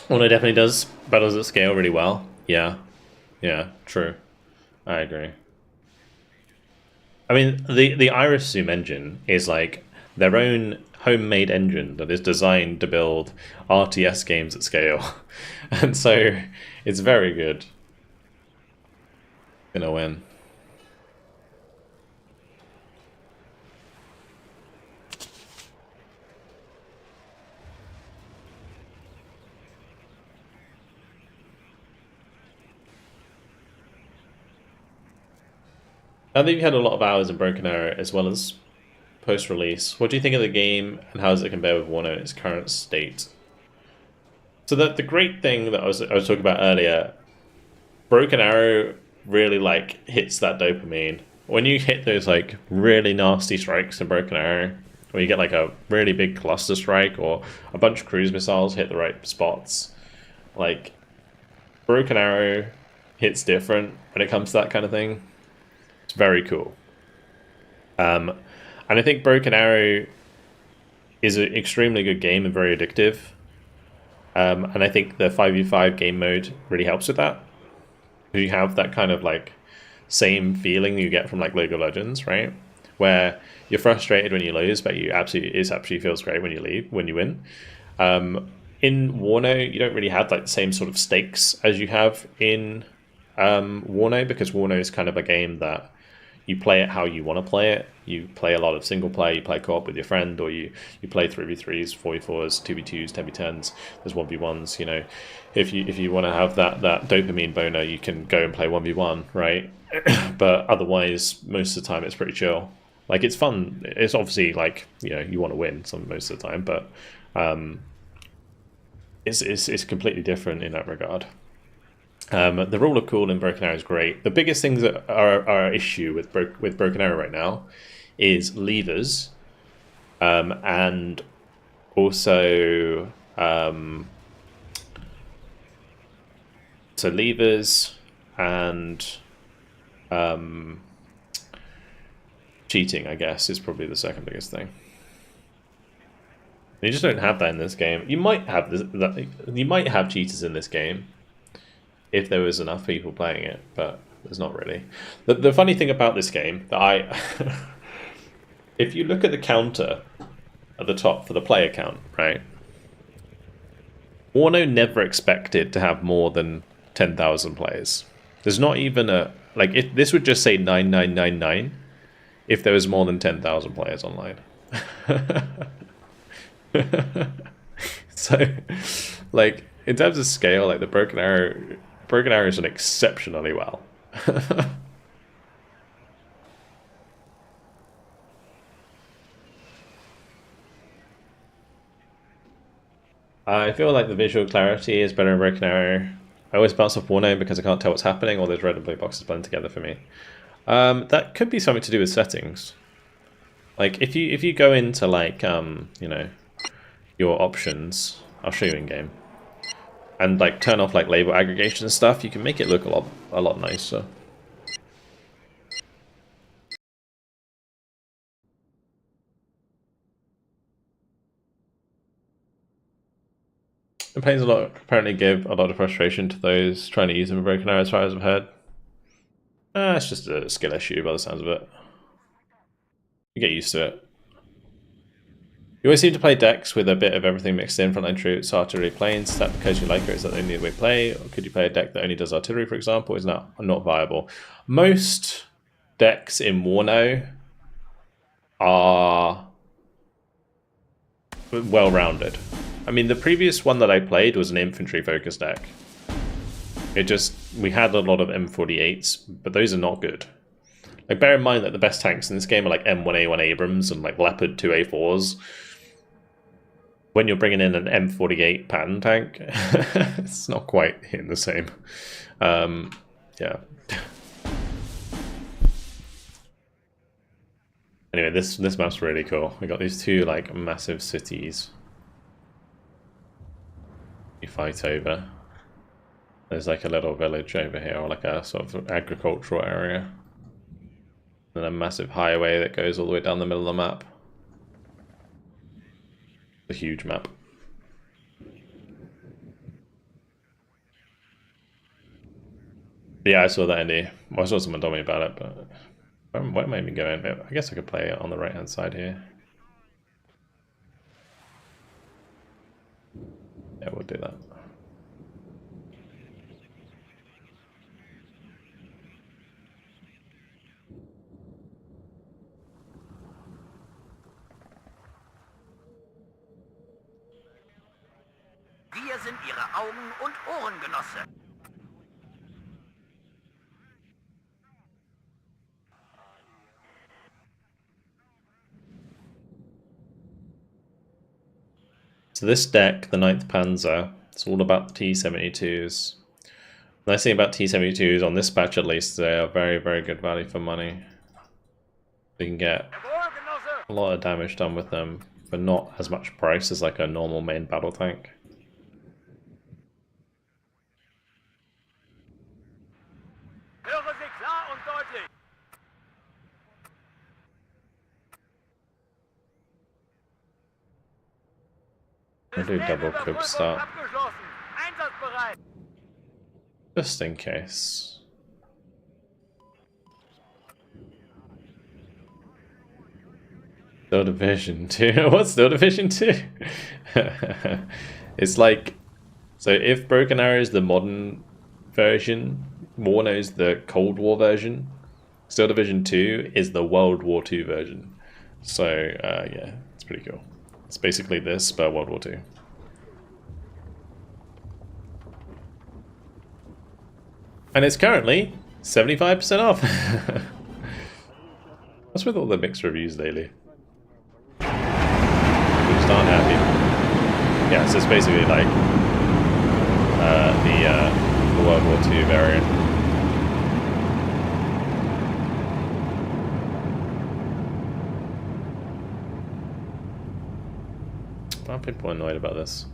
Well, it definitely does battles at scale really well. Yeah. Yeah, true. I agree. I mean, the Iris Zoom engine is like their own homemade engine that is designed to build RTS games at scale. And so it's very good. Gonna win. I think you had a lot of hours in Broken Arrow as well as post-release. What do you think of the game, and how does it compare with WARNO in its current state? So the great thing that I was talking about earlier, Broken Arrow really like hits that dopamine. When you hit those like really nasty strikes in Broken Arrow, where you get like a really big cluster strike or a bunch of cruise missiles hit the right spots, like Broken Arrow hits different when it comes to that kind of thing. It's very cool. And I think Broken Arrow is an extremely good game and very addictive. And I think the 5v5 game mode really helps with that. You have that kind of like same feeling you get from like League of Legends, right? Where you're frustrated when you lose, but it absolutely feels great when you win. In WARNO, you don't really have like the same sort of stakes as you have in WARNO, because WARNO is kind of a game that you play it how you want to play it. You play a lot of single player, you play co-op with your friend, or you play 3v3s, 4v4s, 2v2s, 10v10s, there's 1v1s, you know. If you want to have that dopamine boner, you can go and play 1v1, right? But otherwise, most of the time it's pretty chill. Like, it's fun. It's obviously like, you know, you want to win most of the time, but it's completely different in that regard. The rule of cool in Broken Arrow is great. The biggest things that are our issue with Broken Arrow right now is levers, and also so levers and cheating, I guess, is probably the second biggest thing. You just don't have that in this game. You might have you might have cheaters in this game if there was enough people playing it, but there's not really. The funny thing about this game that if you look at the counter at the top for the player count, right? WARNO never expected to have more than 10,000 players. There's not even a like this would just say 9999 if there was more than 10,000 players online. So, like, in terms of scale, like the Broken Arrow is done exceptionally well. I feel like the visual clarity is better in Broken Arrow. I always bounce off WARNO because I can't tell what's happening, or those red and blue boxes blend together for me. That could be something to do with settings. Like if you go into like you know, your options, I'll show you in game, and like turn off like label aggregation and stuff, you can make it look a lot nicer. The pains apparently give a lot of frustration to those trying to use them in Broken Arrow, as far as I've heard. It's just a skill issue by the sounds of it. You get used to it. You always seem to play decks with a bit of everything mixed in, frontline troops, artillery, planes. Is that because you like it, or is that the only way to play? Or could you play a deck that only does artillery, for example? Is not viable. Most decks in WARNO are well-rounded. I mean, the previous one that I played was an infantry-focused deck. We had a lot of M48s, but those are not good. Like, bear in mind that the best tanks in this game are like M1A1 Abrams and like Leopard 2A4s. When you're bringing in an M48 pattern tank, it's not quite hitting the same. Yeah. Anyway, this map's really cool. We got these two like massive cities you fight over. There's like a little village over here, or like a sort of agricultural area. And a massive highway that goes all the way down the middle of the map. A huge map. Yeah, I saw that, Andy. Well, I saw someone told me about it, but where am I even going? I guess I could play it on the right hand side here. Yeah, we'll do that. Wir sind Ihre Augen- und Ohrengenosse. So this deck, the 9th Panzer, it's all about T-72s. The nice thing about T-72s, on this patch at least, they are very, very good value for money. You can get a lot of damage done with them, but not as much price as like a normal main battle tank. Höre Sie klar und deutlich. I'll do double clip start, Abgeschlossen. Einsatzbereit. just in case. Still Division 2. What's Still Division 2? It's like, so if Broken Arrow is the modern version, WARNO is the Cold War version, Still Division 2 is the World War II version. So yeah, it's pretty cool. It's basically this, but World War II. And it's currently 75% off. What's with all the mixed reviews lately? People just aren't happy. Yeah, so it's basically like the World War II variant. Why are people annoyed about this?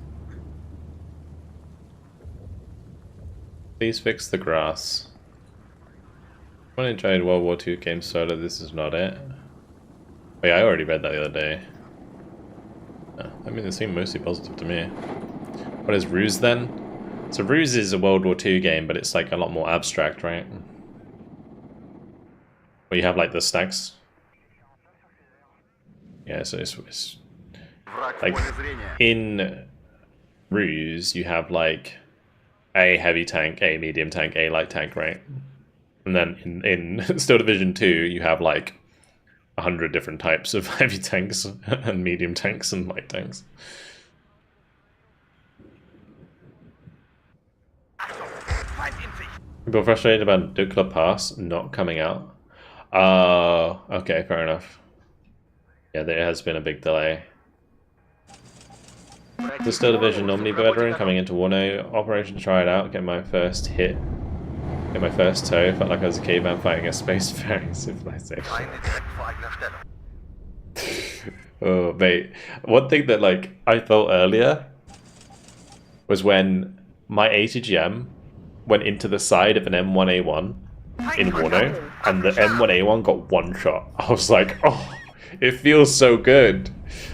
Please fix the grass. When I enjoyed World War II game solo, this is not it. Oh yeah, I already read that the other day. I mean, they seem mostly positive to me. What is Ruse then? So Ruse is a World War II game, but it's like a lot more abstract, right? Where you have like the stacks. Yeah, so it's like in Ruse you have like a heavy tank, a medium tank, a light tank, right? And then in Still Division 2 you have like 100 different types of heavy tanks and medium tanks and light tanks. People frustrated about Dukla Pass not coming out. Okay, fair enough. Yeah, there has been a big delay. The Still Division Omni veteran coming into WARNO operation, try it out, get my first hit, get my first toe. Felt like I was a caveman fighting a spacefaring civilization. Oh mate, one thing that like I felt earlier was when my ATGM went into the side of an M1A1 in WARNO, and the M1A1 got one shot. I was like, oh, it feels so good.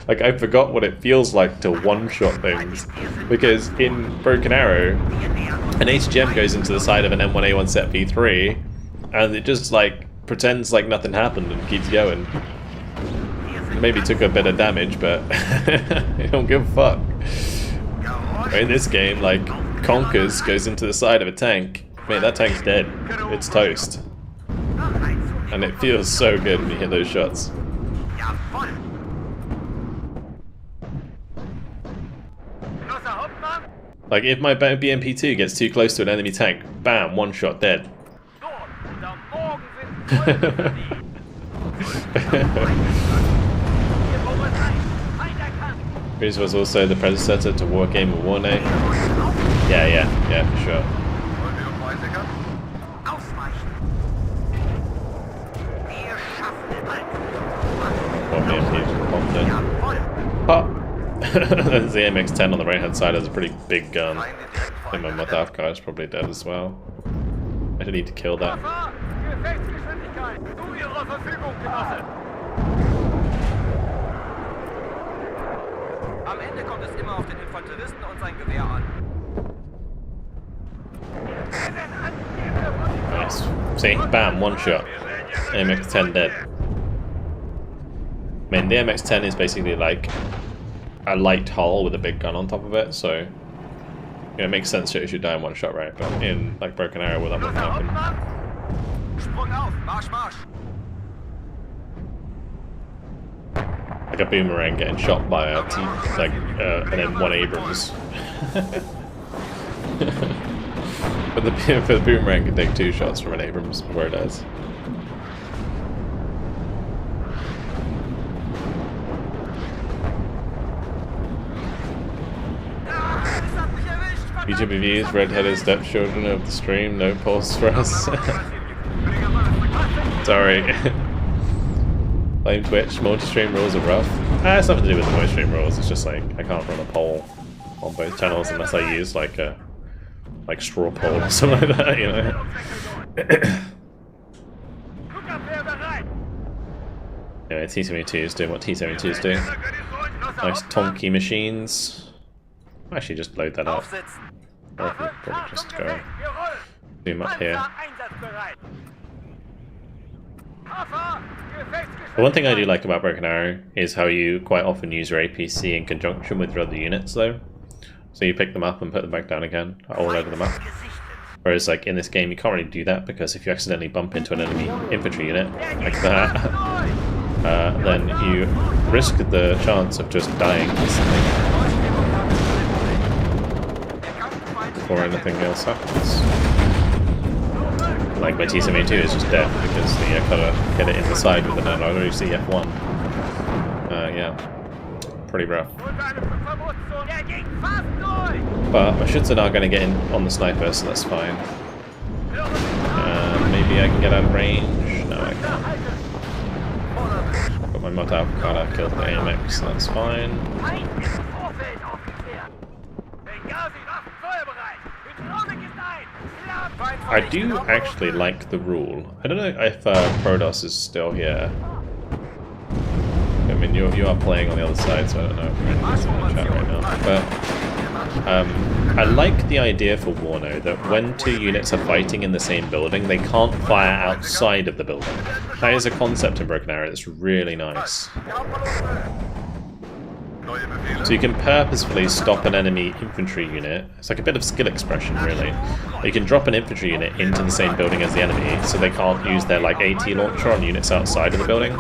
Like, I forgot what it feels like to one-shot things. Because in Broken Arrow, an ATGM goes into the side of an M1A1 set V3, and it just, like, pretends like nothing happened and keeps going. Maybe took a bit of damage, but I don't give a fuck. In this game, like, Conkers goes into the side of a tank. Mate, that tank's dead. It's toast. And it feels so good when you hit those shots. Like, if my BMP2 gets too close to an enemy tank, bam, one shot, dead. Ruse was also the predecessor to Wargame of WARNO. Yeah, for sure. Pop! There's the MX-10 on the right hand side, has a pretty big gun. I think my Mothav guy is probably dead as well. I don't need to kill that. Am Ende kommt es immer auf den Infanteristen und sein Gewehr an. Nice. See? Bam, one shot. MX-10 dead. I mean, the MX-10 is basically like a light hull with a big gun on top of it, so Yeah, it makes sense that you should die in one shot, right? But in like Broken Arrow, well, that wouldn't happen. Sprung auf! Marsch, marsch! Like a boomerang getting shot by a and then one Abrams. But the boomerang can take 2 shots from an Abrams before it does. YouTube reviews, redheaded stepchildren of the stream, no pulse for us. Sorry. Blame Twitch, multi-stream rules are rough. It's nothing to do with the multi-stream rules, it's just like I can't run a poll on both channels unless I use like a straw poll or something like that, you know. Anyway, T-72 is doing what T-72s do. Nice tonky machines. I'll actually just load that up. Or I can probably just go zoom up here. The one thing I do like about Broken Arrow is how you quite often use your APC in conjunction with your other units though. So you pick them up and put them back down again, all over the map. Whereas like in this game you can't really do that because if you accidentally bump into an enemy infantry unit like that, then you risk the chance of just dying instantly before anything else happens. Like my T-72 is just dead because the gotta get it in the side with an ROC F1. Yeah, pretty rough. But my shots are now going to get in on the sniper, so that's fine. Maybe I can get out of range. No, I can't. Got my mod avocado, killed the AMX, so that's fine. I do actually like the rule. I don't know if Prodos is still here. I mean, you are playing on the other side, so I don't know if anything's in the chat right now. But I like the idea for WARNO that when 2 units are fighting in the same building, they can't fire outside of the building. That is a concept in Broken Arrow that's really nice. So you can purposefully stop an enemy infantry unit. It's like a bit of skill expression, really. You can drop an infantry unit into the same building as the enemy, so they can't use their like AT launcher on units outside of the building.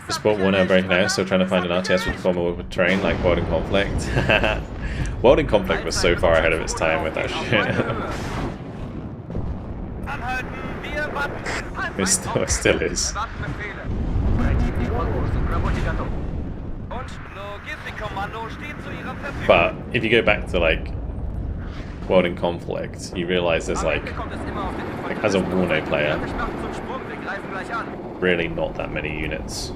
Just bought WARNO Broken Arrow, still trying to find an RTS with former with terrain like World in Conflict. World in Conflict was so far ahead of its time with that shit. It still is. But if you go back to like World in Conflict, you realise there's like as a WARNO player, really not that many units.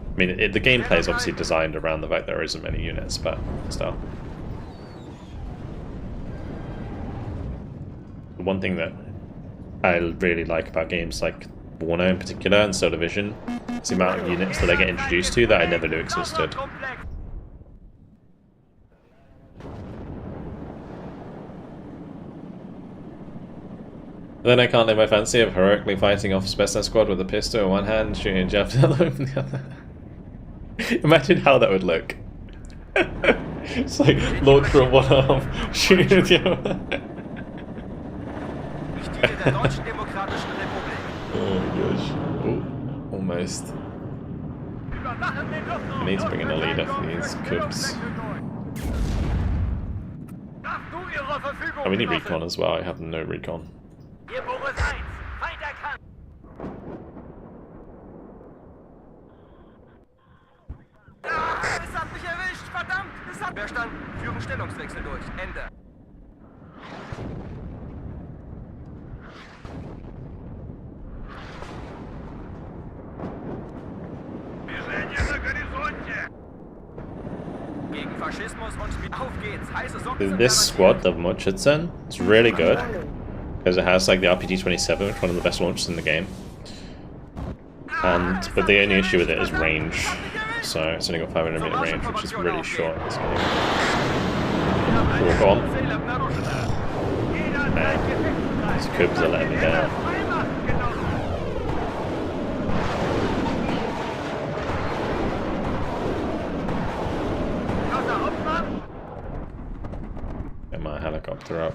I mean, the gameplay is obviously designed around the fact there isn't many units, but still. The one thing that I really like about games like WARNO in particular, and Solar Division, is the amount of units that I get introduced to that I never knew existed. Then I can't live my fancy of heroically fighting off Spetsnaz squad with a pistol in one hand and shooting a jab to the other with the other. Imagine how that would look. It's like launch from one arm, shooting with the other. Oh my gosh. Oh, almost. I need to bring in a leader for these cubs. Oh, we need recon as well. I have no recon. Verstand, führen Stellungswechsel durch. Ende. Gegen Faschismus und auf geht's. Heiße Socken. This squad of Munchausen is really good because it has like the RPG-27, which is one of the best launchers in the game. But the only issue with it is range. So it's only got 500 meter range, which is really short in this game. Cool, go on. Цель обнаружена. These cubes are letting me down. Get my helicopter up.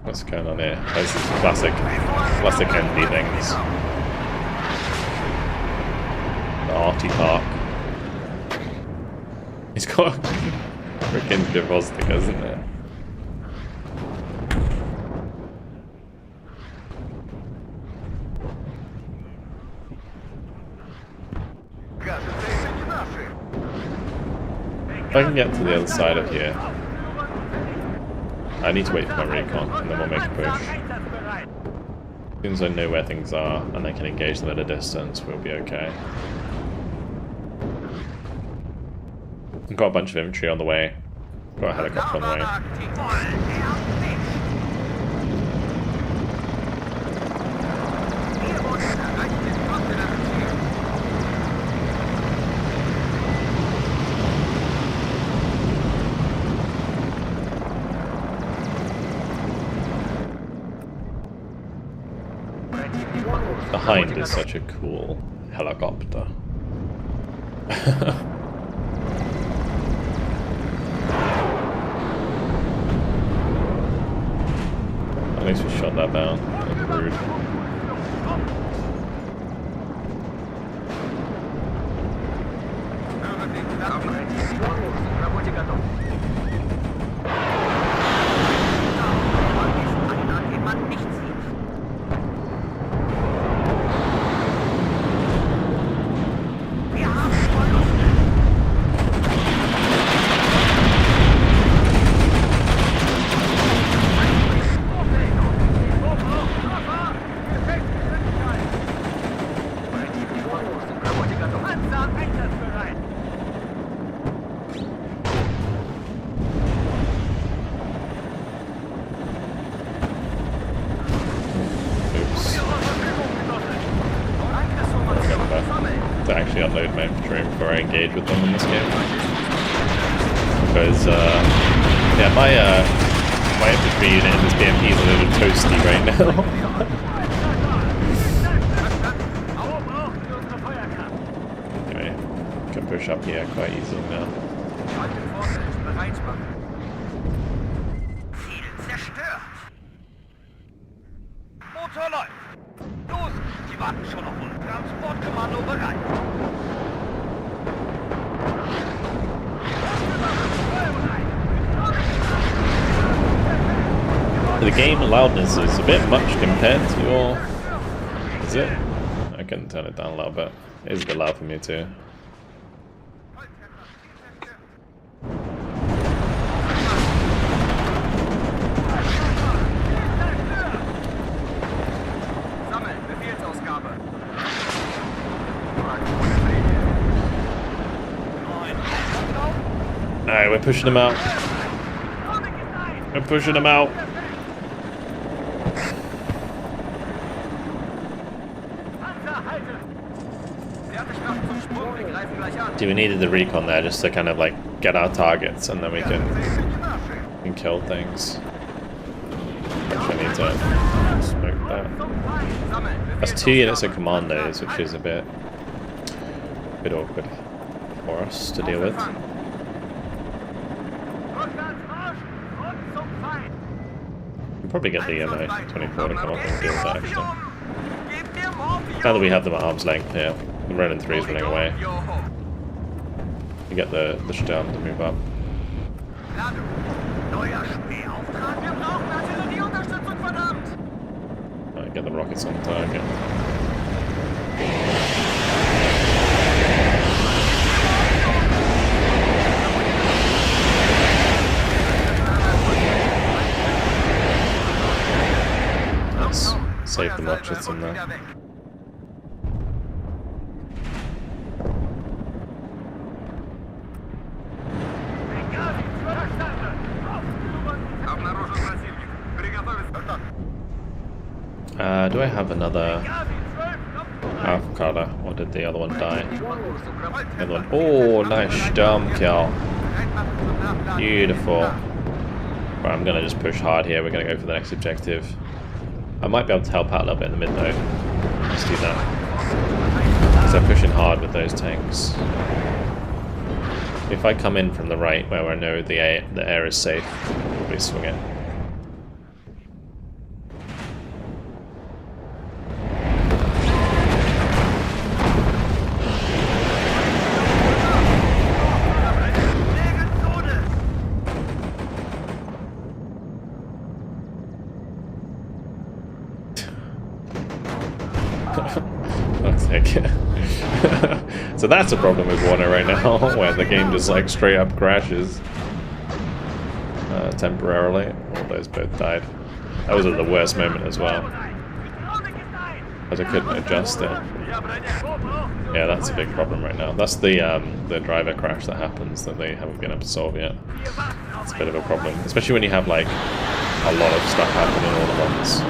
What's going on here? There's these classic ND things. The arty park. He's got a freaking Javostic, isn't it? If I can get to the other side of here, I need to wait for my recon, and then we'll make a push. As soon as I know where things are, and I can engage them at a distance, we'll be okay. I've got a bunch of infantry on the way. Got a helicopter on the way. The Hind is such a cool helicopter. At least we shot that down. That was rude. To actually unload my infantry before I engage with them in this game, because yeah, my infantry unit in this BMP is a little toasty right now. Anyway, can push up here quite easily now. Motor läuft. Los, die warten schon auf uns. Transportkommando bereit. The game loudness is a bit much compared to your... Is it? I can turn it down a little bit. It is a bit loud for me too. Alright, we're pushing them out. We're pushing them out. We needed the recon there just to kind of like get our targets, and then we can kill things. I need to smoke that. That's 2 units of commandos, which is a bit awkward for us to deal with. We'll probably get the MO-24 to come up and deal with that actually. Now that we have them at arm's length here, the Ronin 3 is running away. We get the Stern to move up. Right, get the rockets on target. Let's save the rockets in there. Do I have another... I Avocado. Or did the other one die? The other one. Oh, nice storm kill. Beautiful. Right, I'm gonna just push hard here. We're gonna go for the next objective. I might be able to help out a little bit in the mid though. Let's do that. So pushing hard with those tanks. If I come in from the right, where I know the air is safe, I'll probably swing it. So that's a problem with WARNO right now, where the game just like straight up crashes temporarily. All those both died. That was at the worst moment as well, as I couldn't adjust it. Yeah, that's a big problem right now. That's the driver crash that happens that they haven't been able to solve yet. It's a bit of a problem, especially when you have like a lot of stuff happening all at once.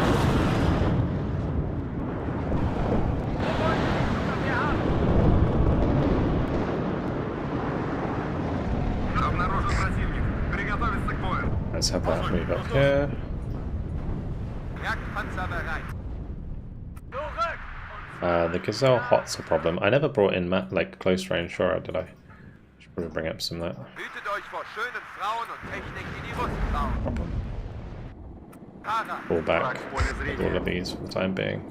Let's have that move up here. The Gazelle Hot's a problem. I never brought in like close range fire, did I? Should probably bring up some of that. Problem. Pull back with all of these for the time being.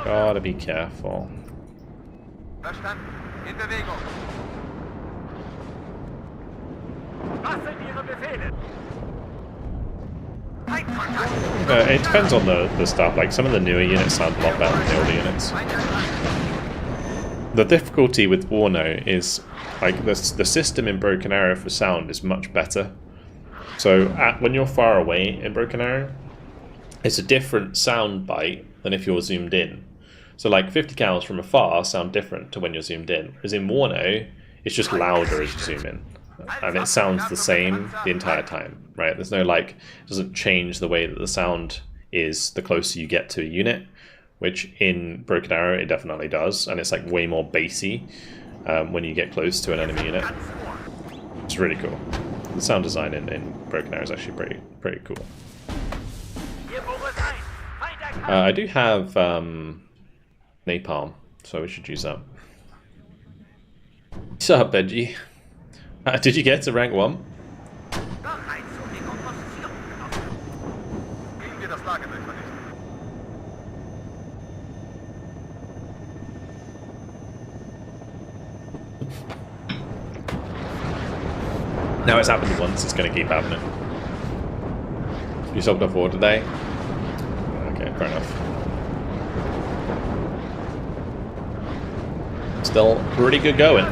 Gotta be careful. It depends on the stuff. Like some of the newer units sound a lot better than the older units. The difficulty with WARNO is like the system in Broken Arrow for sound is much better. So when you're far away in Broken Arrow, it's a different sound bite than if you're zoomed in. So like 50 cals from afar sound different to when you're zoomed in. Whereas in WARNO, it's just louder as you zoom in. And it sounds the same the entire time, right? There's no like, it doesn't change the way that the sound is the closer you get to a unit, which in Broken Arrow it definitely does, and it's like way more bassy when you get close to an enemy unit. It's really cool. The sound design in Broken Arrow is actually pretty cool. I do have napalm, so we should use that. What's up, Benji? Did you get to rank 1? Now it's happened once, it's going to keep happening. You sold off 4 today? Okay, fair enough. Still pretty good going.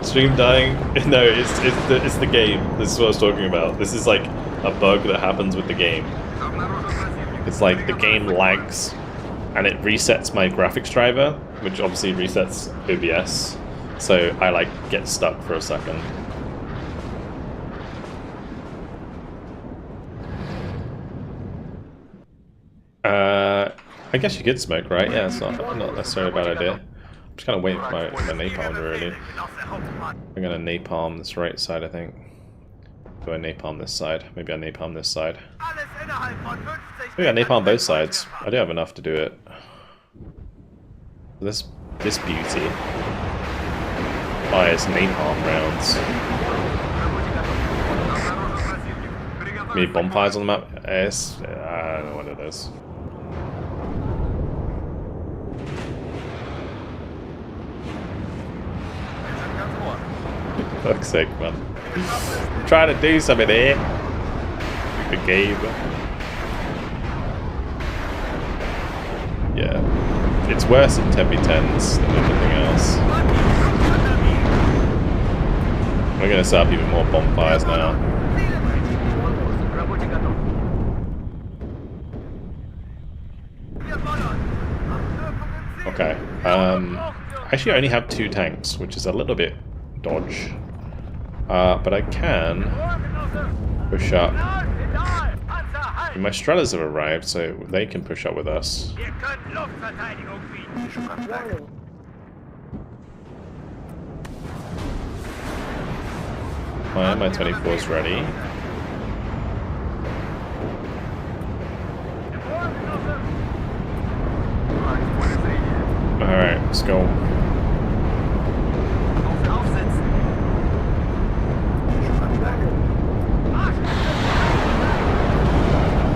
Stream dying? No, it's the game. This is what I was talking about. This is like a bug that happens with the game. It's like the game lags and it resets my graphics driver, which obviously resets OBS. So I like get stuck for a second. I guess you could smoke, right? Yeah, it's not necessarily a bad idea. I'm just kind of waiting for my napalm, really. I'm going to napalm this right side, I think. Do I napalm this side? Maybe I napalm this side. Maybe I napalm both sides. I do have enough to do it. This beauty fires napalm rounds. Many bonfires on the map? Yes, I don't know what it is. For fuck's sake, man. I'm trying to do something here. The game. Yeah. It's worse in 10v10s than anything else. We're gonna set up even more bonfires now. Okay. I actually only have 2 tanks, which is a little bit dodge. But I can push up. My Strellas have arrived, so they can push up with us. Wir können Luftverteidigung bieten. Warning. My 24 is ready. Alright, let's go. Aufsetzen.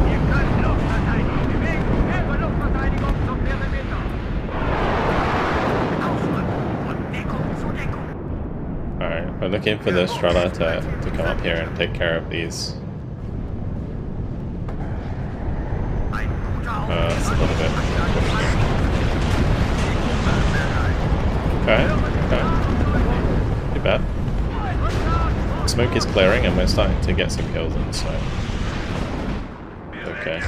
Wir können Luftverteidigung bewegen. Hilfe, Luftverteidigung zum Perimeter. Aufrücken und Deckung zu Deckung. Alright, we're looking for the Strela to come up here and take care of these. Ein guter It's a little bit pushed here. Okay, okay. Too bad. Smoke is clearing and we're starting to get some kills in, so... Okay.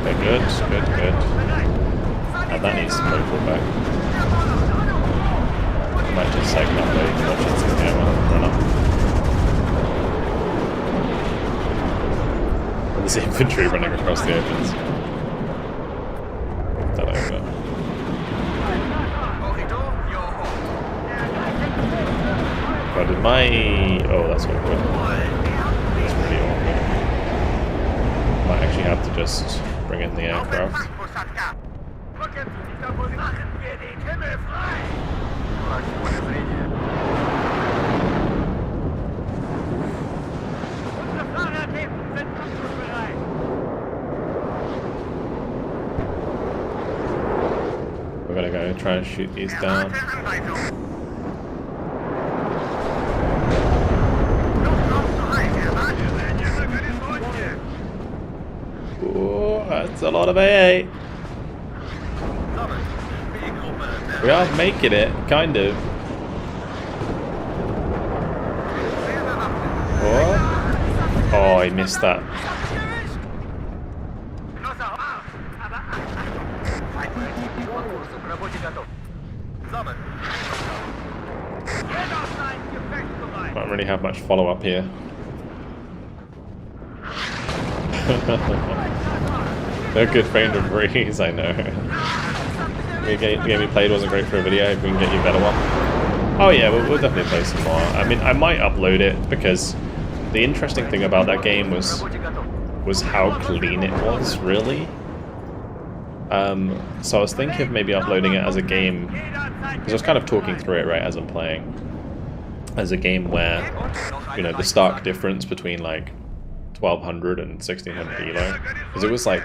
Okay, good, good, good. And that needs to be pulled back. Might just like not wait much into the game and run up. And there's infantry running across the opens. That over. But did my... Oh, that's awkward. That's pretty awkward. Might actually have to just bring in the aircraft. We're gonna go try and shoot these down. Oh, that's a lot of AA. We are making it, kind of. Oh, oh, I missed that. Don't really have much follow up here. No good frame to breeze, I know. The game we played wasn't great for a video. If we can get you a better one. Oh yeah, we'll definitely play some more. I mean, I might upload it because the interesting thing about that game was how clean it was, really. So I was thinking of maybe uploading it as a game, because I was kind of talking through it right as I'm playing, as a game where, you know, the stark difference between like 1200 and 1600 elo, because it was like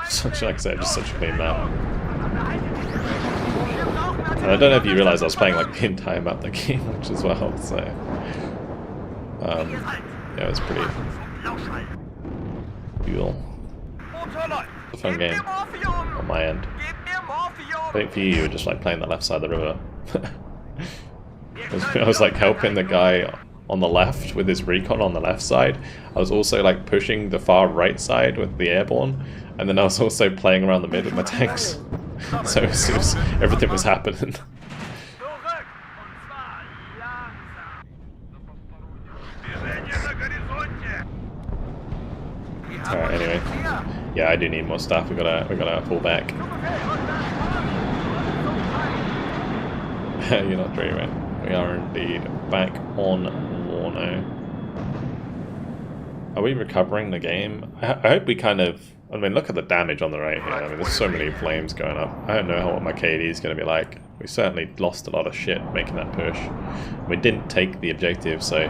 such, like I said, just such a clean map. And I don't know if you realize I was playing like the entire map that game, which as well, so yeah, it was pretty cool. It's a fun game on my end. I think for you were just like playing the left side of the river. I was like helping the guy on the left with his recon on the left side. I was also like pushing the far right side with the airborne, and then I was also playing around the mid with my tanks. So everything was happening. Alright, anyway. Yeah, I do need more stuff. We gotta pull back. You're not dreaming. We are indeed back on WARNO. Are we recovering the game? I hope we kind of... I mean, look at the damage on the right here. I mean, there's so many flames going up. I don't know what my KD is going to be like. We certainly lost a lot of shit making that push. We didn't take the objective, so...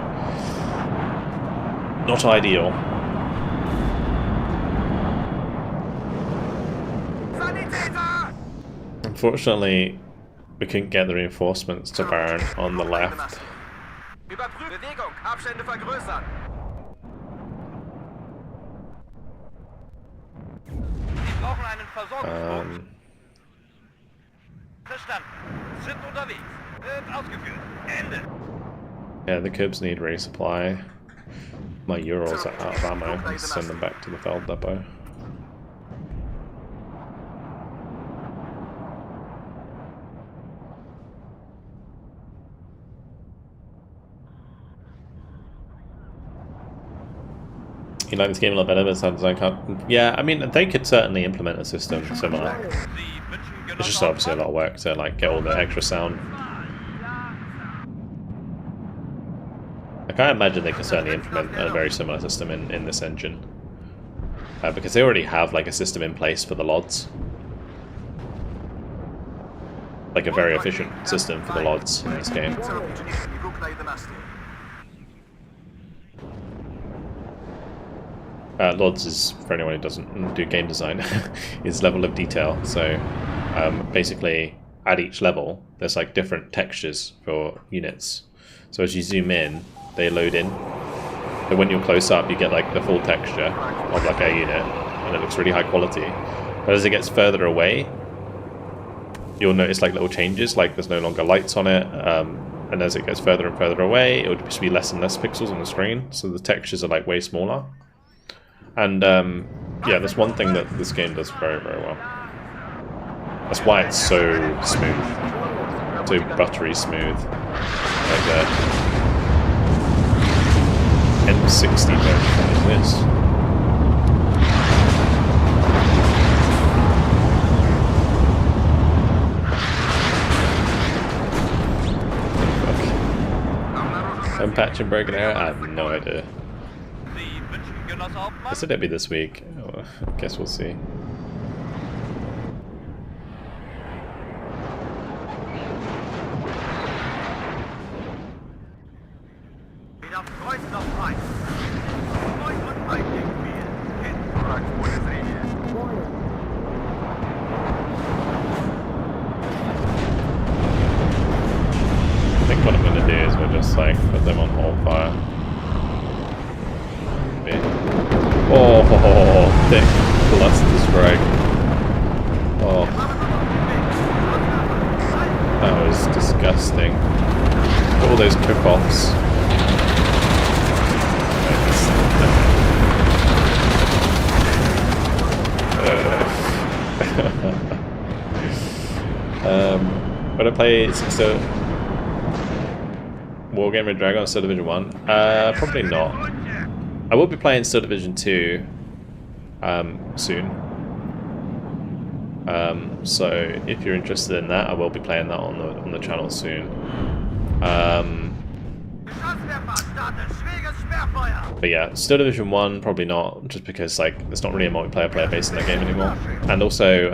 not ideal. Unfortunately, we couldn't get the reinforcements to burn on the left. Bewegung, Abstände vergrößern. Sie brauchen einen Versorgungspunkt. Verstanden. Sind unterwegs. Wird ausgeführt. Ende. Yeah, the Cubs need resupply. My Urals are out of ammo. Let's send them back to the Feld Depot. You like this game a lot better than sound design can't. Yeah, I mean they could certainly implement a system similar. It's just obviously a lot of work to like get all the extra sound. I can't imagine they can certainly implement a very similar system in this engine. Because they already have like a system in place for the LODs. Like a very efficient system for the LODs in this game. LODs is, for anyone who doesn't do game design, is level of detail. So basically at each level there's like different textures for units. So as you zoom in, they load in. So when you're close up, you get like the full texture of like a unit, and it looks really high quality. But as it gets further away, you'll notice like little changes, like there's no longer lights on it, and as it gets further and further away, it would just be less and less pixels on the screen, so the textures are like way smaller. And yeah, that's one thing that this game does very, very well. That's why it's so smooth, so buttery smooth. Like that. M60 version, what is this? Unpatch and broken arrow? I have no idea. I said it'd be this week. Oh, I guess we'll see. I think what I'm going to do is we'll just like put them on hold fire. Oh, thick cluster strike. Oh, that was disgusting. All those cook-offs. Would I play Wargaming Dragon on Steel Division 1? Probably not. I will be playing Steel Division 2 soon. So if you're interested in that, I will be playing that on the channel soon. But yeah, Steel Division 1 probably not, just because like there's not really a multiplayer player base in that game anymore. And also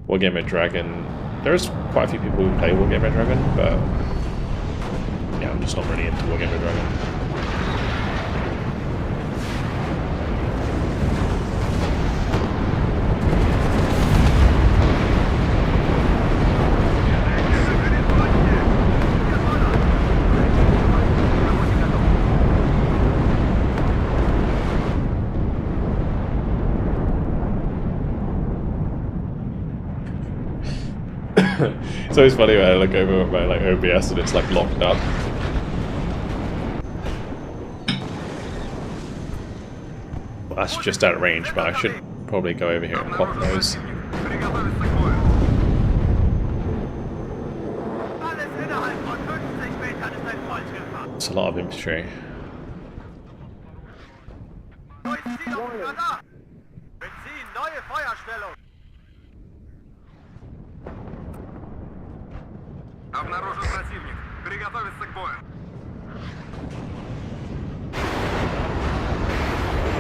Wargaming Dragon, there's quite a few people who play Wargaming Dragon, but yeah, I'm just not really into Wargaming Dragon. It's always funny when I look over at my like OBS and it's like locked up. Well, that's just out of range, but I should probably go over here and pop those. It's a lot of infantry. Обнаружен противник. Приготовиться к бою.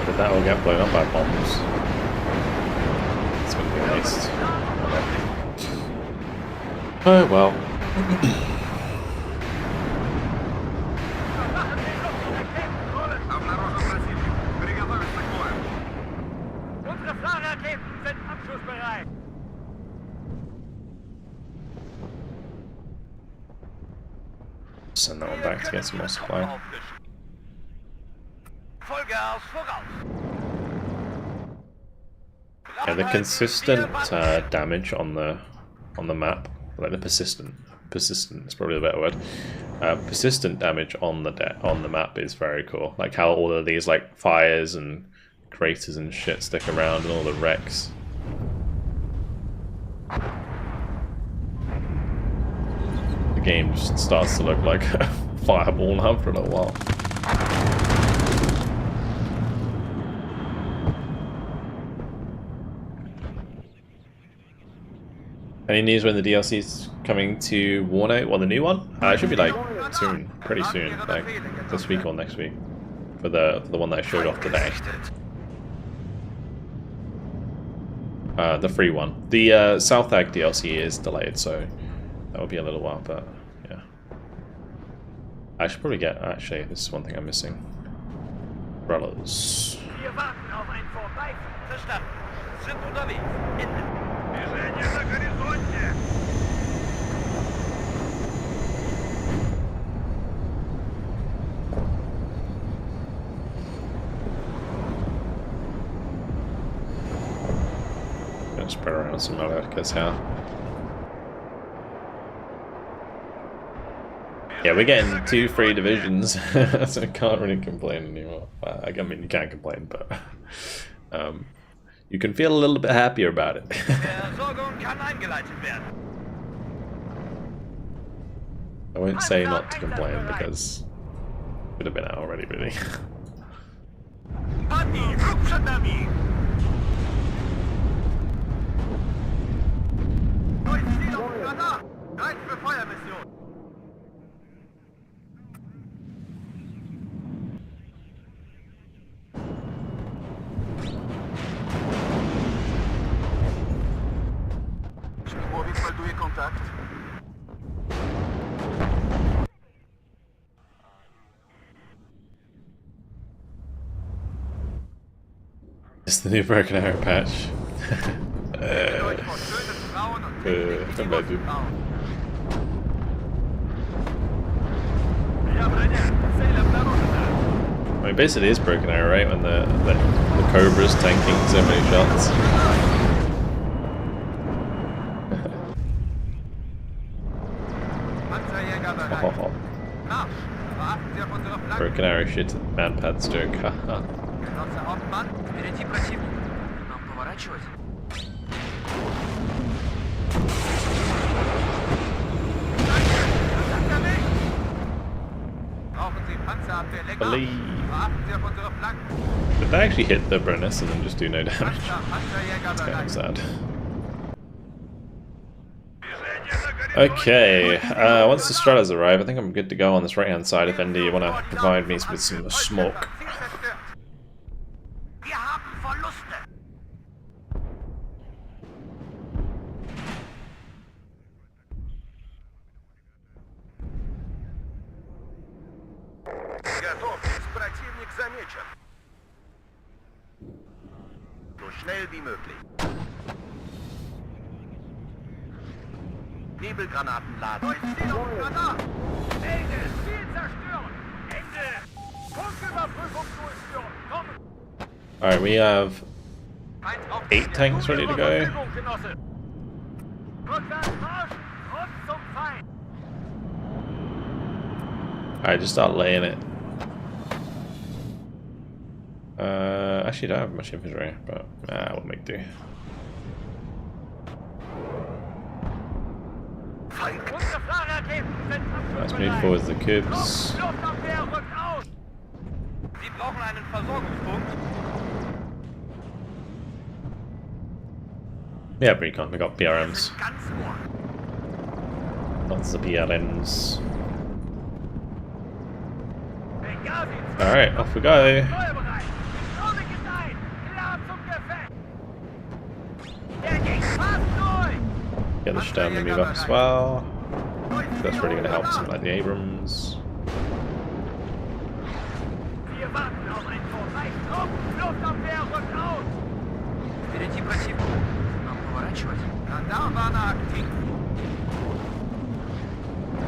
But that will get blown up by bombs. It's going to be nice. Oh well. Обнаружен противник. Приготовиться к бою. Unsere Fahrraketen sind abschussbereit. Send that one back to get some more supply. Yeah, the consistent damage on the map, like the persistent is probably a better word. Persistent damage on the map is very cool. Like how all of these like fires and craters and shit stick around, and all the wrecks. The game just starts to look like a fireball now for a little while. Any news when the DLC is coming to WARNO? Well, the new one? It should be like soon, pretty soon, like this week or next week, for the one that I showed off today. The free one. The South Ag DLC is delayed, so that will be a little while, but yeah. I should probably get, actually, this is one thing I'm missing. Umbrellas. Wir warten auf ein Vorbei. Verstanden. Sind unterwegs. Ende. Движение на горизонте! Gonna spread around some America's here. Yeah, we're getting 2 free divisions, so I can't really complain anymore. I mean, you can't complain, but you can feel a little bit happier about it. Versorgung kann eingeleitet werden. I won't say not to complain because it would have been out already, really. Padnij, wróg przed nami! Durchziehung, Radar! Bereit für Feuermission! Śmigłowiec melduje kontakt. It's the new Broken Arrow patch. Come back, dude. I mean, basically it's Broken Arrow, right? When the Cobra's tanking so many shots. Oh, Broken Arrow shit manpad's doing, haha. Впереди противник. Нам поворачивать. Believe. Did they actually hit the Brennis and then just do no damage? That's kind of sad. Okay, once the Stratas arrive, I think I'm good to go on this right hand side if ND want to provide me with some smoke. Wir haben Verluste. Готовьтесь, противник замечен. So schnell wie möglich. Nebelgranaten laden. Durchziehung, Radar! Ende. Ziel zerstören. Ende. Punktüberprüfung durchführen. Kommen. Alright, we have 8 tanks ready to go. Alright, just start laying it. Actually don't have much infantry, but we'll make do. Let's move forwards the cubes. Sie brauchen einen Versorgungspunkt. We have Recon, we got PRMs. Ganz Ohr. Lots of PRMs. Alright, off we go. Get the Stern to move up as well. That's really going to help something like the Abrams. Впереди противник. Нам поворачивать. Radarwarner aktiv.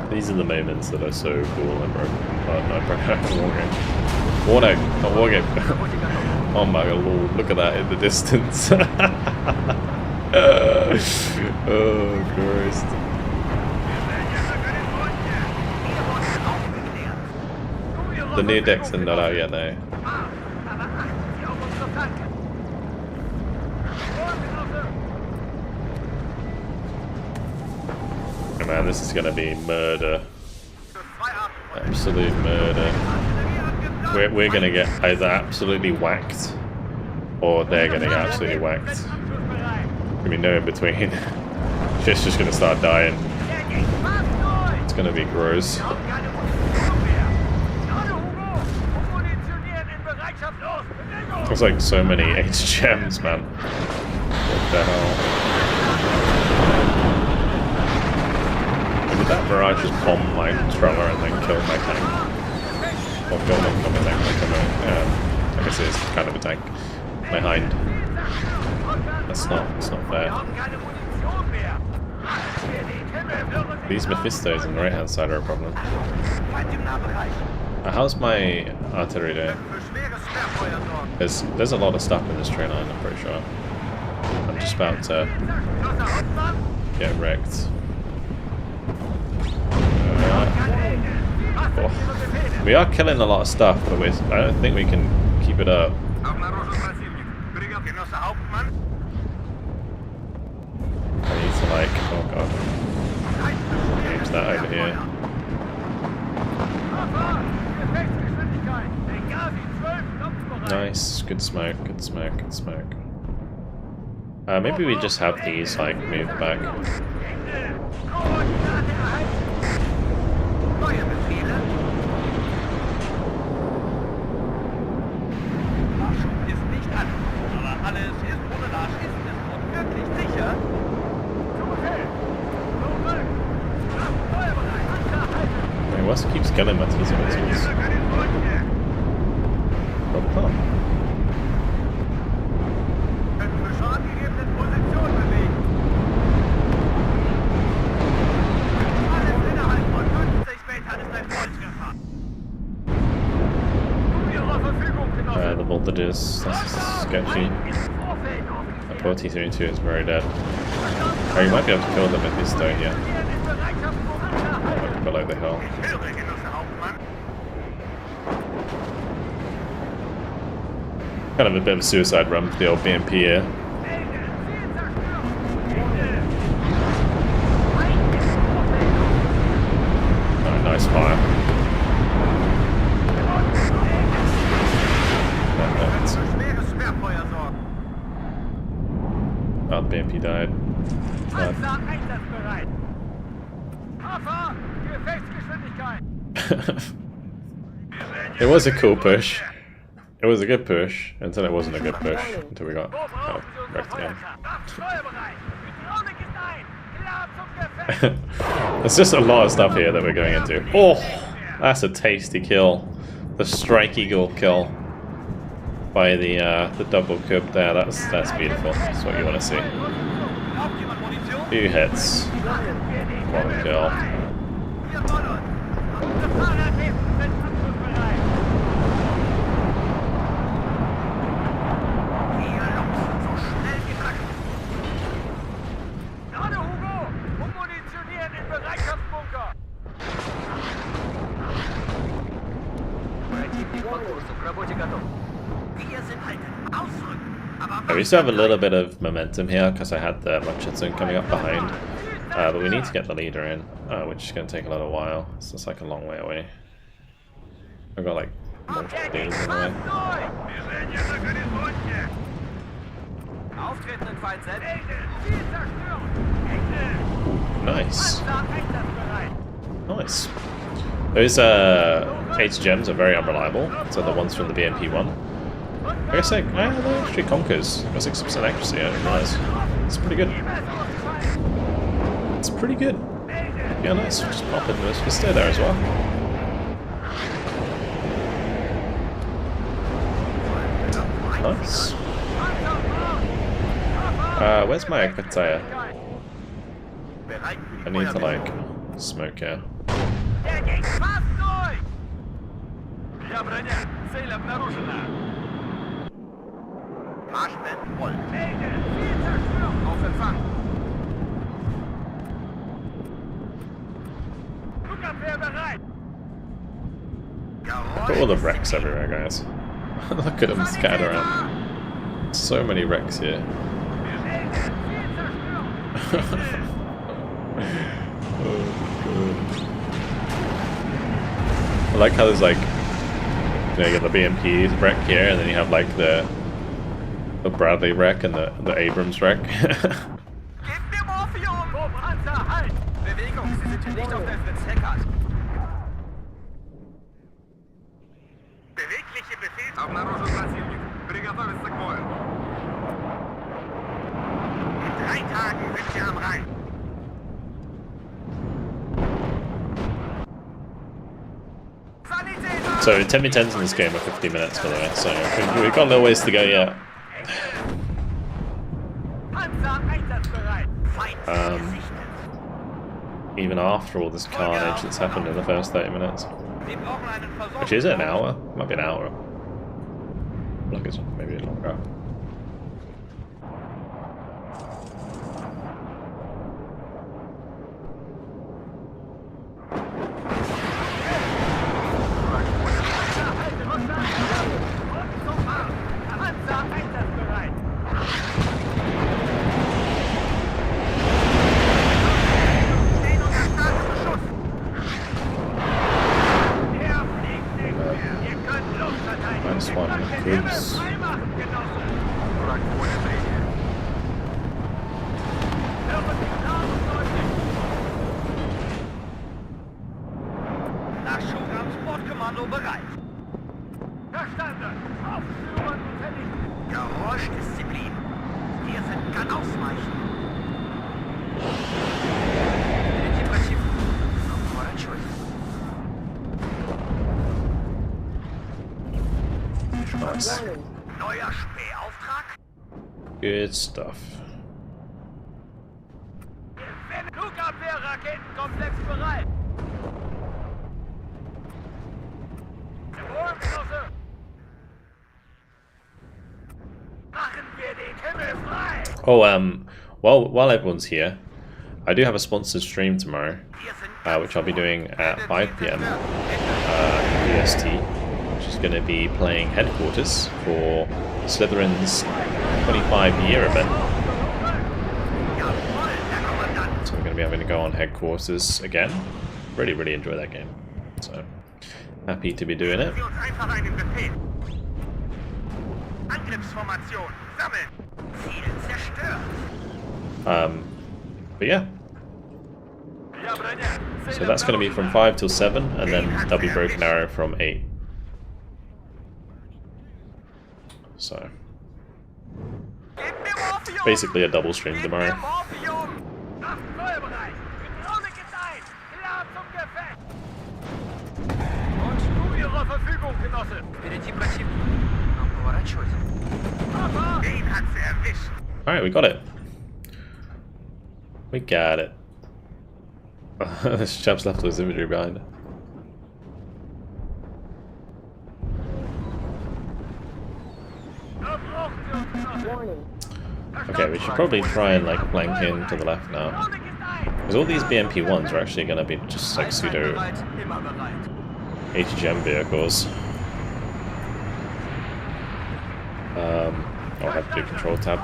These are the moments that are so cool in Warno, not Wargame. Oh my lord, look at that in the distance. Oh Christ. The new decks are not out yet though. Oh, man, this is gonna be murder. Absolute murder. We're gonna get either absolutely whacked or they're gonna get absolutely whacked. There's gonna be no in between. Shit's just gonna start dying. It's gonna be gross. There's like so many HGMs, man. What the hell? Did that barrage just bomb my trawler and then kill my tank? Or kill my tank, I guess it is kind of a tank. My hind. It's not fair. These Mephistos on the right hand side are a problem. How's my artillery doing? There's a lot of stuff in this train line, I'm pretty sure. I'm just about to get wrecked. Oh. We are killing a lot of stuff, but I don't think we can keep it up. I need to like, oh god, use that over here. Nice, good smoke, good smoke, good smoke. Maybe we just have these like move back. Wes keeps killing my T's. The voltages, that's sketchy. That 43-2 is very dead. Or you might be able to kill them with this though, yeah. Below the hill. Kind of a bit of a suicide run for the old BMP here. Oh, nice fire. Oh, the BMP died. It was a cool push. It was a good push until it wasn't a good push until we got wrecked again. There's just a lot of stuff here that we're going into. Oh, that's a tasty kill. The Strike Eagle kill by the double cub there. That's beautiful. That's what you want to see. Few hits, one kill. We still have a little bit of momentum here because I had the Machitsun coming up behind, but we need to get the leader in, which is going to take a little while. It's just like a long way away. I've got like multiple leaders in the way. Nice. Nice. Those HGMs are very unreliable, so the ones from the BMP1. I guess they're actually conkers. Got 6% accuracy, I didn't realise. It's pretty good. It's pretty good. Yeah, nice. Just pop into this. Just stay there as well. Nice. Where's my Akataya? I need to like smoke here. Look at all the wrecks everywhere, guys. Look at them scattered around. So many wrecks here. I like how there's like, you know, you got the BMP wreck here, and then you have like the Bradley wreck and the Abrams wreck. nicht auf der Fritz Heckert. Bewegliche Befehl. Обнаружен противник. Приготовиться к бою. In 3 Tagen sind wir am Rhein. So 10v10s in this game are 50 minutes, by the way, so we've got a little ways to go yet. Even after all this carnage that's happened in the first 30 minutes. Which is it, an hour? Might be an hour. Look, it's maybe longer. Oops. Nachschub am Sportkommando bereit. Verstanden. Aufführen und vernichten. Geräuschdisziplin. Wir sind kann ausweichen. Перейти Поворачивай. Nice. Neuer Spähauftrag. Good stuff. Flugabwehr-Raketenkomplex bereit. Jawohl, Genosse. Machen wir den Himmel frei. Oh, while everyone's here, I do have a sponsored stream tomorrow, which I'll be doing at 5 PM EST. Which is going to be playing Headquarters for Slytherin's 25-year event. So we're going to be having to go on Headquarters again. Really enjoy that game. So happy to be doing it. But yeah. So that's going to be from 5 till 7, and then that'll be Broken Arrow from 8. So basically a double stream tomorrow. Alright, we got it. We got it. This chap's left his infantry behind. Warning. Okay, we should probably try and like flank in to the left now. Because all these BMP-1s are actually going to be just like pseudo HGM vehicles. I'll have to do control tab.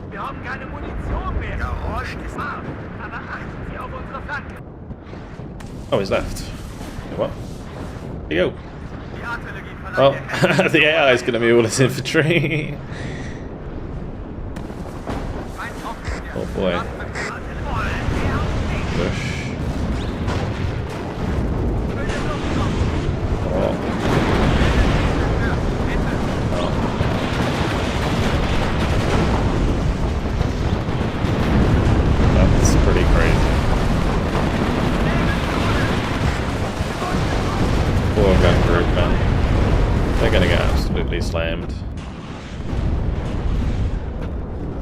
Wir haben keine Munition mehr. Geräusch ist arm, aber achten Sie auf unsere Flanke. Oh, he's left. What? Yo. Oh, the AI is going to be all his infantry. Oh boy. Push. Oh. That's pretty crazy. Poor gun group, man. They're gonna get absolutely slammed.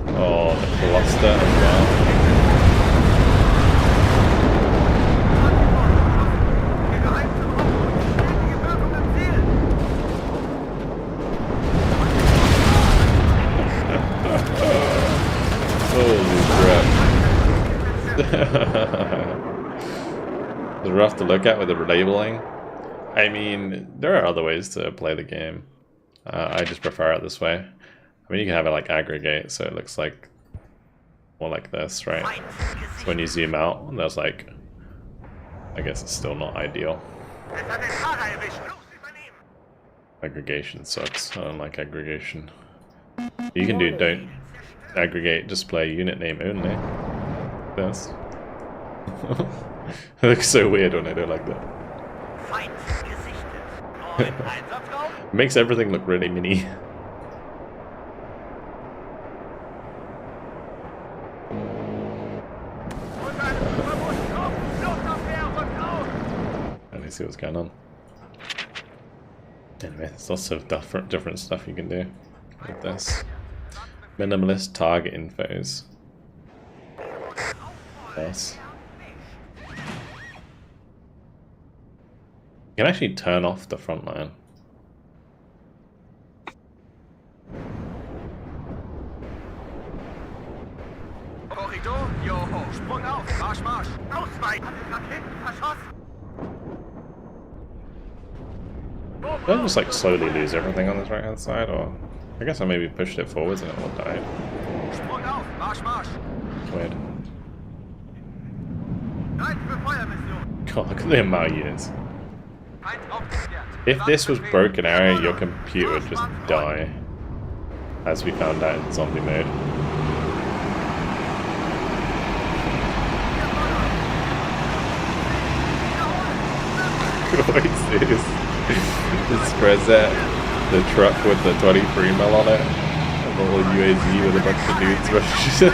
Oh, the cluster as well. It's rough to look at with the labeling. I mean, there are other ways to play the game. I just prefer it this way. I mean, you can have it like aggregate, so it looks like more like this, right? So when you zoom out, there's like, I guess it's still not ideal. Aggregation sucks. I don't like aggregation. You can do don't aggregate display unit name only. Yes. It looks so weird when I do it like that. Feind gesichtet. Und Einsatzraum? Makes everything look really mini. Let me see what's going on. Anyway, there's lots of different stuff you can do with this. Minimalist target infos. Yes. You can actually turn off the front line. Korridor, Joho, Sprung auf, Marsch, Marsch. Ausweichen, Raketen verschossen. Did I just like slowly lose everything on this right hand side, or I guess I maybe pushed it forwards and it all died. Sprung auf, Marsch, Marsch. Weird. Bereit für Feuermission. God, look at the amount of units. Feind aufgeklärt. If this was broken area, your computer would just die. As we found out in zombie mode. What is this? It's Brezette, the truck with the 23 mil on it, and the little UAZ with a bunch of dudes rushing.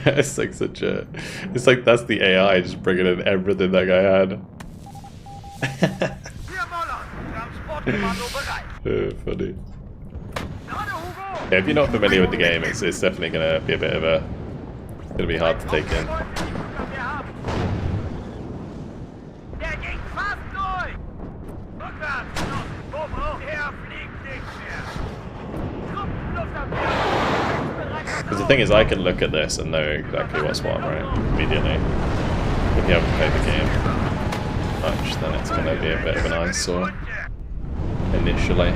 It's like such a... It's like that's the AI just bringing in everything that guy had. Hier, Moller. Transportkommando bereit. Funny. Gerade, Hugo. Yeah, if you're not familiar with the game, it's definitely gonna be a bit of a... It's gonna be hard to take in. Der ging fast durch. Rückwärts. Hoch, hoch. Er fliegt nicht mehr. Truppenluftabwehr. Because the thing is, I can look at this and know exactly what's what, right? Immediately. If you haven't played the game much, then it's gonna be a bit of an eyesore initially.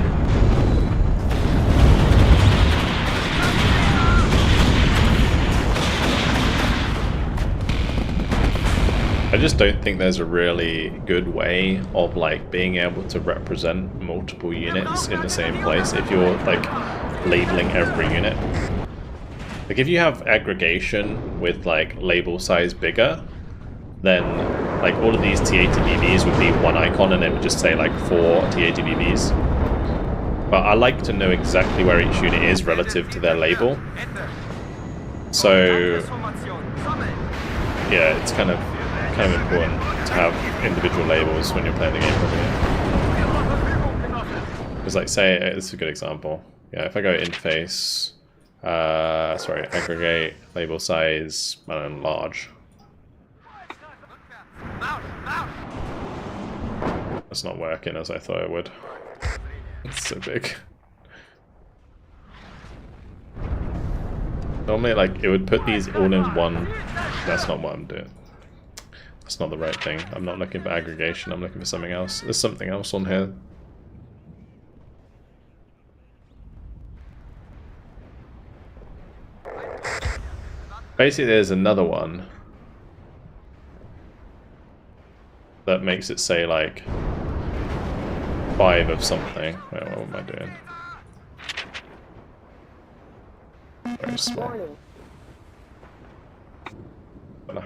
I just don't think there's a really good way of like being able to represent multiple units in the same place if you're like labeling every unit. Like if you have aggregation with like label size bigger, then like all of these TATBBs would be one icon and it would just say like 4 TATBBs. But I like to know exactly where each unit is relative to their label. So yeah, it's kind of important to have individual labels when you're playing the game properly. Because like say, this is a good example. Yeah, if I go interface, sorry, aggregate, label size, I don't know, large. That's not working as I thought it would. It's so big. Normally like it would put these all in one. That's not what I'm doing. That's not the right thing. I'm not looking for aggregation, I'm looking for something else. There's something else on here. Basically there's another one that makes it say like 5 of something. Wait, what am I doing? Very small. Warning.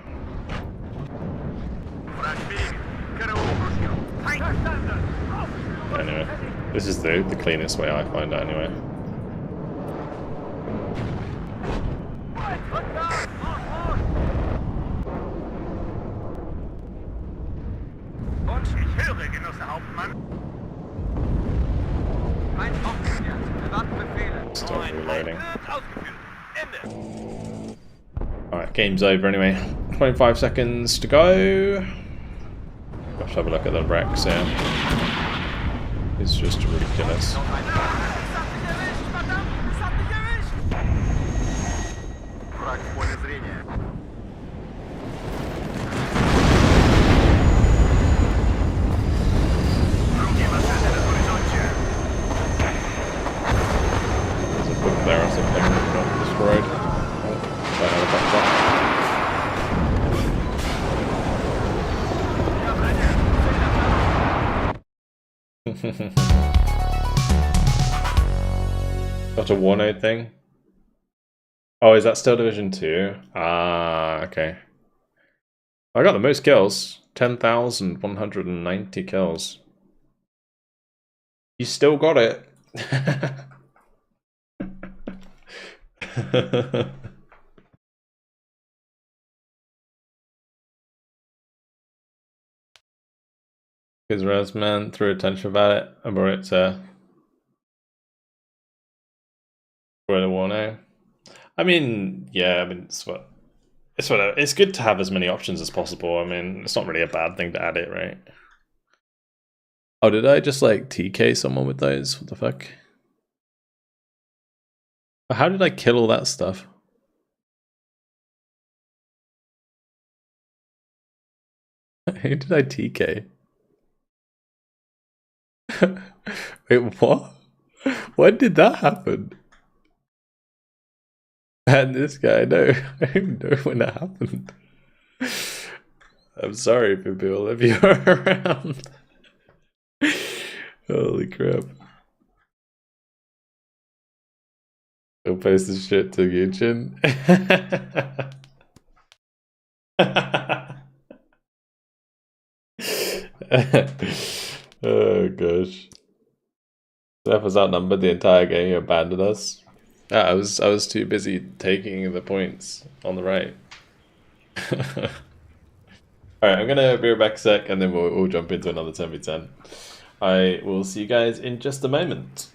Anyway, this is the cleanest way I find it anyway. Und ich höre, Genosse Hauptmann. Feind aufgeklärt. Erwarten Befehle. Stop reloading. Ausgeführt. Ende. Alright, game's over anyway. 25 seconds to go. Let's have a look at the wrecks here. It's just ridiculous. Noch einer. Das hat mich erwischt, verdammt! Das hat mich erwischt! Враг в поле зрения. Враги машины на горизонте. There's a book there or something that got destroyed. Oh, that helicopter. Got a WARNO thing. Oh, is that still Division 2? Ah, okay. I got the most kills. 10,190 kills. You still got it. Because Roseman threw attention about it. I brought it to WARNO. I mean, yeah, I mean, it's whatever. It's good to have as many options as possible. I mean, it's not really a bad thing to add it, right? Oh, did I just like TK someone with those? What the fuck? How did I kill all that stuff? Who did I TK? Wait, what? When did that happen? And this guy, no, I don't know when that happened. I'm sorry, people, if you're around. Holy crap. I'll post this shit to Gichin. Oh gosh. Steph was outnumbered the entire game, he abandoned us. I was too busy taking the points on the right. Alright, I'm gonna be right back a sec and then we'll jump into another 10v10. I will see you guys in just a moment.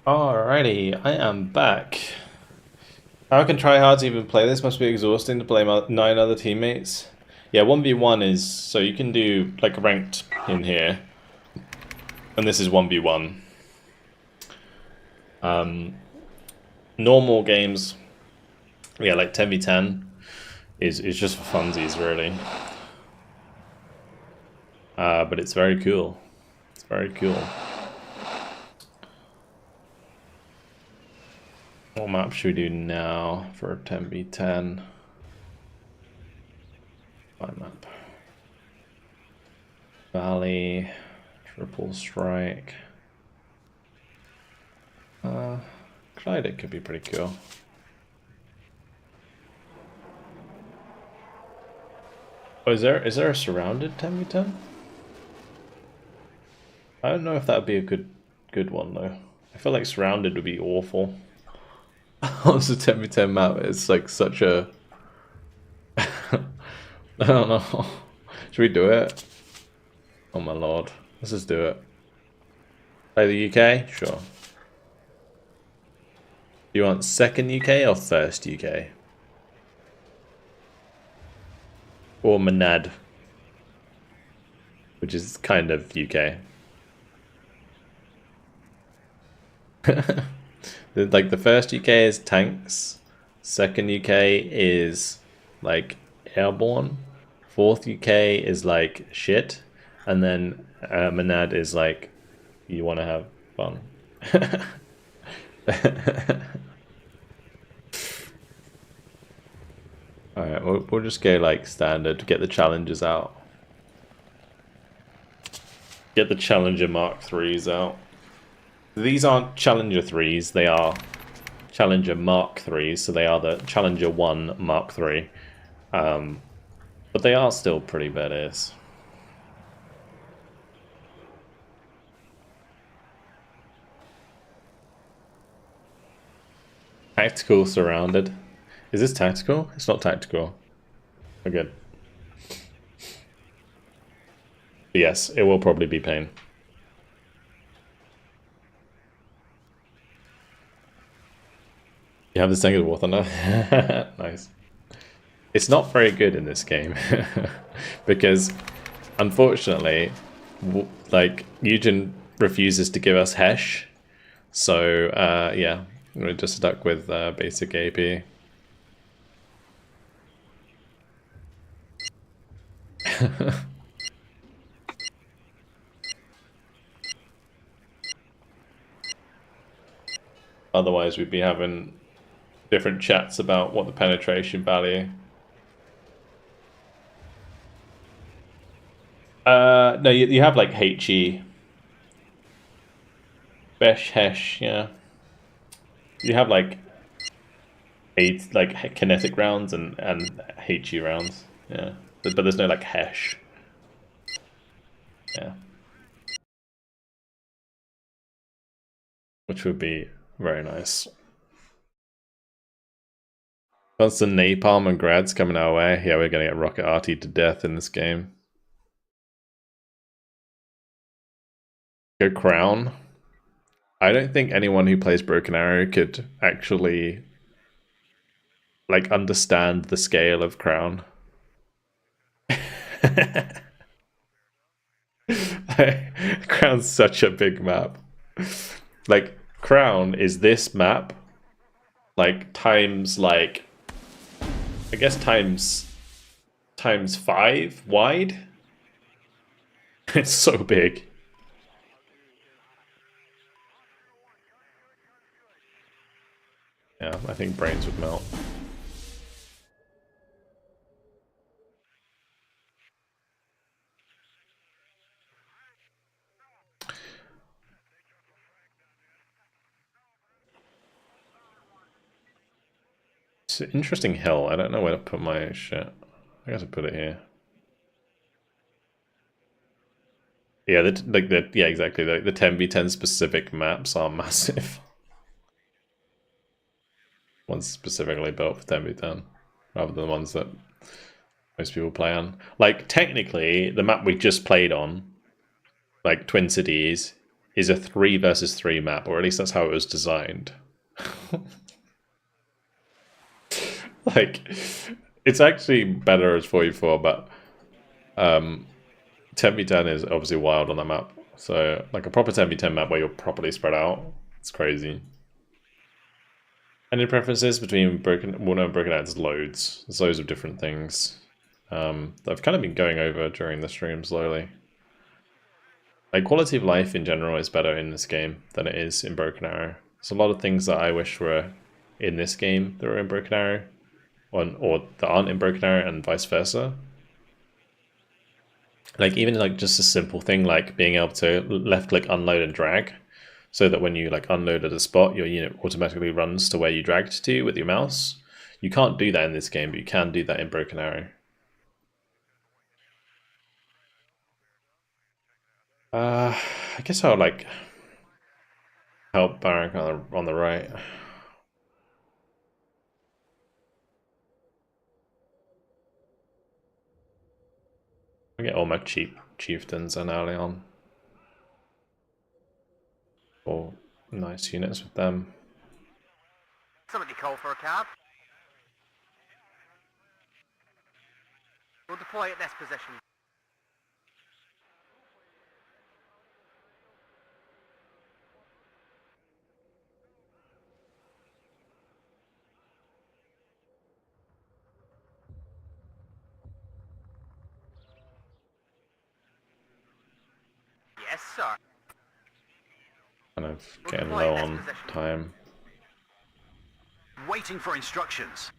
Alrighty, I am back. How can try hard to even play this? Must be exhausting to play 9 other teammates. Yeah, 1v1 is, so you can do like ranked in here. And this is 1v1. Normal games, yeah, like 10v10 is just for funsies, really. But it's very cool. It's very cool. What map should we do now for a 10v10? My map. Valley, Triple Strike. Clyde could be pretty cool. Oh, is there a surrounded 10v10? I don't know if that would be a good one though. I feel like surrounded would be awful. It's a 10v10 map. It's like such a... I don't know. Should we do it? Oh my lord. Let's just do it. Play the UK? Sure. Do you want second UK or first UK? Or Manad? Which is kind of UK. Like the first UK is tanks, second UK is like airborne, fourth UK is like shit, and then Manad is like you want to have fun. Alright, we'll just go like standard, get the challenges out. Get the Challenger Mark 3s out. These aren't Challenger 3s, they are Challenger Mark 3s, so they are the Challenger 1 Mark 3. But they are still pretty badass. Tactical surrounded. Is this tactical? It's not tactical. We're good. But yes, it will probably be pain. You have the second War Thunder? Nice. It's not very good in this game. Because, unfortunately, like, Eugen refuses to give us Hesh. So, yeah, we're just stuck with basic AP. Otherwise, we'd be having different chats about what the penetration value. No, you have like HE. Besh, Hesh, yeah. You have like 8 like kinetic rounds and HE rounds, yeah. But there's no like Hesh. Yeah. Which would be very nice. Constant napalm and grads coming our way. Yeah, we're gonna get rocket arty to death in this game. Go Crown. I don't think anyone who plays Broken Arrow could actually like understand the scale of Crown. Crown's such a big map. Like Crown is this map like times like I guess times 5 wide. It's so big. Yeah, I think brains would melt. It's an interesting hill. I don't know where to put my shit. I guess I put it here. Yeah, yeah, exactly. The 10v10 specific maps are massive. One's specifically built for 10v10, rather than the ones that most people play on. Like, technically, the map we just played on, like Twin Cities, is a 3 versus 3 map, or at least that's how it was designed. Like, it's actually better as 4v4, but 10v10 is obviously wild on that map. So, like a proper 10v10 map where you're properly spread out, it's crazy. Any preferences between WARNO and Broken Out? There's loads. There's loads of different things. I've kind of been going over during the stream slowly. Like, quality of life in general is better in this game than it is in Broken Arrow. There's a lot of things that I wish were in this game that are in Broken Arrow, or that aren't in Broken Arrow, and vice versa. Like, even like just a simple thing like being able to left click unload and drag, so that when you like unload at a spot, your unit automatically runs to where you dragged to with your mouse. You can't do that in this game, but you can do that in Broken Arrow. I guess I'll like help Barak on the right. I get all my chieftains and early on. All nice units with them. Somebody call for a cab. We'll deploy at this position. Yes, sir. Kind of getting low on time. Waiting for instructions.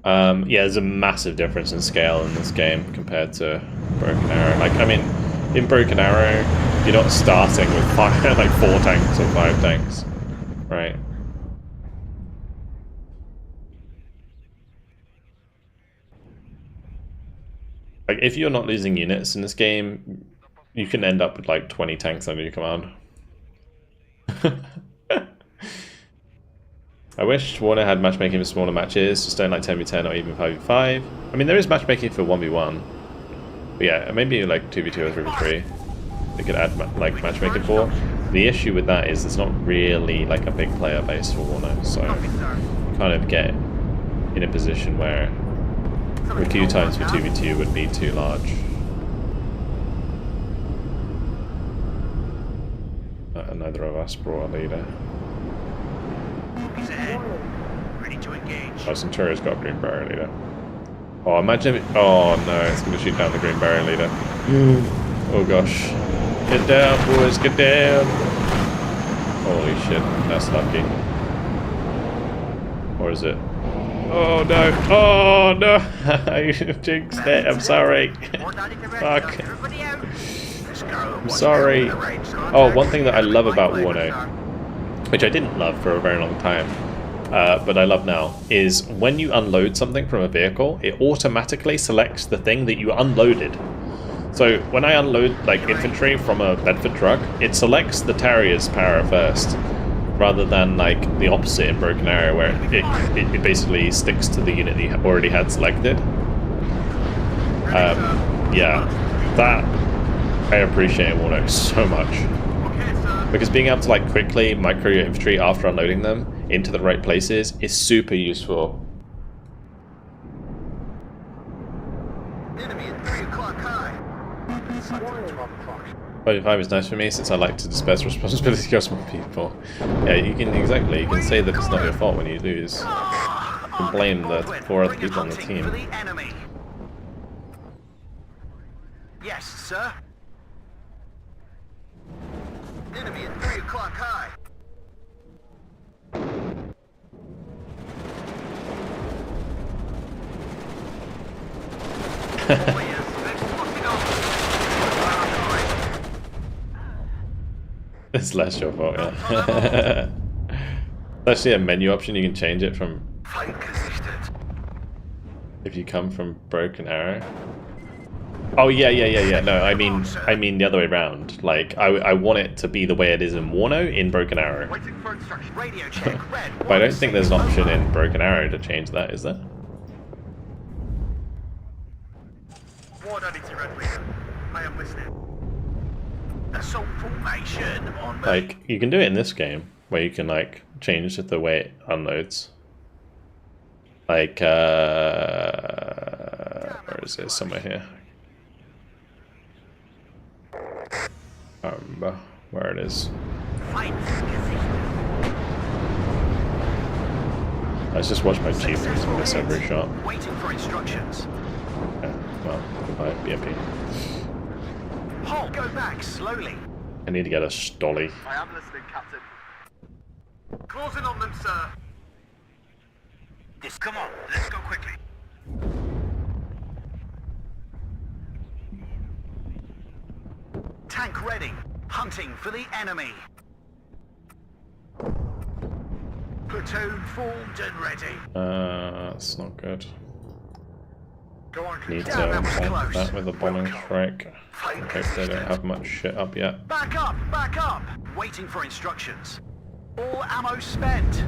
Yeah, there's a massive difference in scale in this game compared to Broken Arrow. Like, I mean, in Broken Arrow, you're not starting with like 4 tanks or 5 tanks, right? Like, if you're not losing units in this game, you can end up with like 20 tanks under your command. I wish Warner had matchmaking for smaller matches, just don't like 10v10 or even 5v5. I mean, there is matchmaking for 1v1. But yeah, maybe like 2v2 or 3v3. They could add like matchmaking for. The issue with that is it's not really like a big player base for Warner, so you kind of get in a position where the queue times for 2v2 would be too large. Neither of us brought a leader. He's ahead. Ready to engage. Oh, Centurion's got a green barrier leader. Oh, imagine if... Oh no, it's going to shoot down the green barrier leader. Oh gosh. Get down, boys, get down! Holy shit, that's lucky. Or is it? Oh no! Oh no! I jinxed it, I'm sorry. Fuck. I'm sorry. Oh, one thing that I love about WARNO, which I didn't love for a very long time, but I love now, is when you unload something from a vehicle, it automatically selects the thing that you unloaded. So when I unload like infantry from a Bedford truck, it selects the Terrier's power first, rather than like the opposite in Broken Arrow, where it basically sticks to the unit that you already had selected. Yeah, that I appreciate WARNO so much. Because being able to like quickly micro your infantry after unloading them into the right places is super useful. Enemy at 3 o'clock high. 5v5 is nice for me since I like to disperse responsibility across more people. Yeah, you can exactly. You can say that it's not your fault when you lose. You can blame the 4 other people on the team. Yes, sir. Enemy at 3 o'clock high. Oh yes, let's look it up. It's less your fault, yeah. There's actually a menu option, you can change it from if you come from Broken Arrow. Oh yeah. No, I mean the other way around. Like I want it to be the way it is in WARNO in Broken Arrow. Waiting for instruction. Radio check. Red. But I don't think there's an option in Broken Arrow to change that, is there? Ward unity, Red Leader. I am listening. Assault formation on me. Like you can do it in this game where you can like change the way it unloads. Like where is it? Somewhere here. I don't remember where it is. Let's just watch my chieftains miss every shot. Waiting for instructions. Yeah, well, goodbye, BMP. Halt, go back slowly. I need to get a stolly. I am listening, Captain. Closing on them, sir. Come on, let's go quickly. Tank ready. Hunting for the enemy. Platoon formed and ready. That's not good. Need to Damn, that was bomb close. that with a bombing strike. I hope they don't have much shit up yet. Back up! Back up! Waiting for instructions. All ammo spent.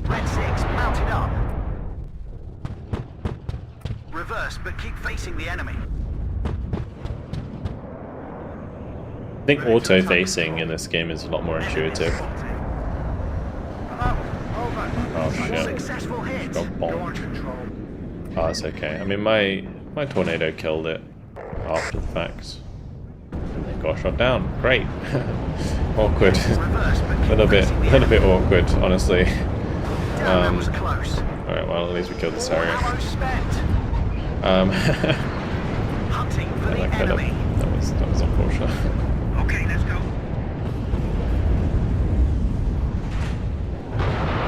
Red 6 mounted up. Reverse, but keep facing the enemy. I think auto-facing in this game is a lot more intuitive. Oh shit. Successful hit. Got bombed. Oh, that's okay. I mean, my tornado killed it after the fact. And they got shot down. Great. Awkward. Reverse, but keep little facing the bit enemy. awkward, honestly. Damn, that was close. Alright, well, at least we killed this All area. ammo spent. Hunting for the that kind of, enemy. that was unfortunate. Okay, let's go.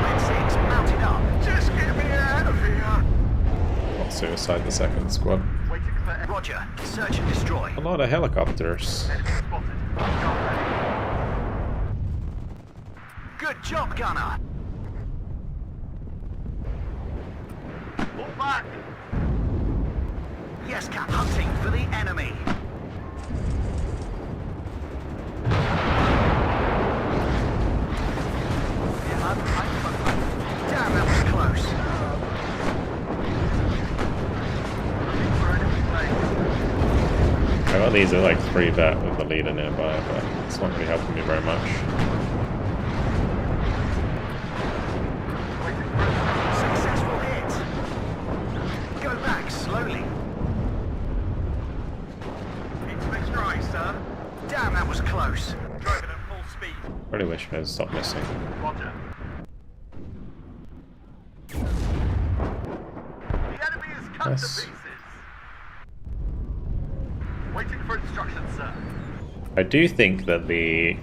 Red 6 mounted up. Just get me out of here. Got suicide the second squad. Waiting for Roger. Search and destroy. A lot of helicopters. Good job, gunner. Pull back. Yes, Cap. Hunting for the enemy. Damn, that was close. I got these at like 3-bet with the leader nearby, but it's not really helping me very much. Successful hit. Go back slowly. Into extra eye, sir. Damn, that was close. Driving at full speed. Really wish I had stopped missing. Roger. The enemy is cut Nice. to pieces. Waiting for instructions, sir. I do think that the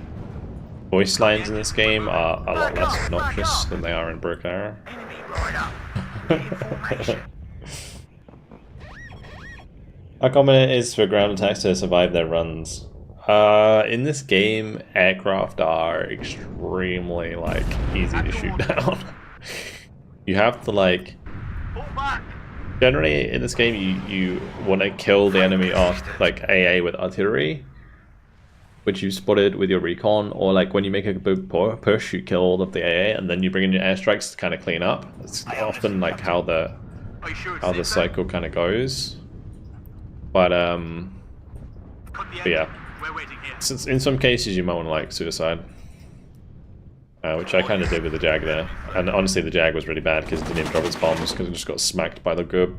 voice lines in this game are a lot less obnoxious than they are in Broken Arrow. Enemy right up. In formation. How common it is for ground attacks to survive their runs? In this game, aircraft are extremely, like, easy to shoot down. You have to, like... Pull back. Generally, in this game, you want to kill the enemy off, like, AA with artillery, which you spotted with your recon, or, like, when you make a big push, you kill all of the AA, and then you bring in your airstrikes to kind of clean up. It's often, like, how the cycle kind of goes. But yeah. We're waiting here. Since in some cases you might want to like suicide, which I kind of did with the Jag there. And honestly, the Jag was really bad because it didn't even drop its bombs because it just got smacked by the gub.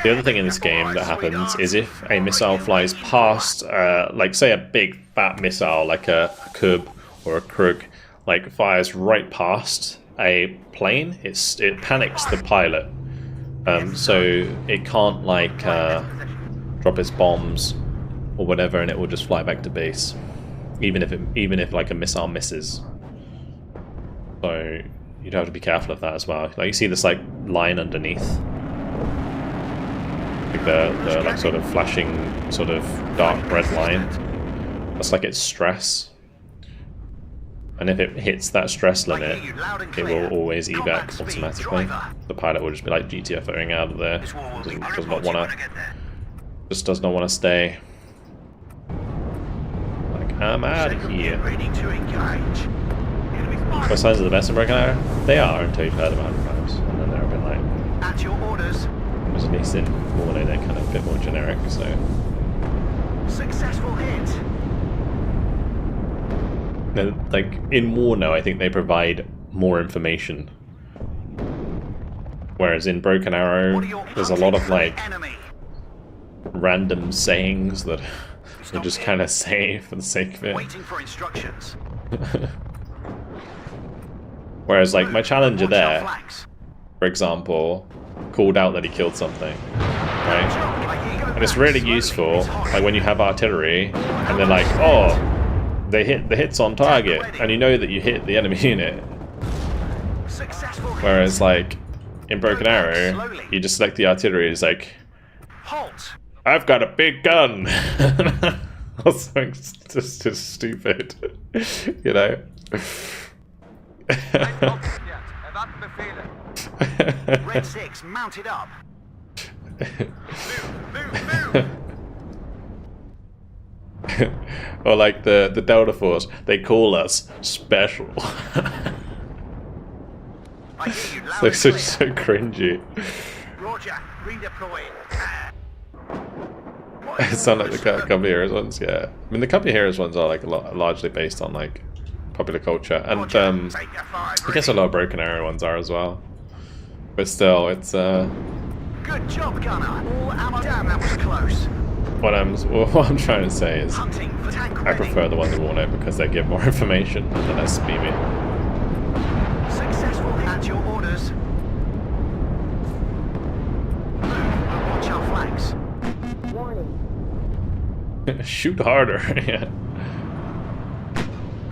The other thing in this game that happens is if a missile flies past, like say a big fat missile like a Cub or a Krug, like fires right past a plane, it panics the pilot. So it can't like drop its bombs or whatever, and it will just fly back to base, even if like a missile misses. So you'd have to be careful of that as well. Like you see this like line underneath, like the like sort of flashing sort of dark red line. That's like its stress. And if it hits that stress limit, it will always evac automatically. The pilot will just be like GTFOing out of there. Just does not want to stay. Like, I'm out of here. What signs are the best in Broken Arrow? They are until you've heard about them times, and then they're a bit like. At your orders. Because at least in WARNO they're kind of a bit more generic, so. Successful hit. Like in WARNO, I think they provide more information, whereas in Broken Arrow, there's a lot of like random sayings that you just kind of say for the sake of it. Waiting for instructions. Whereas like my challenger there, for example, called out that he killed something, right? And it's really useful, like when you have artillery, and they're like, oh. The hit's on target, and you know that you hit the enemy unit. Whereas, like, in Broken Arrow, you just select the artillery, it's like, I've got a big gun! Or something just stupid, you know? Red 6 mounted up. Or like the Delta Force, they call us special. I hear you loud So and clear. so cringy. Roger, redeploying. It sounds like the Company Heroes ones, yeah. I mean, the Company Heroes ones are like largely based on like popular culture, and I guess a lot of Broken Arrow ones are as well. But still, it's Good job, gunner. All ammo. Damn, that was close. what I'm trying to say is Hunting for tank I ready. prefer the ones in WARNO because they give more information and they're less spammy. Successful at your orders. Move, but watch our flanks. Warning. Shoot harder, yeah.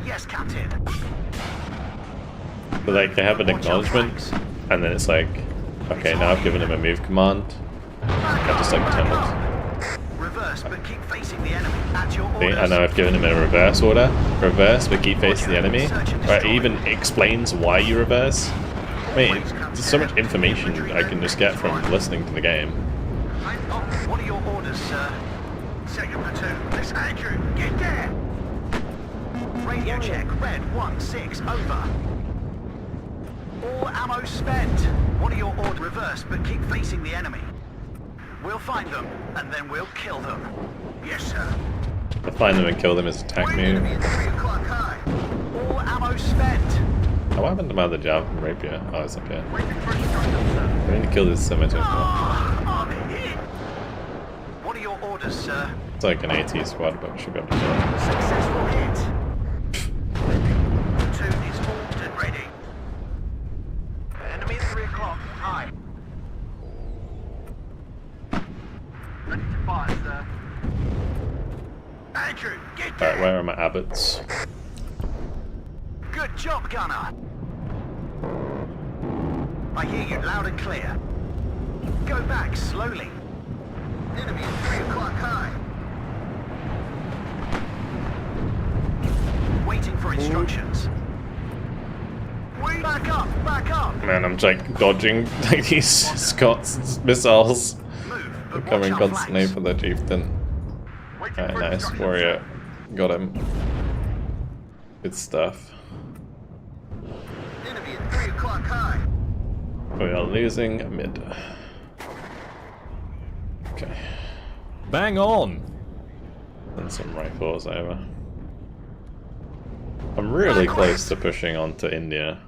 Yes, Captain. But like they have an Watch our acknowledgement, flanks. and then it's like, okay, now I've given him a move command. I just like pretend it's. Reverse, but keep facing the enemy. At your See, orders. I know I've given him a reverse order. Reverse, but keep facing the enemy. Right, it even explains why you reverse. I mean, there's so much information I can just get from listening to the game. What are your orders, sir? Second platoon. This Andrew, get there. Radio check. Red 1-6 over. All ammo spent. What are your orders? Reverse, but keep facing the enemy. We'll find them, and then we'll kill them. Yes, sir. To find them and kill them is attack move. Enemy at 3 o'clock high. All ammo spent. Oh, what happened to my other jab from Rapier? Oh, it's up here. Waiting for instructions, sir. I need to kill this scimitar. I'm hit. What are your orders, sir? It's like an AT squad, but we should be able to kill it. Successful hit. Platoon is formed and ready. Enemy at 3 o'clock. High. Ready to fire, sir. Andrew, get Alright, there. where are my abbots? Good job, gunner. I hear you loud and clear. Go back slowly. Enemy at 3 o'clock high. Waiting for instructions. We back up, back up. Man, I'm like dodging like these Scots missiles. Move, but watch Coming our constantly flanks. for the chieftain. Waiting Alright, for nice. instructions, Warrior. sir. Got him. Good stuff. Enemy at 3 o'clock high. We are losing mid. Okay. Bang on! And some rifles over. I'm really close to pushing onto India.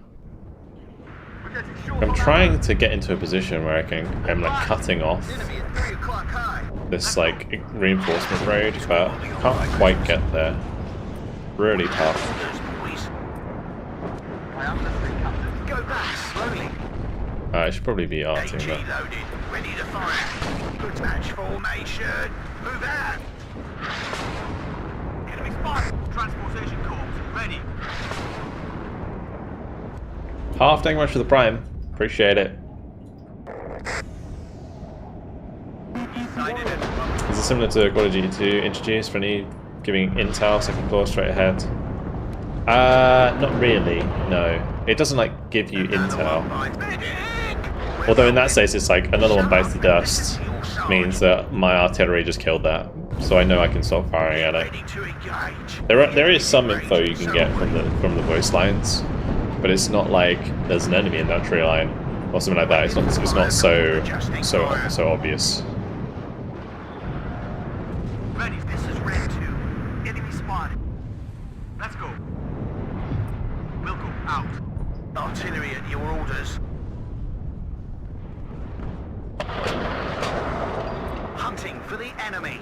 We're getting short I'm on trying to get into a position where I'm like cutting off ammo. Enemy at 3 o'clock high. this like reinforcement road, but can't quite get there. Really tough. I am listening, Captain. Go back slowly. I should probably be arting AG that. loaded, ready to fire. Good match formation. Move out. Enemy spot. Transportation corps ready. Half, thank you much for the prime. Appreciate it. Sighted it. Is it similar to Call of Duty 2 introduced for any giving intel second floor straight ahead? Not really, no. It doesn't like give you intel. Although in that case it's like another one bites the dust. Means that my artillery just killed that. So I know I can stop firing at it. Ready to engage. There is some info you can get from the voice lines, but it's not like there's an enemy in that tree line or something like that. It's not so obvious. Ready. This is Red 2. Enemy spotted. Let's go. Wilco out. Artillery at your orders. Hunting for the enemy.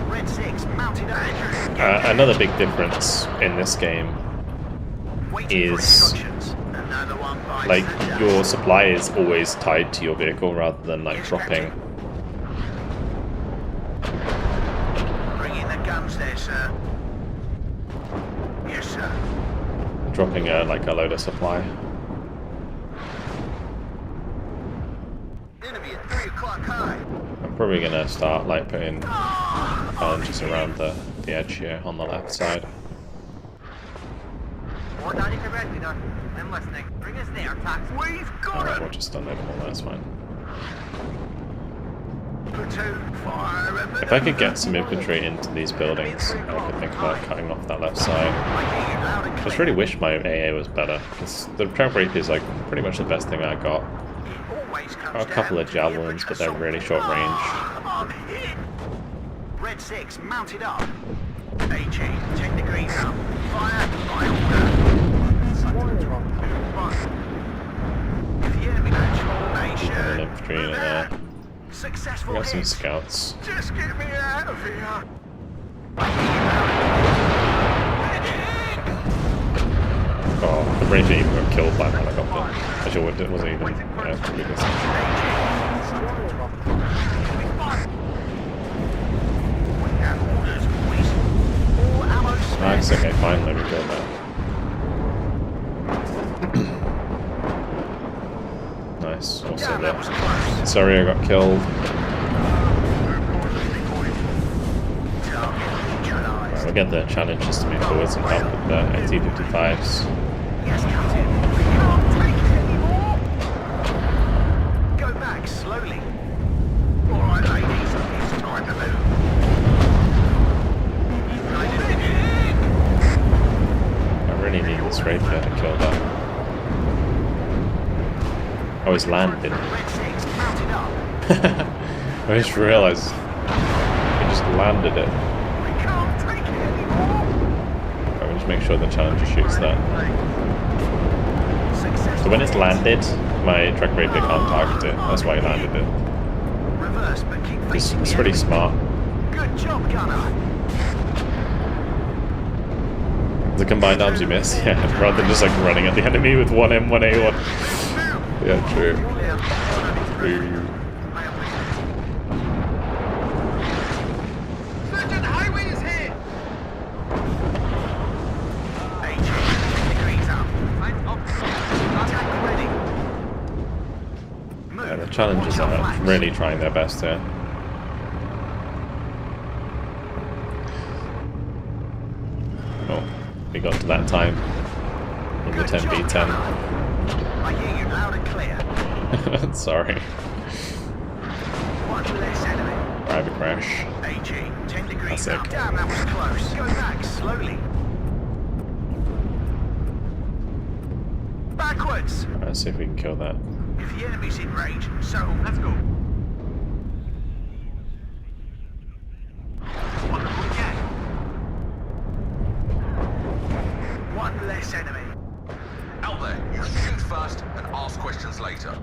Red 6 mounted Andrew. Another big difference in this game Waiting for is instructions. Another one bites like the dust. your supply is always tied to your vehicle rather than like Yes, dropping. Captain. Bring in the guns there, sir. Yes, sir. Dropping like a load of supply. Enemy at 3 o'clock high. I'm probably gonna start like putting just around the edge here on the left side. More done correctly, Doc. I'm listening. Bring us there, Tax. We've got Alright, it! we'll just unload them all, that's fine. Platoon fire and If I could get some infantry into these buildings, I could think about cutting off that left side. I hear you loud and I clear. just really wish my AA was better, because the Trap Rapier is like pretty much the best thing I got. It always comes A couple down of to javelins, the but they're assault. really short range. I'm hit! Red 6, mounted up. AG, 10 degrees up. Fire, by order. Such a drop. If the enemy match formation. And an infantry in there. Successful We got some hit. scouts. Just get me out of here. Oh, the Ranger even got killed by a helicopter. Actually, it wasn't even. Yeah, it's ridiculous. Nice, okay, finally we killed that. Nice, also Damn, that was close. Sorry I got killed. Right, we'll get the challenges to move forwards and help with the AT-55s. Yes, Captain. We can't take it anymore. Go back slowly. All right, ladies, it's time to move. I really need this Rapier to kill that. I was landing. Red 6, mounted up. I just realised I just landed it. We can't take it anymore. I will just make sure the Challenger shoots that. Successful So when it's hit. landed, my Track Rapier can't target it. That's why I landed it. Reverse, but keep It's facing the pretty enemy. smart. Good job, gunner. The combined arms you miss, yeah, rather than just like running at the enemy with 1M, 1A1. Yeah, true. True. Sergeant, highway is here. 18 degrees up. Attack ready. Move. Yeah, the Challengers are really trying their best here. Oh, we got to that time in the Good job, 10v10. gunner. I hear you loud and clear. Sorry. One less enemy. Private crash. AG, 10 degrees That's up. it. Damn, that was close. Go back slowly. Backwards. Let's see if we can kill that. If the enemy's in range, so let's go. Wonderful again. One less enemy. Out there, you shoot first and ask questions later.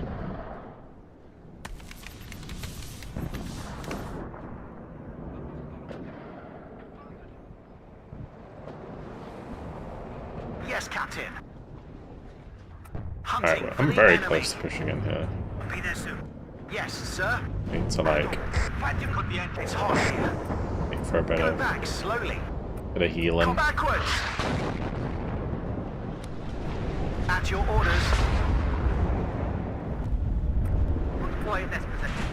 Yes, Captain. Alright, Hunting well, for I'm the very enemy. close to pushing in here. Be there soon. Yes, sir. Need to like It's hot here. wait for a bit Go of back slowly. bit of Come healing. backwards. At your orders. Deploy in this position.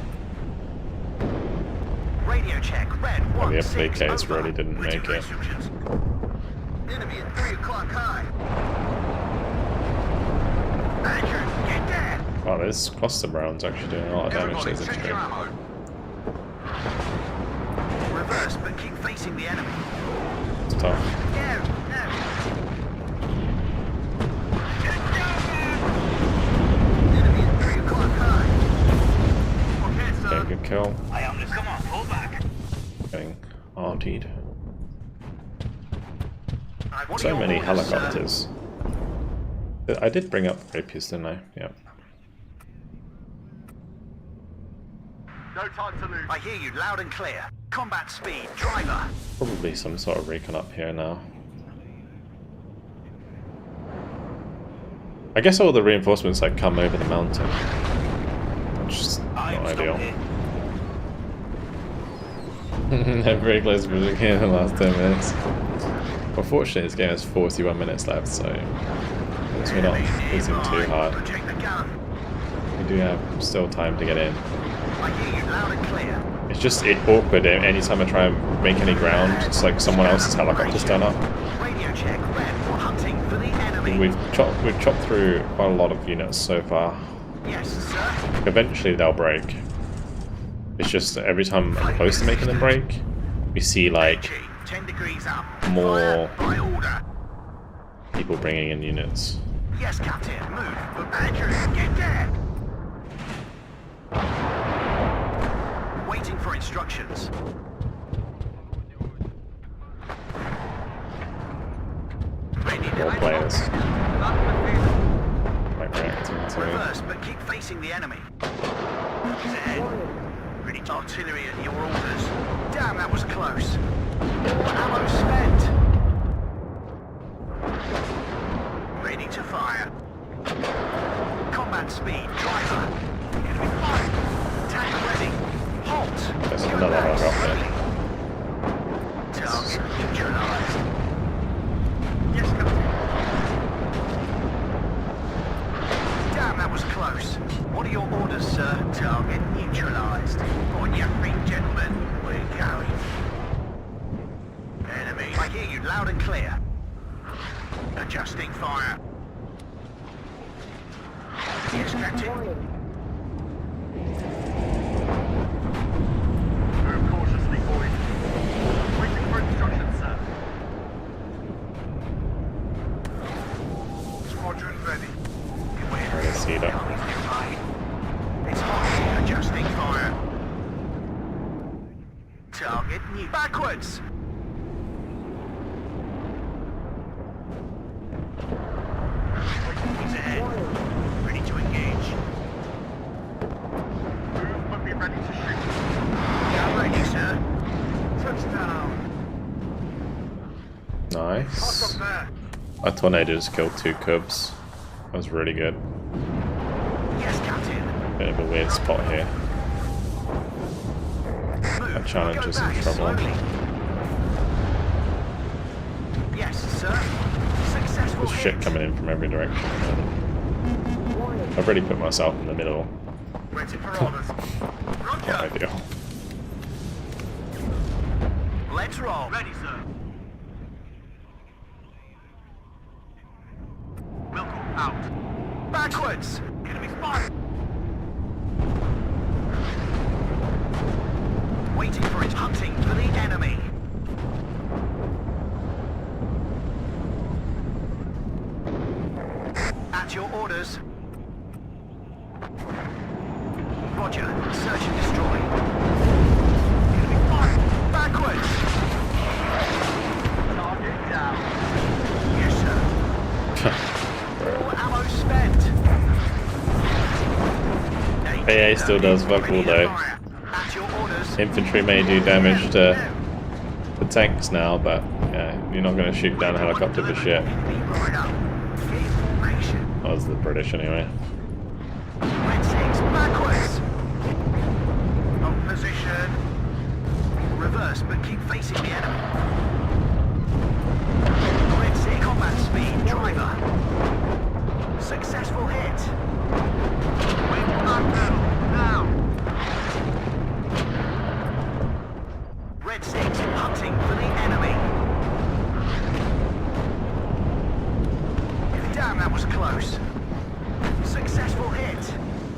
Radio check. Red Oh, 1 the 6 FPKs over. really didn't Waiting make for it. instructions. Enemy at 3 o'clock high. Anchor, get there. Oh, those cluster rounds actually doing a lot of damage to Everybody, this check infantry. your ammo. Reverse, but keep facing the enemy. It's tough. No, no. Enemy at 3 o'clock high. Okay, sir. Okay, good kill. I am. Come on, pull back. Getting RT'd. What are So your many orders, sir? helicopters. I did bring up rapiers, didn't I? Yeah. No time to lose. I hear you loud and clear. Combat speed, driver. Probably some sort of recon up here now. I guess all the reinforcements like come over the mountain. Which is not ideal. Very close to finishing here in the last 10 minutes. Unfortunately, this game has 41 minutes left, so we're not hitting too hard. Project the gun. We do have still time to get in. I hear you loud and clear. It's just awkward anytime I try and make any ground. It's like someone else's helicopters turn up. Radio check, red. Hunting for the enemy. and we've chopped through quite a lot of units so far. Yes, sir. Eventually they'll break. It's just that every time I'm close to making them break, we see like 10 degrees up. more Fire by order. people bringing in units. Yes, Captain. Move. Andrew, get there. Waiting for instructions. Ready to More players like reacting to reverse, but keep facing the enemy. He's ahead. Ready to artillery at your orders. Damn, that was close. Ammo spent. Ready to fire. Combat speed, driver. Enemy fire. Tank ready. Halt. There's Go another back one up slowly. Target neutralized. Yes, Captain. Damn, that was close. What are your orders, sir? Target neutralized. On your feet, gentlemen. We're going. Enemy. I hear you loud and clear. Adjusting fire. Yes, Captain. Move cautiously, boys. Waiting for instructions, sir. Squadron ready. Ready to see that. It's hot. Adjusting fire. Target new. Backwards. He's ahead. Ready to engage. Move, but be ready to shoot. Yeah, ready, sir. Touchdown. Nice. Up there. A tornado just killed 2 cubs. That was really good. Yes, Captain. Bit of a weird spot here. Move. That challenge Go is in back trouble. slowly. Yes, sir. Successful There's shit hit. coming in from every direction. I've already put myself in the middle. Ready for orders. Not Roger. ideal. Let's roll. Ready, sir. Welcome out. Backwards. Enemy spot. Waiting for it. Hunting for the enemy. At your orders. Roger. Search and destroy. Enemy spot. Backwards. Target down. Yes, sir. All ammo spent. AA still does fuck all though. At your orders. Infantry may do damage to the tanks now, but yeah, you're not going to shoot down a helicopter for shit. That was the British anyway. Red 6 backwards. On position. Reverse, but keep facing the enemy. Red 6 combat speed, driver. Successful hit. Wing back now. Red 6 hunting for the enemy. Damn, that was close. Successful hit.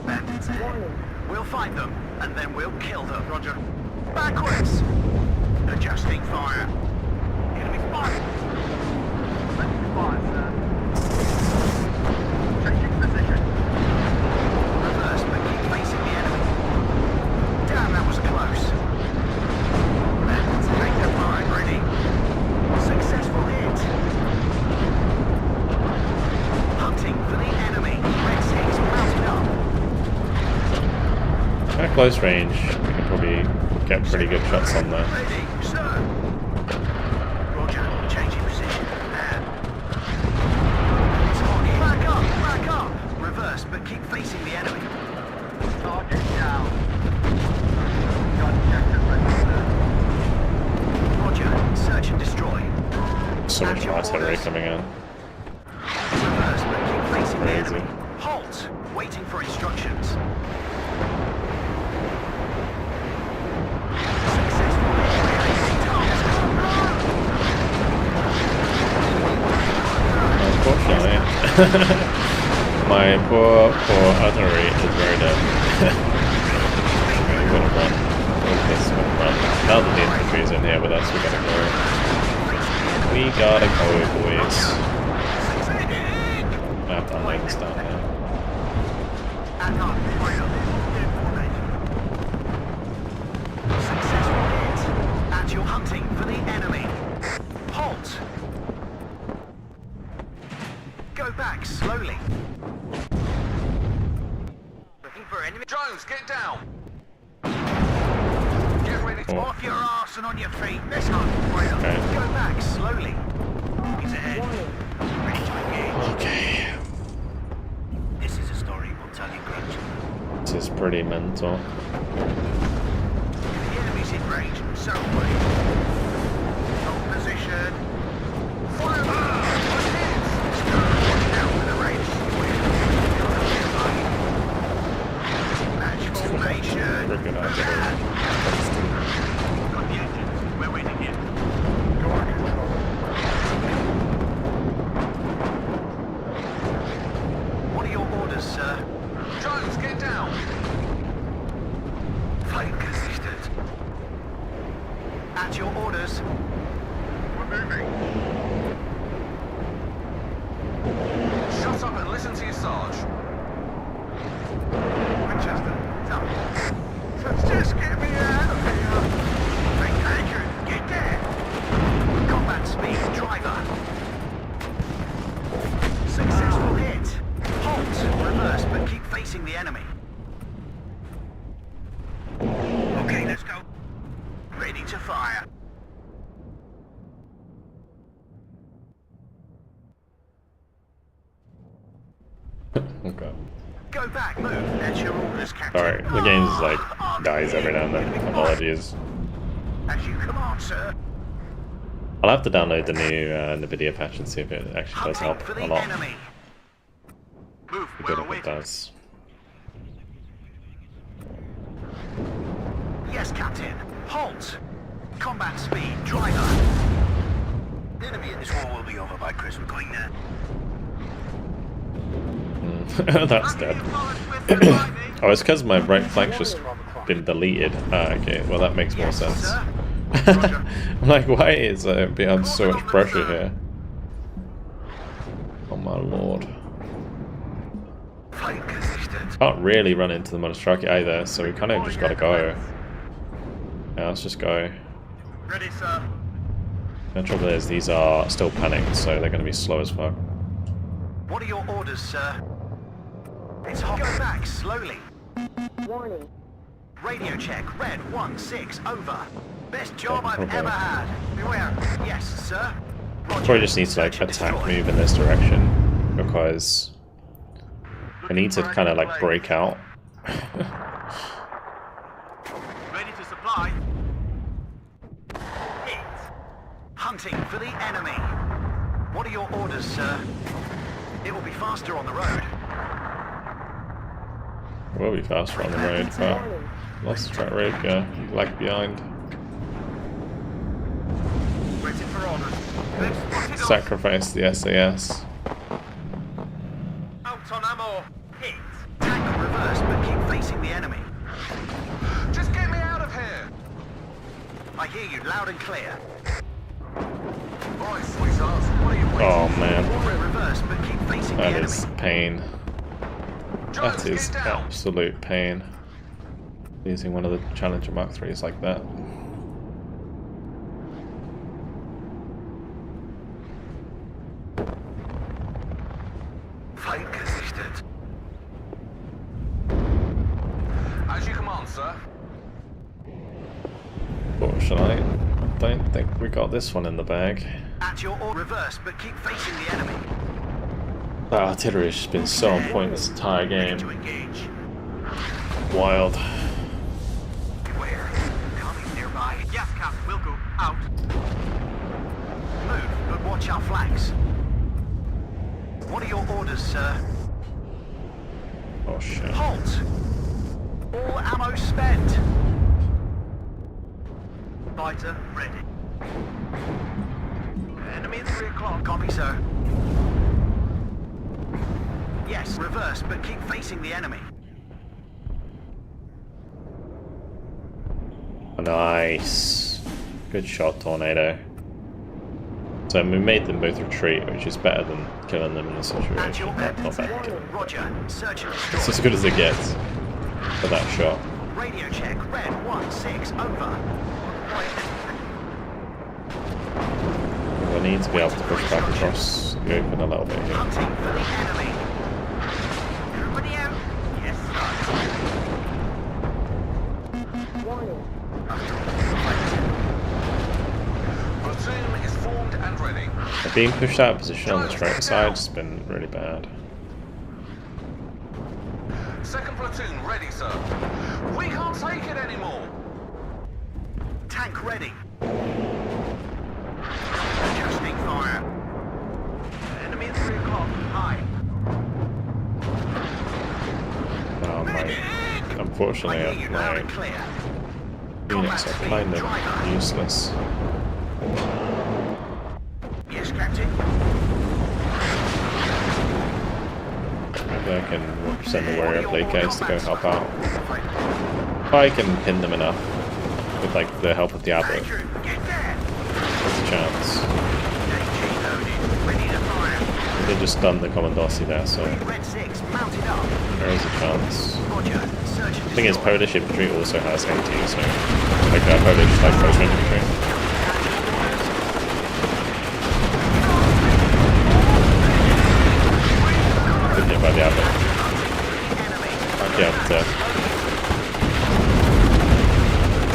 Bandits ahead. We'll find them, and then we'll kill them. Roger. Backwards. Adjusting fire. Enemy spotted. Let's fire, sir. Changing position. Reverse, but keep facing the enemy. Damn, that was close. Bandits take their fire. Ready. Successful hit. Hunting for the enemy. Red 6 mounted up. At close range, you can probably get pretty good shots on there. Ready, sir. Roger, changing position. It's on. Back up. Reverse, but keep facing the enemy. Target down. Got objective ready, sir. Roger, search and destroy. So much At your artillery orders. coming in. Reverse, but keep facing the Crazy. enemy. Halt! Waiting for instructions. Successful hit. Unfortunately, My poor artillery is very dead. We could have run. Now that the infantry's in here with us, we gotta go. We gotta go, boys. I have to unload this down here. Successful hit. And you're hunting for the enemy. Halt. Go back slowly. Looking for enemy. Drones, get down. Get ready to... Off your arse and on your feet. Let's go. Okay. Go back slowly. He's ahead. Ready to engage. Okay. This is a story we'll tell you gradually. This is pretty mental. The enemy's in range, so wait. Hold position. Fire! Down with the range. Match formation. We're good artillery. Got the engines. We're waiting here. Go on, control. What are your orders, sir? Drones, get down. Flight consistent. At your orders. We're moving. Shut up and listen to your Sarge. Winchester, tell me. Just get me out of here. Take anchor. Get there. Combat speed, driver. Successful hit. Halt. Reverse, but keep facing the enemy. Okay, let's go. Ready to fire. Okay. Go back, move. That's your orders, Captain. Alright, the game's like dies every now and then. Apologies. As you command, sir. I'll have to download the new NVIDIA patch and see if it actually does help For the a lot. enemy. Move. Be good if it does. Yes, Captain. Halt. Combat speed, driver. The enemy in this war will be over by Christmas. We're going there. That's dead. Oh, it's because my right flank's just been deleted. Ah, okay, well that makes more sense. Sir. I'm like, why is there being so much pressure here? Oh my lord. Flight consistent. Can't really run into the monstrosity either, so we kind of just gotta go. Yeah, let's just go. Ready, sir. The trouble is, these are still panicked, so they're gonna be slow as fuck. What are your orders, sir? It's hot. Go back slowly. Warning. Radio check. Red 1-6. Over. Best job Okay, I've okay. ever had. Beware. Yes, sir. Roger. Probably just needs to like Search and attack destroy. move in this direction because I need to kind of like break out. Ready to supply. Hit. Hunting for the enemy. What are your orders, sir? It will be faster on the road. We'll be faster on the road, but lost the track rate, lag behind. Waiting for orders. Let's spot it Sacrifice the SAS. Out on ammo. Hit. Tank reverse, but keep facing the enemy. Just get me out of here. I hear you loud and clear. Right, sweetheart. What are you waiting Oh man, Reverse, but keep facing the that enemy. is pain. Drones, That is get down. absolute pain. Using one of the Challenger Mark IIIs like that. Flight consistent. As you command, sir. Fortunately, I don't think we got this one in the bag. At your order, reverse, but keep facing the enemy. That artillery has just been so on point this entire game. To engage. Wild. Beware. Coming nearby. Yes, Cap. We'll go. Out. Move, but watch our flanks. What are your orders, sir? Oh shit. Halt! All ammo spent. Fighter ready. Enemy at 3 o'clock. Copy, sir. Yes, reverse, but keep facing the enemy. Nice. Good shot, Tornado. So we made them both retreat, which is better than killing them in this situation. At your Not weapons. bad. Roger. Search and It's destroy. as good as it gets for that shot. Radio check. Red 1-6. Over. We need to be able to push back across the open a little bit here. Hunting for the enemy. Everybody out. Yes, sir. Warning. Platoon is formed and ready. Being pushed out of position on the straight side has been really bad. Second platoon ready, sir. We can't take it anymore. Tank ready. Adjusting fire. Enemy at 3 o'clock. High. Unfortunately, I hear you loud and my clear. units are kind of useless. Yes, Captain. Maybe I can send the warrior blade guys to go help out. If I can pin them enough with like the help of the abbot, Andrew, get there. there's a chance. AG loaded. Ready to fire. They just stunned the Commandancy there, so Red 6 mounted up. there is a chance. Roger. Search and The thing is, destroy. Polish infantry also has AT, so like Polish like close range infantry. Good hit by the abbot. Might be able to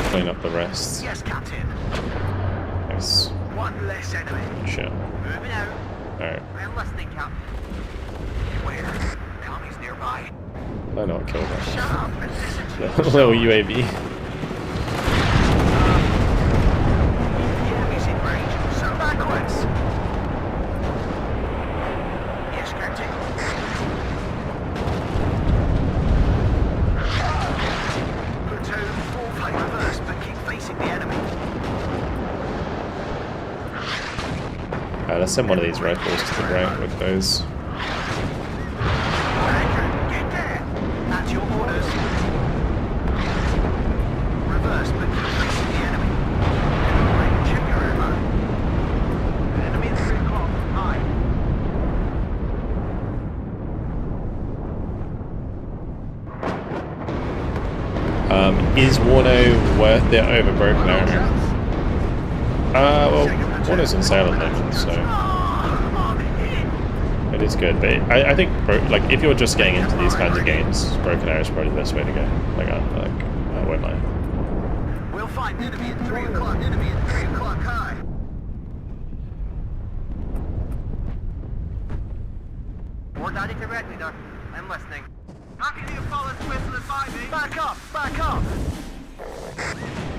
clean up the rest. Yes, Captain. Nice. One less enemy. Shit. Moving out. Alright. I'm listening, Captain. Where? Tommy's nearby. Why not kill them? Shut up and listen to The little UAV. the enemy's in range. So backwards. Yes, Captain. Platoon, full flame reverse, but keep facing the enemy. Let's send one of these rifles to the right with those. Anchor, get there. At your orders. Reverse, but keep facing the enemy. Right, check your ammo. Enemy at 3 o'clock. High. Is Warno worth it over Broken Arrow? Well, Warno's on sale at the moment, so it is good. But I think, like, if you're just getting into these kinds of games, Broken Arrow is probably the best way to go. Like, I won't lie. We'll find enemy at 3 o'clock. Enemy at 3 o'clock. High. More daddy to red leader. I'm listening. How can you follow swiftly by me? Back up! Back up!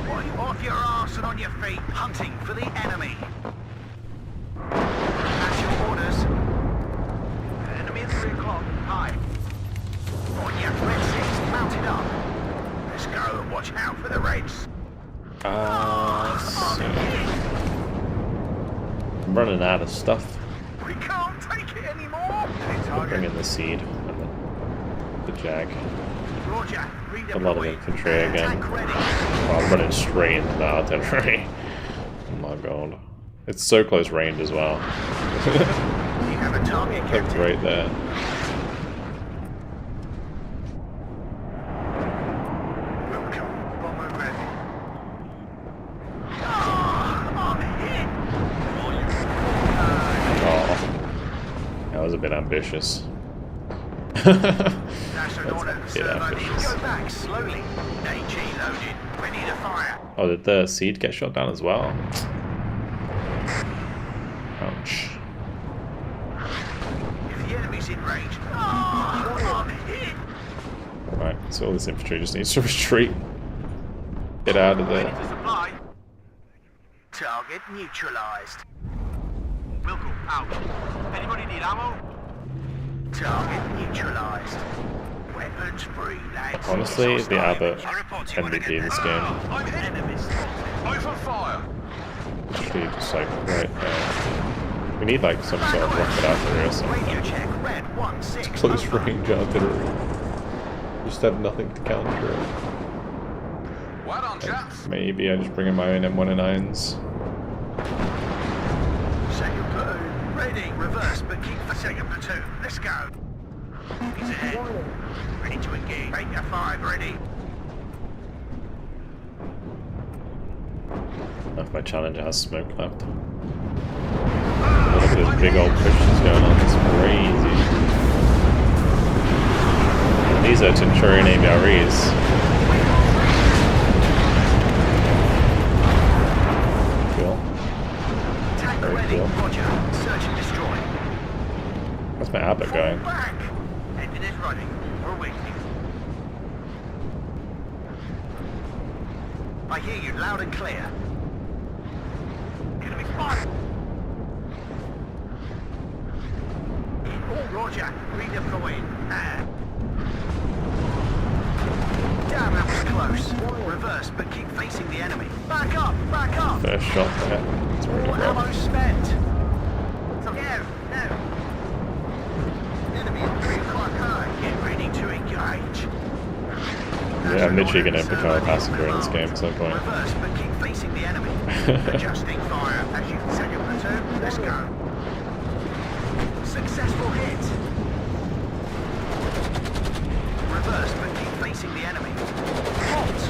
Right, off your arse and on your feet, hunting for the enemy. At your orders. Enemy at 3 o'clock. High. On your red 6, mounted up. Let's go and watch out for the reds. So I'm running out of stuff. We can't take it anymore. Bring in the seed and the jag. Roger. A lot of infantry again. Tank ready. Oh, I'm running straight into the artillery. Oh my god. It's so close range as well. You have a target, They're Captain. right there. Welcome. Bomber ready. I'm hit. Oh, that was a bit ambitious. That's an order. a bit Servo. ambitious. Go back slowly. AG loaded. Ready to fire. Oh, did the seed get shot down as well? Ouch. If the enemy's in range. I'm hit. Right, so all this infantry just needs to retreat. Get out of Ready there. to supply. Target neutralized. Wilco, out. Anybody need ammo? Target neutralized. Weapons free, lads. Honestly, the Abbott I report you when I MVP get this there. game. I'm hit. Enemies. Open fire. Literally just like right there. We need like some sort of rocket artillery or something. Radio check, red 1-6. Close over. range artillery. Just have nothing to counter it. Well done, chaps. Maybe I just bring in my own M109s. Second platoon, ready. Reverse, but keep the second platoon. Let's go. He's ahead. Ready to engage. Ranger 5 ready. If my Challenger has smoke left. Look at those big old pushes going on, it's crazy. And these are Centurion ABREs. Cool. Tank Very ready. cool. Roger. Search and destroy. Where's my Abbott Fall going? back. Engine is running. We're waiting. I hear you loud and clear. Enemy spotted. Roger. Redeploying. Damn, that was close. Reverse, but keep facing the enemy. Back up! Back up! First shot there. That's pretty All good. ammo spent. So, no. Enemy at 3 o'clock high. Get ready to engage. Yeah, I'm literally going to become a passenger in this game at some point. Reverse, but keep facing the enemy. Adjusting fire as you set your platoon. Let's go. Successful hit. Reverse, but keep facing the enemy. Halt.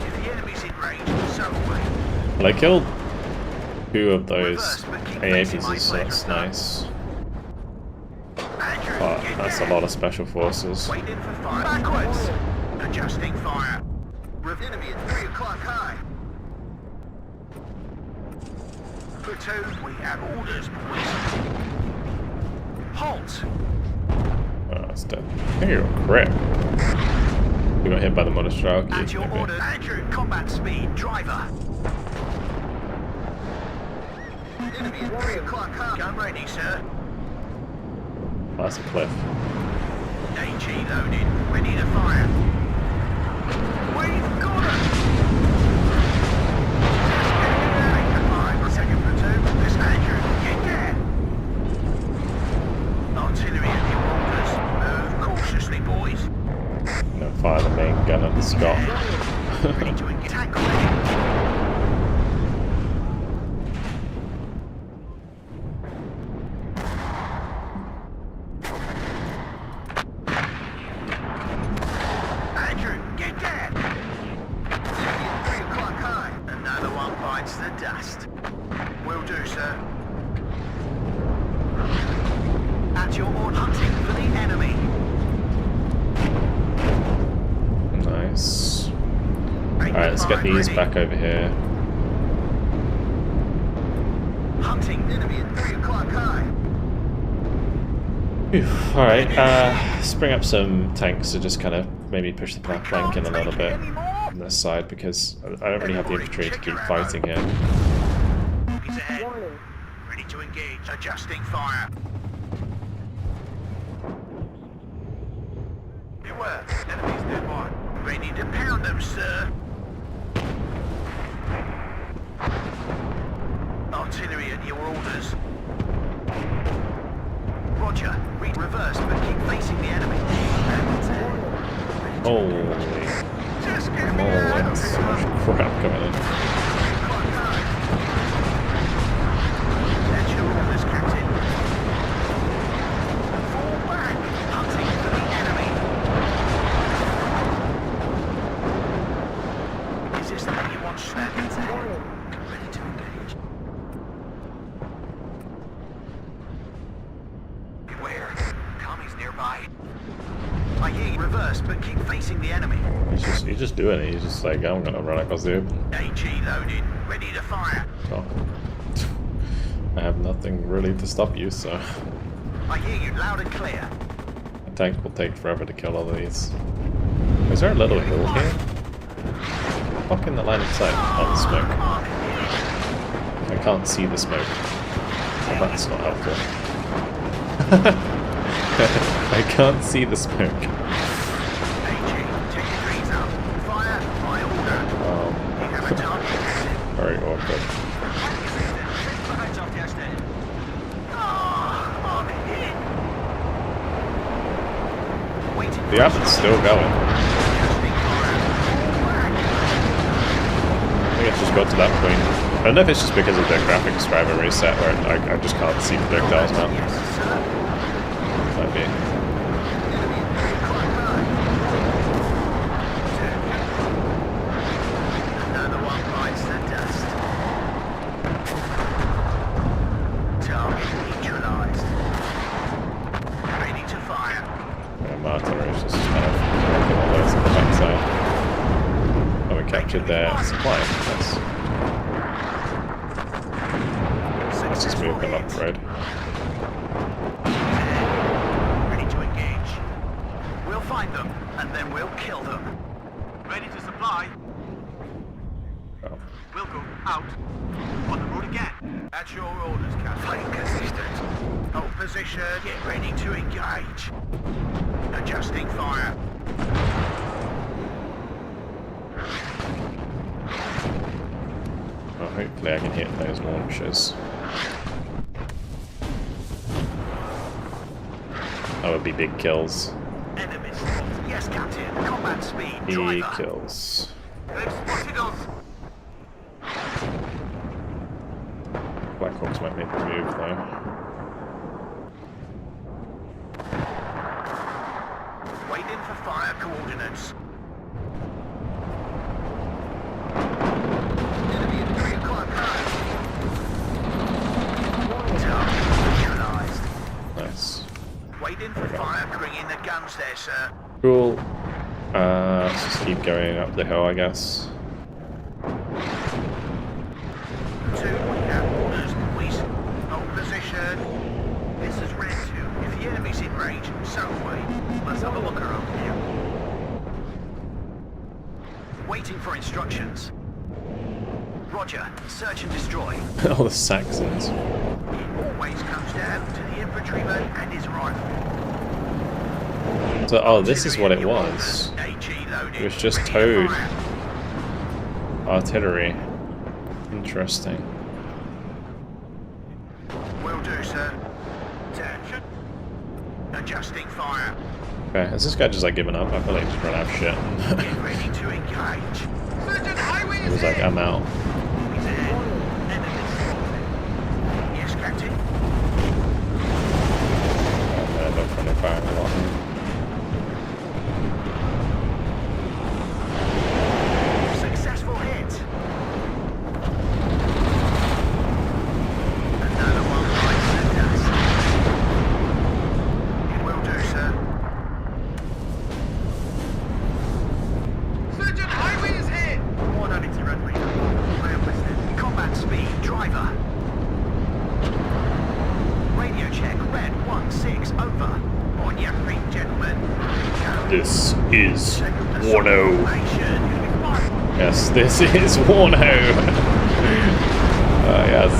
If the enemy's in range, so are we. Well, I killed 2 of those Reverse, but keep AA facing my pieces, so that's flank. nice. Andrew, But get that's a down. lot of special forces. Waiting for fire. Backwards. Adjusting fire. Enemy at 3 o'clock high. Platoon, we have orders, boys. Halt. Oh, that's dead. I think you're a crit. We got hit by the Monostralky. At your maybe. orders. Andrew, combat speed, driver. Enemy at 3 o'clock high. Gun ready, sir. Oh, that's a cliff. AG loaded, ready to fire. We've got it! Second platoon, this Andrew, get there! Artillery at your orders. Move cautiously, boys. No, fire the main gun at the Scot. Ready to engage. Tank ready. Andrew, get there! 3 o'clock high. Another one bites the dust. Will do, sir. At your order, hunting for the enemy. Nice. Alright, let's get these back over here. Hunting enemy at 3 o'clock high. Alright, let's bring up some tanks to just kind of maybe push the flank in a little bit on this side, because I don't really have the infantry to keep fighting here. He's ahead. Ready to engage. Adjusting fire. Beware. Enemies nearby. Ready to pound them, sir. Artillery at your orders. Roger. Reverse, but keep facing the enemy. Holy Just get me moly, out of that's so here. much crap coming in. That's your orders, Captain. Fall back. Hunting for the enemy. Is this the one you want, Snap? Ready to engage. Beware. Commies nearby. I hear you. Reverse, but keep facing the enemy. He's just doing it. He's just like, I'm gonna run across the open. AG loaded. Ready to fire. Oh. I have nothing really to stop you, so I hear you loud and clear. a tank will take forever to kill all of these. Is there a little hill here? Fuck in the line of sight. Oh, the smoke. I can't see the smoke. Well, that's not helpful. I can't see the smoke. AG, take your trees out. Fire, my order. You have a target. The app is still going. I think it's just got to that point. I don't know if it's just because of the graphics driver reset where I just can't see projectiles now. Might be. Another one bites the dust. Target neutralized. Ready to fire. Yeah, my artillery is just kind of working all those on the backside. Oh, we captured their supply. Nice. Let's just move them up the road. Ready to engage. We'll find them, and then we'll kill them. Ready to supply. Oh. We'll go out. On the road again. At your orders, Captain. Flank assistant. Hold position. Get ready to engage. Adjusting fire. Well, hopefully I can hit those launchers. That would be big kills. Enemies. Yes, Captain. Combat speed. Big Driver. kills. They've spotted us. Blackhawks might make a move though. Waiting for fire coordinates. Enemy in 3 o'clock high. Target neutralized. Nice. Waiting for fire. Bring in the guns there, sir. Cool. Let's just keep going up the hill, I guess. 2, we have orders. We hold position. This is Red 2. If the enemy's in range, southway. Let's have a look around here. Waiting for instructions. Roger. Search and destroy. All the Saxons. It always comes down to the infantryman and his rifle. So, oh, this is what it was. It was just towed. Artillery. Interesting. Will do, sir. Attention. Adjusting fire. Okay, has this guy just like given up? I feel like he just run out of shit. Get ready to engage. He was like, I'm out. He's ahead. Enemies spotted. Yes, Captain. They're definitely firing a lot. Successful hit. Another one bites the dust. It will do, sir. Surgeon, highway is hit. 100 to runway. Clear with it. Combat speed, driver. Radio check, red 16, over. On your feet, gentlemen. This is WARNO. Formation. Yes, this is WARNO. Yes,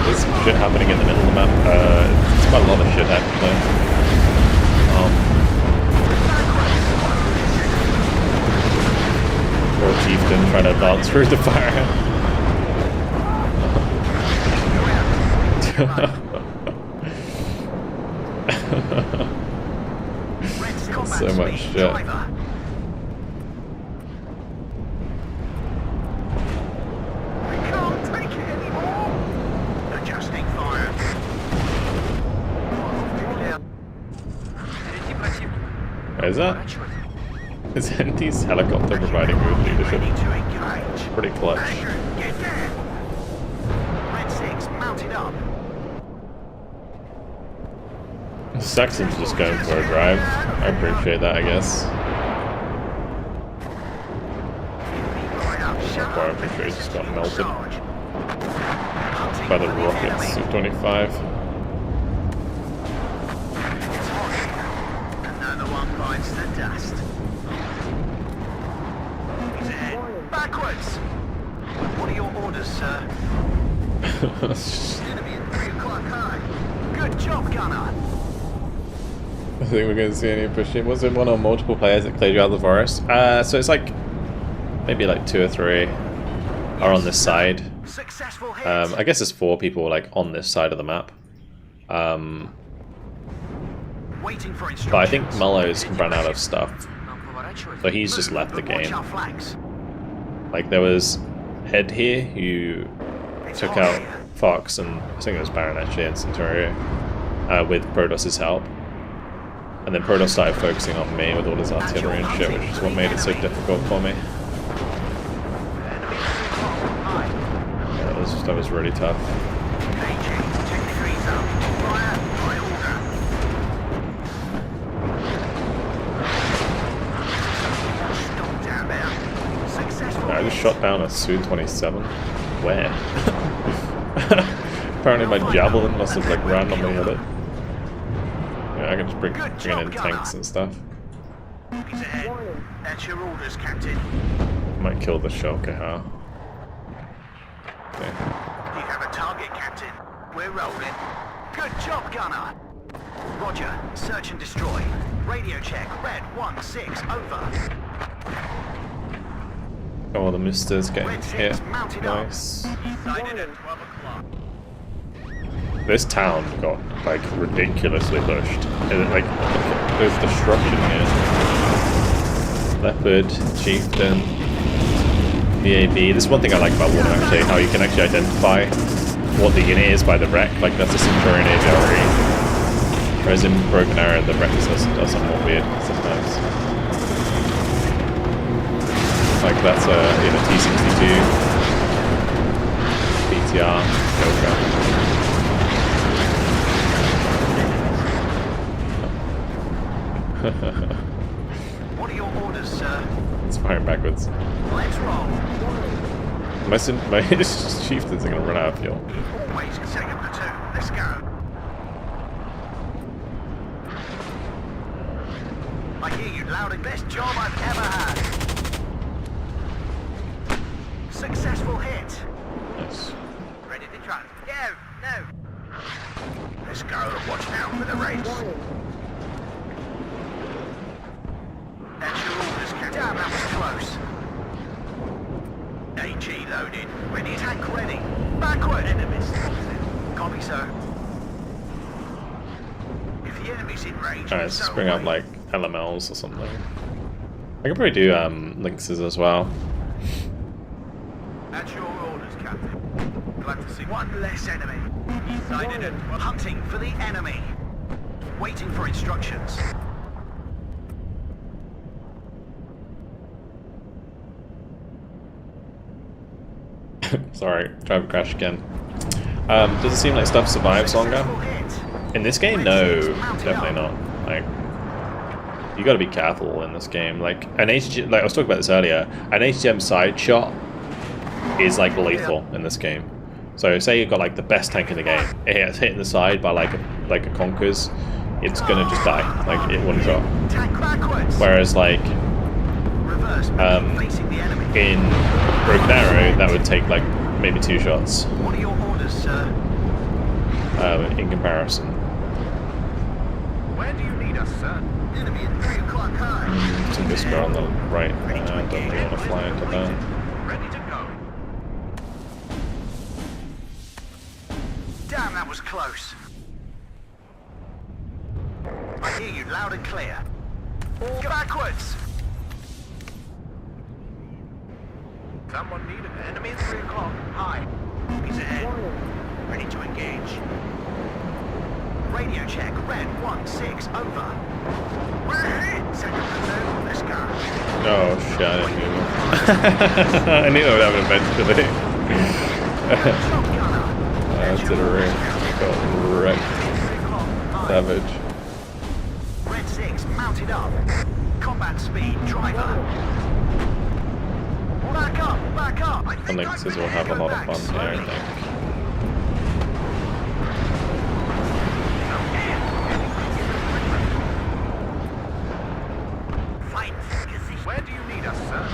there's some shit happening in the middle of the map. It's quite a lot of shit actually. Poor chieftain trying to advance through the fire. So much shit. Is that? Is NT's helicopter providing good leadership? Pretty clutch. Red 6 mounted up. Saxon's just going for a drive. I appreciate that, I guess. So far, I'm pretty sure he just got melted by the rockets of 25. Another one bites the dust. He's ahead. Backwards! What are your orders, sir? Enemy at 3 o'clock high. Good job, gunner. I think we're going to see any pushing. Was it one or multiple players that cleared you out of the forest? So it's like maybe like 2 or 3 are on this side. Successful hit. I guess there's 4 people like on this side of the map. Waiting for instructions. But I think Mullo's run out of stuff, Нам поворачивать? so he's just Move, left the but watch game. our flanks. Like there was Ed here who It's took hot out here. Fox and I think it was Baron actually and Centurio with Prodos's help. And then Prodos started focusing on me with all his artillery and shit, which is what made it so difficult for me. Yeah, that was really tough. KG, check degrees up. Fire, by order. Stop down there. Successful. I just hit. shot down a Su-27. Where? Apparently my javelin must have like randomly hit it. Yeah, I can just bring in tanks and stuff. He's ahead. That's your orders, Captain. Might kill the Shulkahar. Okay. You have a target, Captain. We're rolling. Good job, gunner. Roger. Search and destroy. Radio check. Red 1-6. Over. Oh, the Mister's getting Red 6 hit. mounted up. Nice. Sighted at 12 o'clock. This town got like ridiculously pushed. Like there's destruction here. Leopard, Chieftain, VAB. This is one thing I like about WARNO actually, how you can actually identify what the unit is by the wreck. Like that's a Centurion AVRE. Whereas in Broken Arrow the wreck does something weird sometimes. Like that's a T-62 BTR Joker. What are your orders, sir? It's firing backwards. Let's roll. My chieftains are gonna run out of fuel. Always second platoon. Let's go. I hear you loud and best job I've ever had. Successful hit. Nice. Ready to try. No. Let's go. Watch out for the race. That's your orders, Captain. Damn, that was close. AG loaded. Ready. Tank ready. Backward. Enemies. Copy, sir. If the enemy's in range, Alright, let's so just bring up away. like LMLs or something. I could probably do Lynxes as well. That's your orders, Captain. Glad to see one less enemy. Sighted and hunting for the enemy. Waiting for instructions. Sorry, driver crash again. Does it seem like stuff survives longer? Successful hit. In this game, no, definitely not. Like, you got to be careful in this game. Like an HG, like I was talking about this earlier, an HGM side shot is like lethal in this game. So say you've got like the best tank in the game, it gets hit in the side by like a Conquerors, it's gonna just die, like it one shot. Tank backwards. Whereas like Reverse. Facing the enemy. in Broken Arrow, that would take like maybe 2 shots What are your orders, sir? in comparison. Where do you need us, sir? Enemy at 3 o'clock high. So this guy on the right, don't really want to fly into that. Ready to go. Damn, that was close. I hear you loud and clear. All backwards. Someone need an enemy at 3 o'clock. High. He's ahead. Ready to engage. Radio check. Red 1-6. Over. We're hit. Second platoon. Let's go. Oh shit, I didn't move. I knew that would happen eventually. Top gunner. That's it, got wrecked. 3 o'clock. High. Savage. Red 6 mounted up. Combat speed. Driver. Back up. Back up. I The think Lynxes will have a lot of fun here, I think. Where do you need us, sir?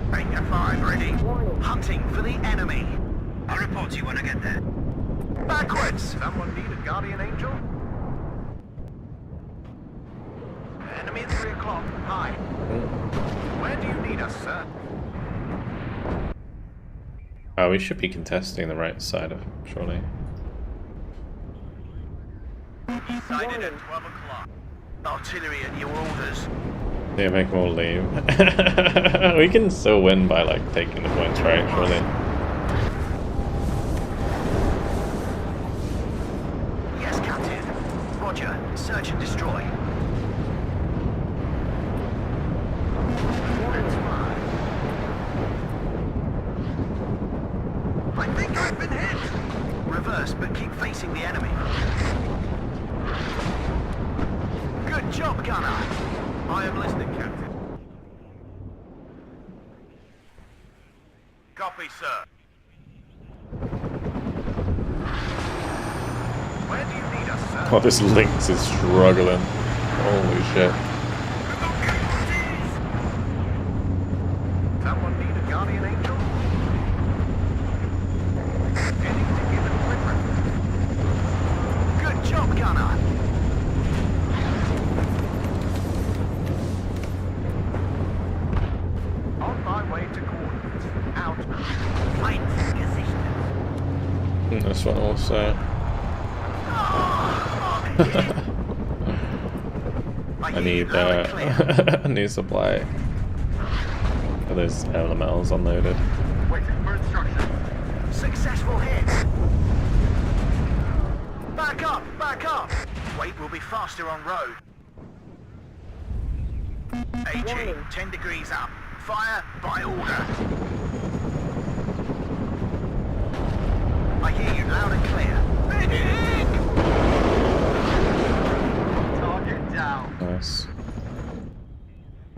Ranger 5 ready. Hunting for the enemy. I'll report to you when I get there. Backwards! Someone need a guardian angel? Enemy at 3 o'clock. High. Where do you need us, sir? Oh, we should be contesting the right side of surely. Decided at 12 o'clock. Artillery at your orders. Yeah, make them all leave. We can still win by like taking the points, right? Surely. Yes, Captain. Roger. Search and destroy. I think I've been hit. Reverse, but keep facing the enemy. Good job, gunner. I am listening, Captain. Copy, sir. Where do you need us, sir? Oh, this Lynx is struggling. Holy shit. Someone need a guardian angel? Heading to give equipment. Good job, gunner. On my way to coordinates. Out. Fight. And this one also. I need I need supply. Are those elementals unloaded? Waiting for instructions. Successful hit. Back up, back up. Weight will be faster on road. AG, 10 degrees up. Fire by order. I hear you loud and clear. Target down. Nice.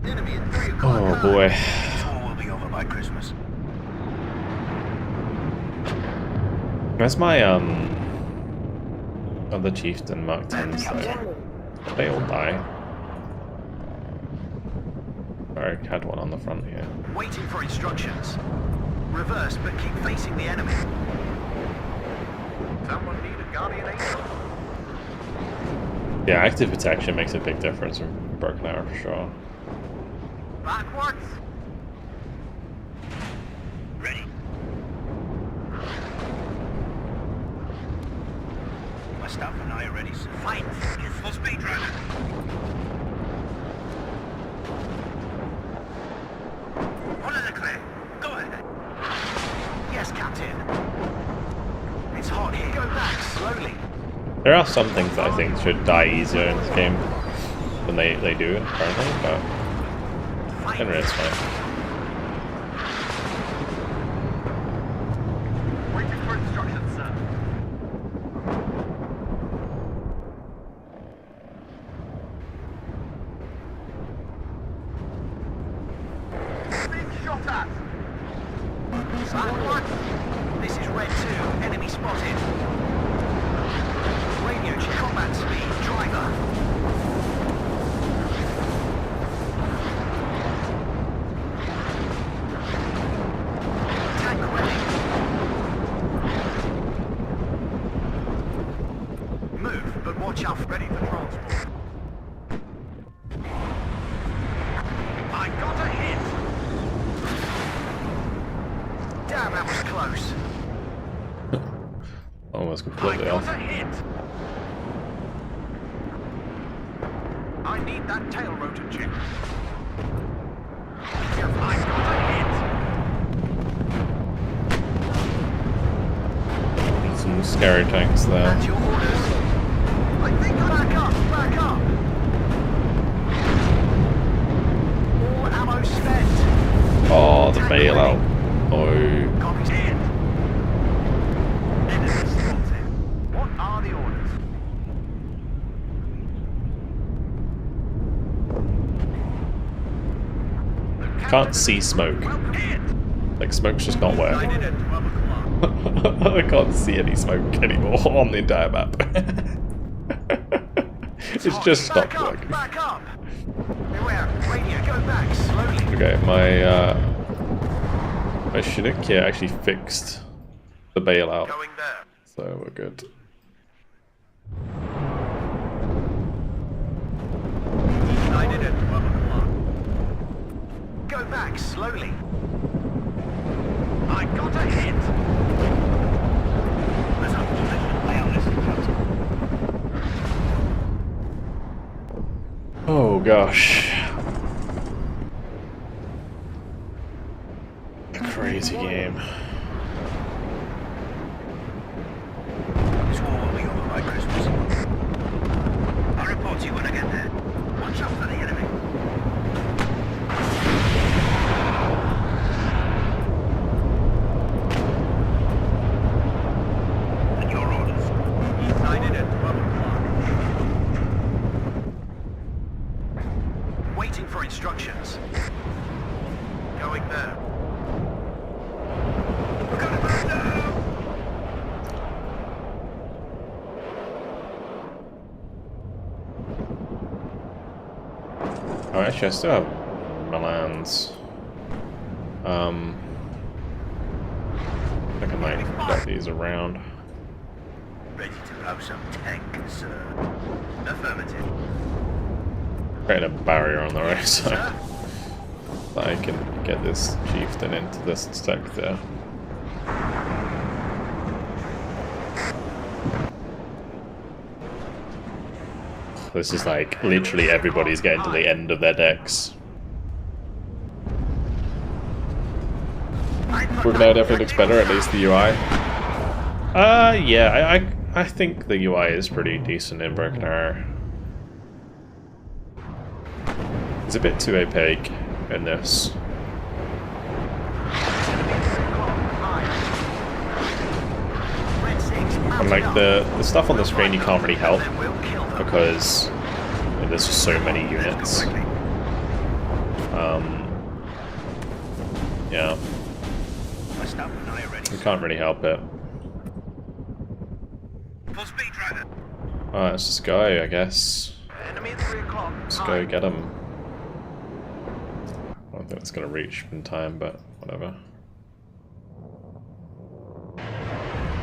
Enemy at 3 o'clock. Oh boy. Tour will be over by Christmas. Where's my other chieftain Mark 10s though? They all die. Sorry, had one on the front here. Waiting for instructions. Reverse, but keep facing the enemy. Someone need a guardian angel? Yeah, active protection makes a big difference in Broken Arrow for sure. Backwards. Ready. My staff and I are ready, sir. Fight. Get full speed, driver. Order the clear. Go ahead. Yes, Captain. It's hot here. Go back slowly. There are some things that I think should die easier in this game than they do currently, but generally it's fine. Waiting for instructions, sir. Being shot at. Backward. This is Red 2. Enemy spotted. Radio to combat speed. Driver. Tank ready. Move, but watch out. Ready for transport. I got a hit. Damn, that was close. Almost completely off. A hit. I need that tail rotor chip. I got a hit. Some scary tanks there. That's your orders. I think back up, back up. All ammo spent. Oh, the bailout. Oh. Copies in. Enemy spotted. What are the orders? Can't see smoke. Like, smoke's just not working. Decided at 12 o'clock. I can't see any smoke anymore on the entire map. It's just stopped Back up, working. back up. Beware, radio, go back slowly. Okay, my Chinook here actually fixed the bailout, Going there. so we're good. Decided at 12 o'clock. Go back slowly. I I got a hit. There's a position way on this front. Oh gosh. Crazy game. This war will be over by Christmas. I'll report to you when I get there. Watch out for the enemy. And your orders. Signed at 12 o'clock. Waiting for instructions. Going there. We're gonna burn down! Oh, actually, I still have Milans. I can like get these around. Ready to blow some tank, sir. Affirmative. Create a barrier on the right side. That I can get this chieftain into this sector. This is like literally everybody's getting to the end of their decks. Now definitely looks better, at least the UI. Yeah, I think the UI is pretty decent in Broken Arrow. It's a bit too opaque in this. And like the stuff on the screen you can't really help because there's just so many units. Yeah. You can't really help it. Alright, let's just go, I guess. Let's go get him. I don't think it's gonna reach in time, but whatever.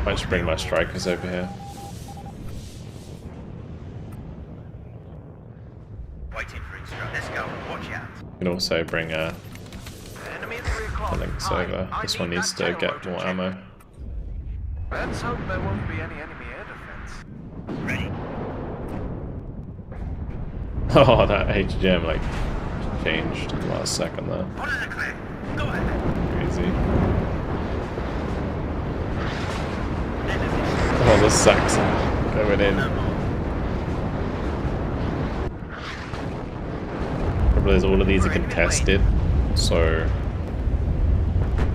Might just bring my strikers over here. Waiting for instructions. Let's go. Watch out. You can also bring links over. This one needs to get more ammo. Let's hope there won't be any enemy air defense. Ready. Oh, that HGM like changed in the last second there. Put in the clear. Go ahead. Crazy. Oh, the Saxon going in. Probably is all of these are contested, so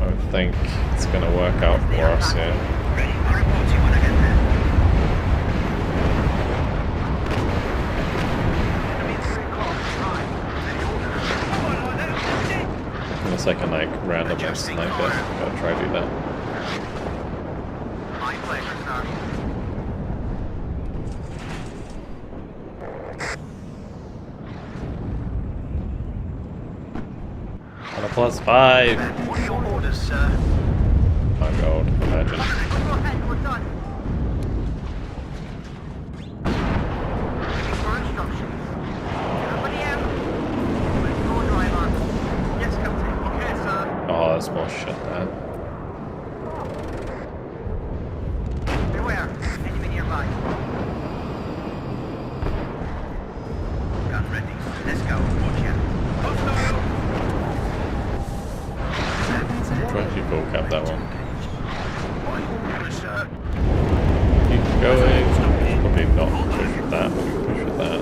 I don't think it's gonna work out for us here. Ready. I'll report to you when I get there. Unless I can like randomly snipe it, gotta try to do that. My pleasure, sir. On a +5! What are your orders, sir? My god, imagine. Go ahead, we're done. Waiting for instructions. Everybody out. Let's go, driver. Yes, Captain. Okay, sir. Oh, there's more shit there. Beware. Enemy nearby. Gun ready. Let's go. Watch out. Hostile. Try to full cap that one. My orders, sir. Keep going. Probably not push with that, but we push with that.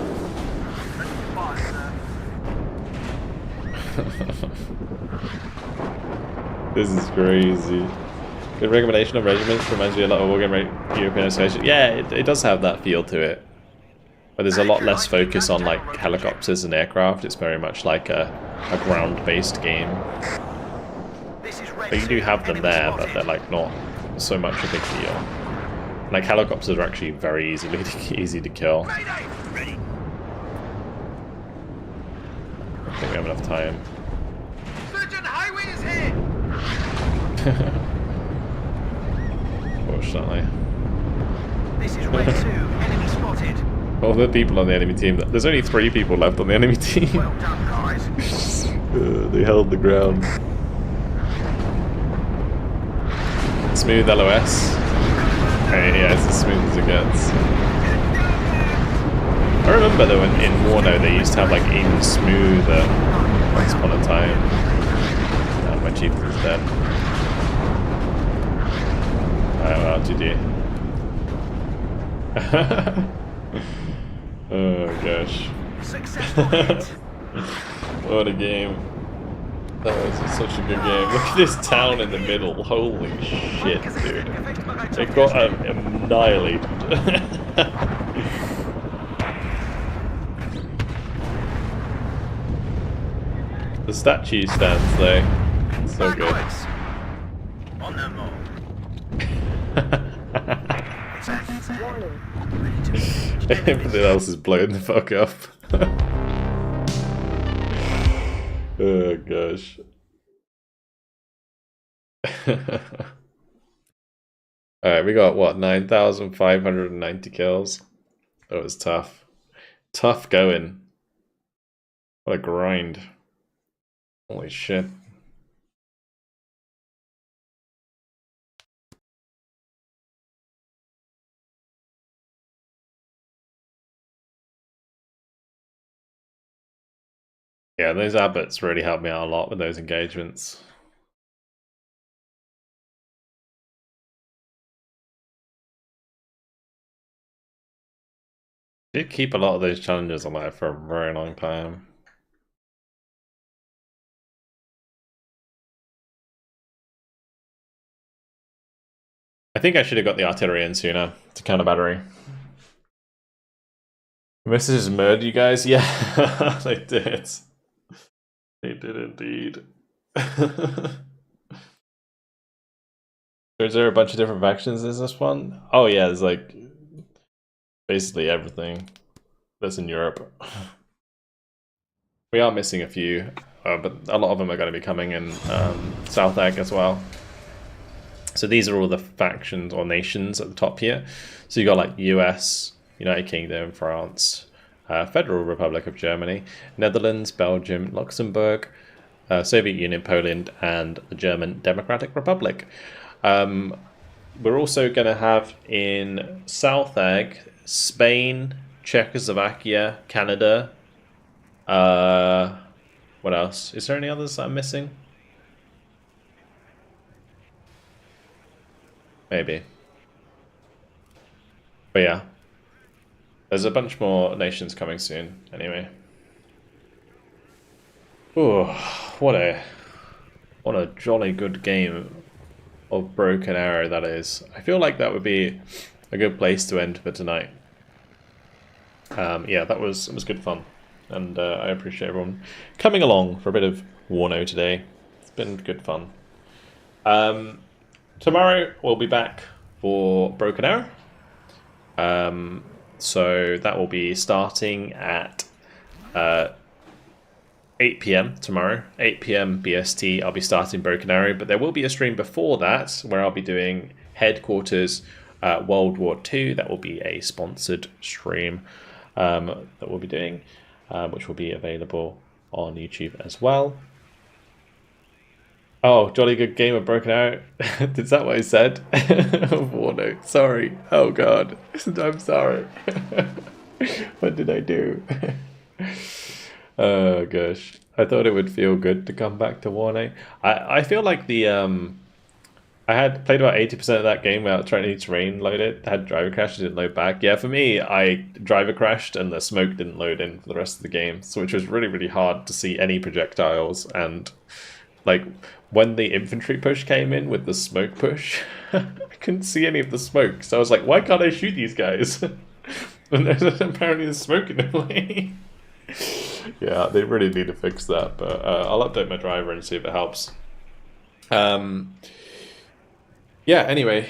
This is crazy. Good recommendation of regiments, reminds me a lot of Wargame European Association. Yeah, it does have that feel to it. But there's a lot less focus on like helicopters and aircraft. It's very much like a ground-based game. But you do have them there, but they're like not so much a big deal. Like helicopters are actually very easy to kill. I don't think we have enough time. Surgeon Highway is here. Unfortunately. This is Red 2. Enemy spotted. All the people on the enemy team. There's only 3 people left on the enemy team. Well done, guys. They held the ground. smooth LOS. Yeah, it's as smooth as it gets. I remember though in WARNO they used to have like even smoother once upon a time. My chief is dead. Oh well, GG. Oh gosh. Successful hit. What a game. That was such a good game. Look at this town in the middle. Holy shit, dude. It got annihilated. The statue stands though. So good. Backwards. On the move. Everything else is blowing the fuck up. Oh gosh. Alright, we got what, 9,590 kills? That was tough. Tough going. What a grind. Holy shit. Yeah, those abbots really helped me out a lot with those engagements. Did keep a lot of those challenges alive for a very long time. I think I should have got the artillery in sooner to counter battery. Messages murdered you guys? Yeah, they did. They did indeed. So is there a bunch of different factions in this one? Oh yeah, there's like basically everything that's in Europe. We are missing a few, but a lot of them are going to be coming in South Egg as well. So these are all the factions or nations at the top here. So you got like US, United Kingdom, France, Federal Republic of Germany, Netherlands, Belgium, Luxembourg, Soviet Union, Poland, and the German Democratic Republic. We're also going to have in South Egg, Spain, Czechoslovakia, Canada. What else? Is there any others that I'm missing? Maybe. But yeah. There's a bunch more nations coming soon, anyway. Ooh, what a jolly good game of Broken Arrow that is. I feel like that would be a good place to end for tonight. Yeah, it was good fun, and I appreciate everyone coming along for a bit of WARNO today. It's been good fun. Tomorrow we'll be back for Broken Arrow. So that will be starting at 8 PM tomorrow, 8 PM BST. I'll be starting Broken Arrow, but there will be a stream before that where I'll be doing Headquarters World War II. That will be a sponsored stream that we'll be doing, which will be available on YouTube as well. Oh, jolly good game of Broken Arrow. Is that what I said? WARNO. Sorry. Oh god. I'm sorry. What did I do? Oh gosh. I thought it would feel good to come back to WARNO. I feel like the I had played about 80% of that game without trying to terrain load it. Had driver crash, didn't load back. Yeah, for me, I driver crashed and the smoke didn't load in for the rest of the game, so which was really, really hard to see any projectiles. And like when the infantry push came in with the smoke push, I couldn't see any of the smoke. So I was like, why can't I shoot these guys? And there's apparently there's smoke in the way. Yeah, they really need to fix that, but I'll update my driver and see if it helps. Yeah, anyway.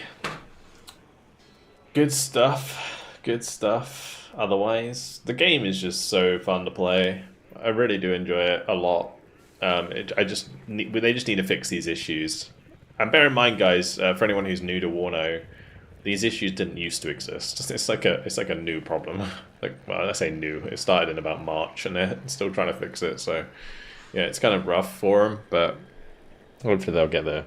Good stuff. Good stuff. Otherwise, the game is just so fun to play. I really do enjoy it a lot. They just need to fix these issues. And bear in mind, guys, for anyone who's new to WARNO, these issues didn't used to exist. It's like a new problem. Like, well, I say new. It started in about March, and they're still trying to fix it. So, yeah, it's kind of rough for them, but hopefully they'll get there.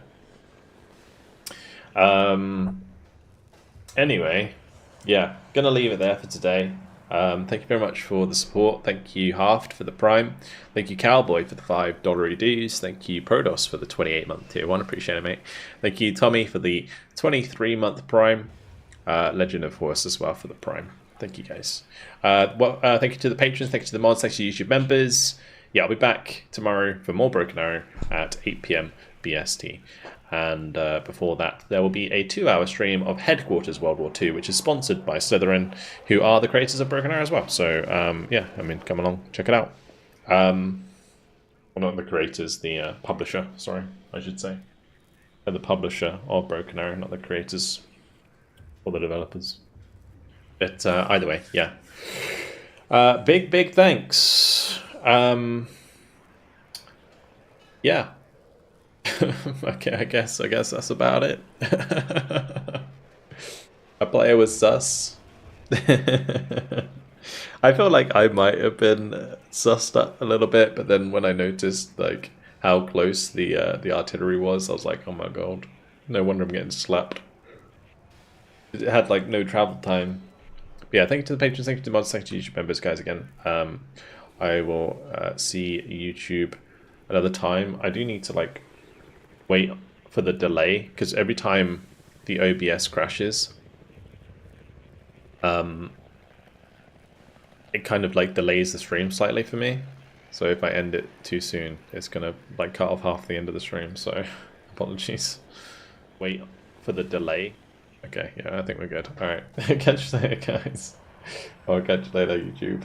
Anyway, yeah, gonna leave it there for today. Thank you very much for the support. Thank you, Haft, for the Prime. Thank you, Cowboy, for the $5 dues. Thank you, Prodos, for the 28-month tier 1. Appreciate it, mate. Thank you, Tommy, for the 23-month Prime. Legend of Horse as well for the Prime. Thank you, guys. Thank you to the patrons. Thank you to the mods. Thank you to YouTube members. Yeah, I'll be back tomorrow for more Broken Arrow at 8 PM BST. And before that, there will be a 2-hour stream of Headquarters World War II, which is sponsored by Slytherin, who are the creators of Broken Arrow as well. So, yeah, I mean, come along, check it out. Well, not the creators, the publisher, sorry, I should say. They're the publisher of Broken Arrow, not the creators or the developers. But either way, yeah. Big thanks. Yeah. Okay, I guess that's about it. A player was sus. I feel like I might have been sussed up a little bit, but then when I noticed like how close the artillery was, I was like, oh my god, no wonder I'm getting slapped. It had like no travel time. But yeah, thank you to the patrons, thank you to the mods, thank you to YouTube members, guys. Again, I will see YouTube another time. I do need to like wait for the delay, because every time the OBS crashes, it kind of like delays the stream slightly for me. So if I end it too soon, it's gonna like cut off half the end of the stream, so apologies. Wait for the delay. Okay, yeah, I think we're good. Alright, catch you later, guys. I'll catch you later, YouTube.